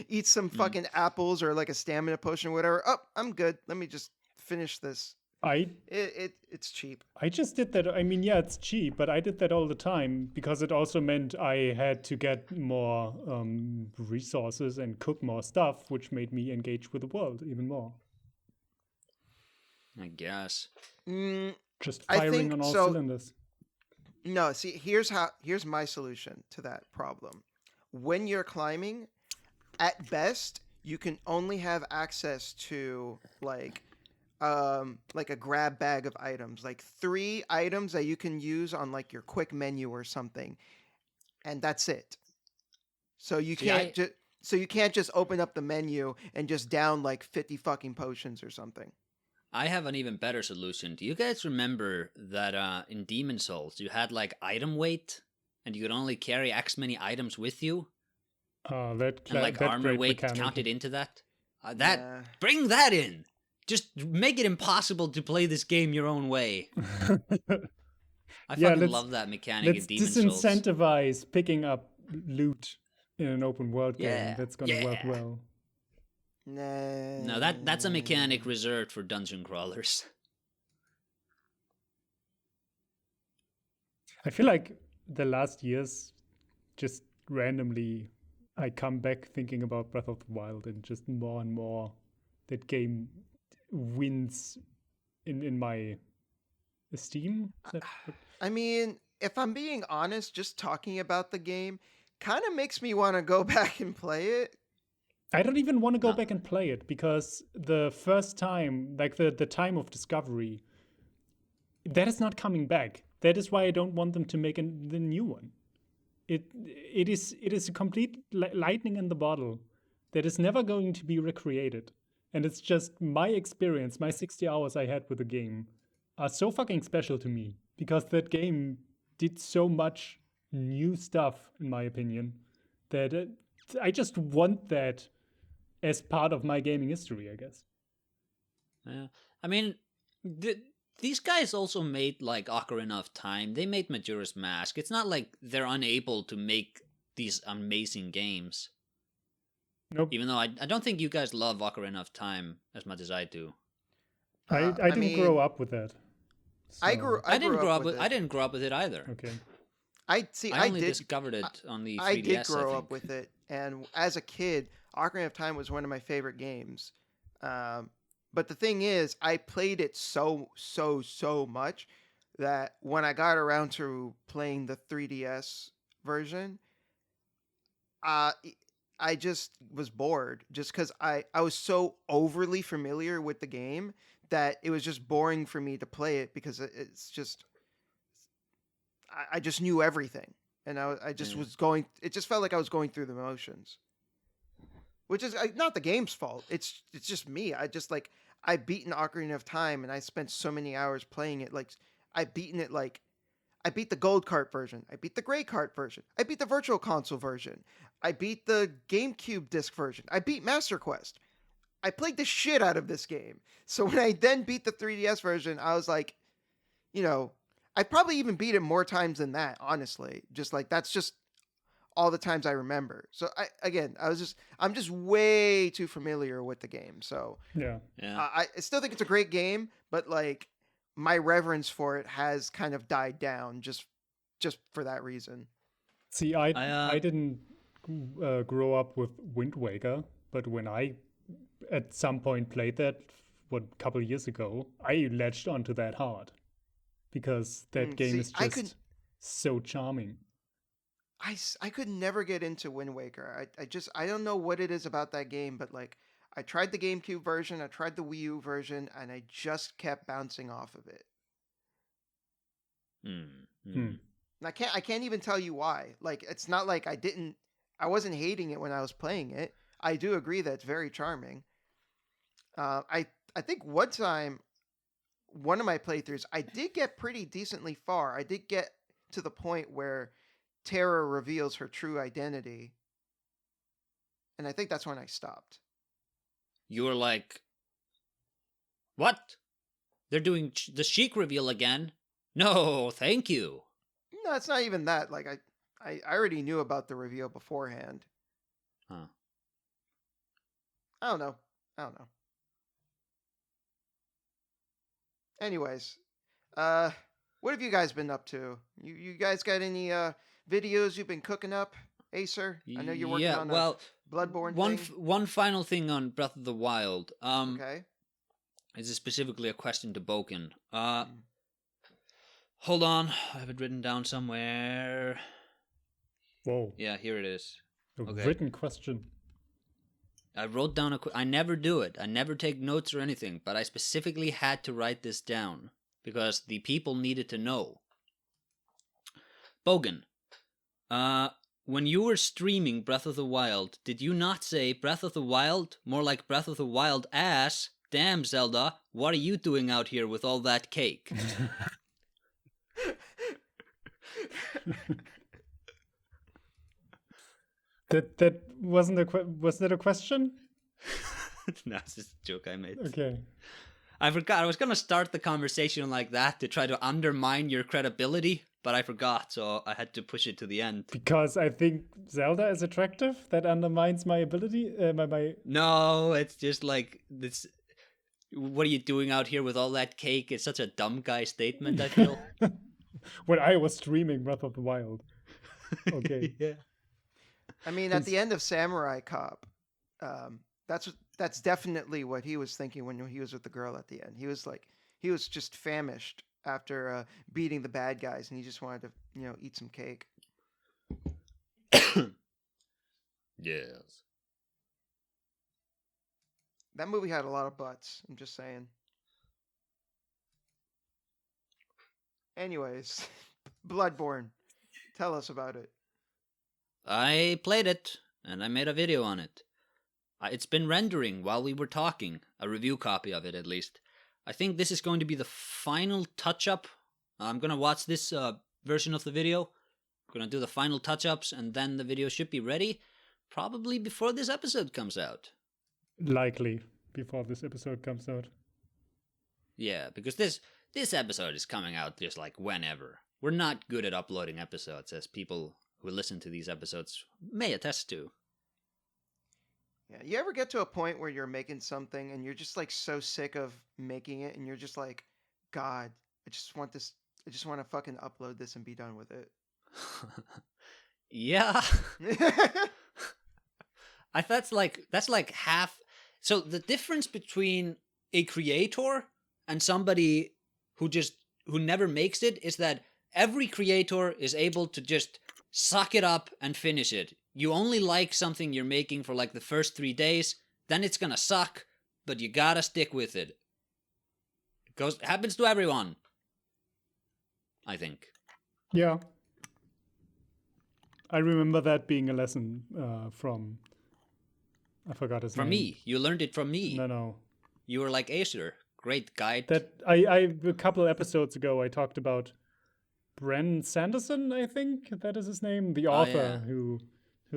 eat some fucking apples or like a stamina potion or whatever. Oh, I'm good. Let me just finish this. It's cheap. I just did that. I mean, yeah, it's cheap, but I did that all the time because it also meant I had to get more resources and cook more stuff, which made me engage with the world even more. I guess. Just firing on all cylinders. No, see, here's my solution to that problem. When you're climbing, at best, you can only have access to like a grab bag of items, like 3 items that you can use on like your quick menu or something, and that's it. So you can't just open up the menu and just down like 50 fucking potions or something. I have an even better solution. Do you guys remember that in Demon Souls you had like item weight, and you could only carry X many items with you? That armor weight counted into that. Bring that in. Just make it impossible to play this game your own way. I fucking love that mechanic in Demon Souls. Let's disincentivize picking up loot in an open world game. That's gonna work well. No, that's a mechanic reserved for dungeon crawlers. I feel like the last years, just randomly, I come back thinking about Breath of the Wild, and just more and more that game wins in my esteem. I mean, if I'm being honest, just talking about the game kind of makes me want to go back and play it. I don't even want to go back and play it because the first time, like the time of discovery, that is not coming back. That is why I don't want them to make the new one. It is a complete lightning in the bottle that is never going to be recreated. And it's just my experience, my 60 hours I had with the game are so fucking special to me because that game did so much new stuff, in my opinion, that I just want that as part of my gaming history, I guess. Yeah. I mean, these guys also made like Ocarina of Time. They made Majora's Mask. It's not like they're unable to make these amazing games. Nope. Even though I don't think you guys love Ocarina of Time as much as I do. I didn't grow up with that. So. I grew up with it. I didn't grow up with it either. Okay. I only discovered it on the 3DS. I did grow up with it, and as a kid, Ocarina of Time was one of my favorite games. But the thing is, I played it so much that when I got around to playing the 3DS version, I just was bored, just because I was so overly familiar with the game that it was just boring for me to play it, because it's just I just knew everything, and I just was going. It just felt like I was going through the motions, which is not the game's fault. It's just me. I've beaten Ocarina of Time, and I spent so many hours playing it. Like I beat the gold cart version. I beat the gray cart version. I beat the virtual console version. I beat the GameCube disc version. I beat Master Quest. I played the shit out of this game. So when I then beat the 3DS version, I was like, I probably even beat it more times than that, honestly. Just like, that's just all the times I remember. So I'm just way too familiar with the game. So yeah. I still think it's a great game, but like my reverence for it has kind of died down just for that reason. See, I didn't grow up with Wind Waker, but when I at some point played that a couple years ago, I latched onto that hard because that game is just so charming. I could never get into Wind Waker. I don't know what it is about that game, but like I tried the GameCube version, I tried the Wii U version, and I just kept bouncing off of it. And I can't even tell you why. Like, it's not like I wasn't hating it when I was playing it. I do agree that it's very charming. I think one time, one of my playthroughs, I did get pretty decently far. I did get to the point where Terra reveals her true identity, and I think that's when I stopped. You were like, what? They're doing the Sheik reveal again? No, thank you. No, it's not even that. Like, I already knew about the reveal beforehand. Huh. I don't know. Anyways, what have you guys been up to? You guys got any videos you've been cooking up, Acer? I know you're working on a Bloodborne thing. One final thing on Breath of the Wild. Okay. This is specifically a question to Boken. Hold on, I have it written down somewhere. Whoa. Yeah, here it is. A written question. I wrote down I never do it. I never take notes or anything, but I specifically had to write this down because the people needed to know. Bogan, when you were streaming Breath of the Wild, did you not say Breath of the Wild? More like Breath of the Wild ass? Damn, Zelda, what are you doing out here with all that cake? That wasn't was that a question? No, it's just a joke I made. Okay. I forgot. I was going to start the conversation like that to try to undermine your credibility, but I forgot, so I had to push it to the end. Because I think Zelda is attractive? That undermines my ability? No, it's just like this. What are you doing out here with all that cake? It's such a dumb guy statement, I feel. When I was streaming Breath of the Wild. Okay. Yeah. I mean, at the end of Samurai Cop, that's definitely what he was thinking when he was with the girl at the end. He was just famished after beating the bad guys, and he just wanted to, eat some cake. Yes. That movie had a lot of butts. I'm just saying. Anyways, Bloodborne. Tell us about it. I played it, and I made a video on it. It's been rendering while we were talking, a review copy of it at least. I think this is going to be the final touch-up. I'm going to watch this version of the video. I'm going to do the final touch-ups, and then the video should be ready, probably before this episode comes out. Likely before this episode comes out. Yeah, because this episode is coming out just like whenever. We're not good at uploading episodes, as people who listen to these episodes may attest to. Yeah, you ever get to a point where you're making something and you're just like so sick of making it and you're just like, God, I just want this. I just want to fucking upload this and be done with it. Yeah. That's like half. So the difference between a creator and somebody who never makes it is that every creator is able to just suck it up and finish it. You only like something you're making for like the first 3 days, then it's gonna suck, but you gotta stick with it. Happens to everyone, I think. Yeah. I remember that being a lesson from... I forgot his name. From me. You learned it from me. No. You were like, Acer, great guide. That I a couple episodes ago I talked about Bren Sanderson, I think that is his name, the author who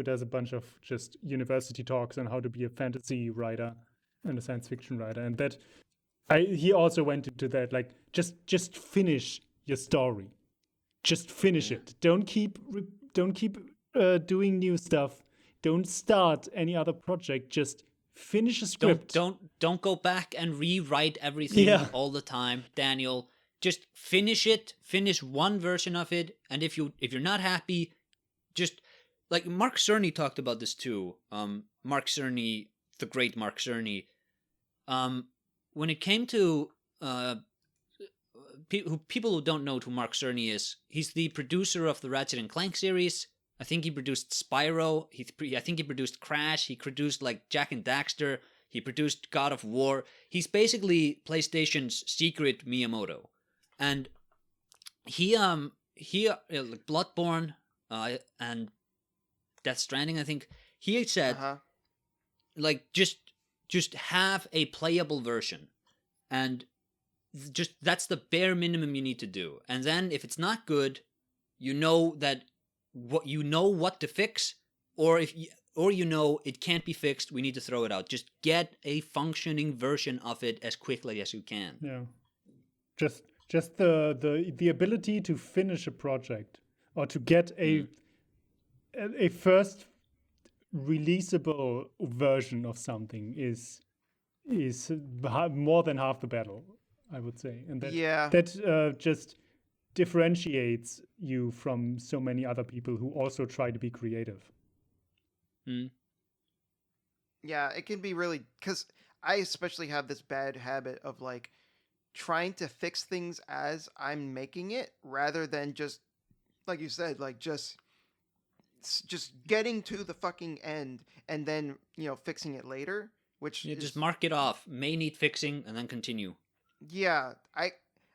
does a bunch of just university talks on how to be a fantasy writer and a science fiction writer, and that he also went into that, like, just finish your story, just finish it. Don't keep doing new stuff. Don't start any other project. Just finish a script. Don't go back and rewrite everything all the time, Daniel. Just finish it. Finish one version of it, and if you're not happy, just like Mark Cerny talked about this too. Mark Cerny, the great Mark Cerny. When it came to people who don't know who Mark Cerny is, he's the producer of the Ratchet and Clank series. I think he produced Spyro. I think he produced Crash. He produced like Jak and Daxter. He produced God of War. He's basically PlayStation's secret Miyamoto, and he like Bloodborne and Death Stranding. I think he said like just have a playable version, and just that's the bare minimum you need to do. And then if it's not good, you know what to fix, or you know it can't be fixed, we need to throw it out. Just get a functioning version of it as quickly as you can. Yeah. Just the ability to finish a project or to get a first releasable version of something is more than half the battle, I would say. And that just differentiates you from so many other people who also try to be creative. Yeah, it can be really, because I especially have this bad habit of like trying to fix things as I'm making it rather than just, like you said, like just getting to the fucking end and then, fixing it later, which just mark it off. May need fixing and then continue. Yeah, I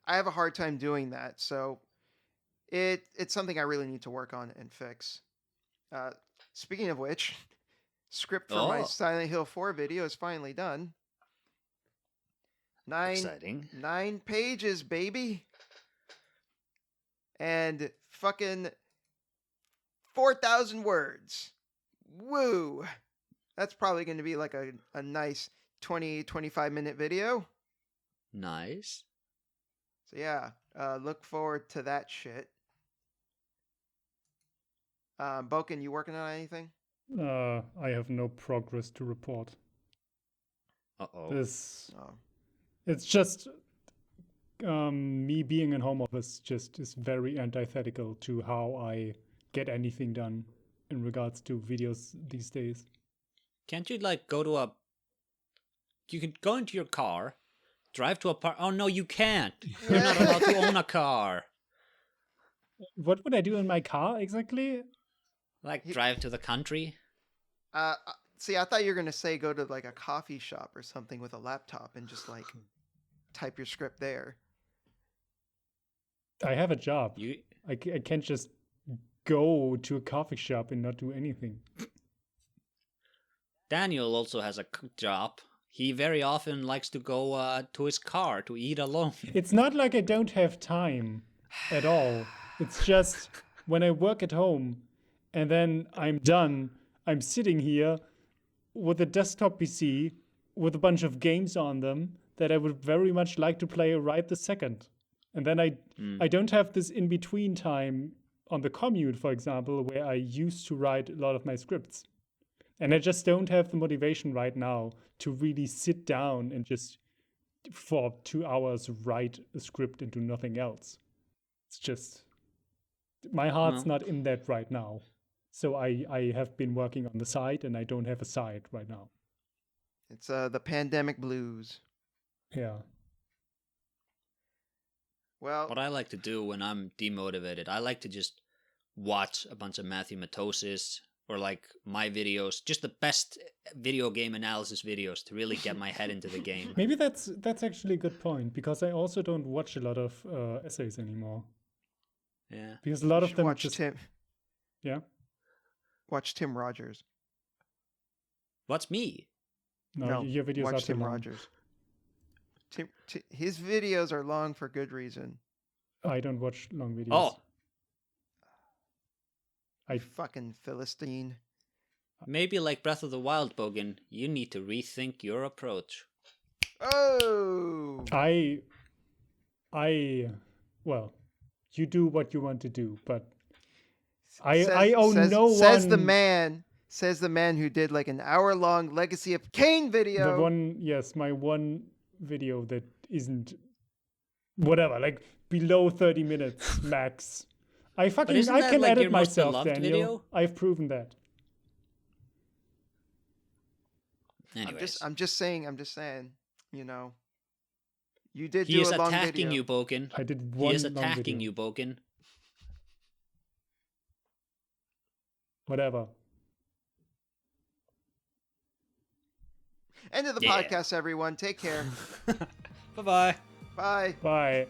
have a hard time doing that, so it's something I really need to work on and fix. Speaking of which, script for my Silent Hill 4 video is finally done. Exciting. 9 pages, baby. And fucking 4,000 words. Woo! That's probably going to be like a nice 20-25 minute video. Nice. So yeah, look forward to that shit. Boken, you working on anything? I have no progress to report. It's just me being in home office just is very antithetical to how I get anything done in regards to videos these days. Can't you like you can go into your car, drive to a park. Oh no, you can't. You're not allowed to own a car. What would I do in my car exactly? Like drive to the country? See, I thought you were going to say go to like a coffee shop or something with a laptop and just like type your script there. I have a job. I can't just go to a coffee shop and not do anything. Daniel also has a job. He very often likes to go to his car to eat alone. It's not like I don't have time at all. It's just when I work at home and then I'm done, I'm sitting here with a desktop PC with a bunch of games on them that I would very much like to play right this second. And then I don't have this in-between time on the commute, for example, where I used to write a lot of my scripts. And I just don't have the motivation right now to really sit down and just for 2 hours write a script and do nothing else. It's just, my heart's not in that right now. So I have been working on the side, and I don't have a side right now. It's the pandemic blues. Yeah. Well, what I like to do when I'm demotivated, I like to just watch a bunch of Matthew Matosis or like my videos, just the best video game analysis videos to really get my head into the game. Maybe that's actually a good point, because I also don't watch a lot of essays anymore. Yeah. Because a lot of them watch just... Tim. Yeah? Watch Tim Rogers. What's me? No, your videos watch are too Tim long. Rogers. His videos are long for good reason. I don't watch long videos. Oh, I fucking Philistine. maybe like Breath of the Wild, Bogan, you need to rethink your approach. Oh! Well, you do what you want to do, but I owe no one... Says the man who did like an hour-long Legacy of Kain video. The one, yes, my one video that isn't, whatever, like below 30 minutes max. I can like edit your most myself, beloved Daniel. video? I've proven that. Anyways. I'm just saying, you know. You did He do is a long attacking video. you, Bogan. I did one He is long attacking video. you, Bogan. Whatever. End of the Yeah. podcast, everyone. Take care. Bye-bye. Bye. Bye.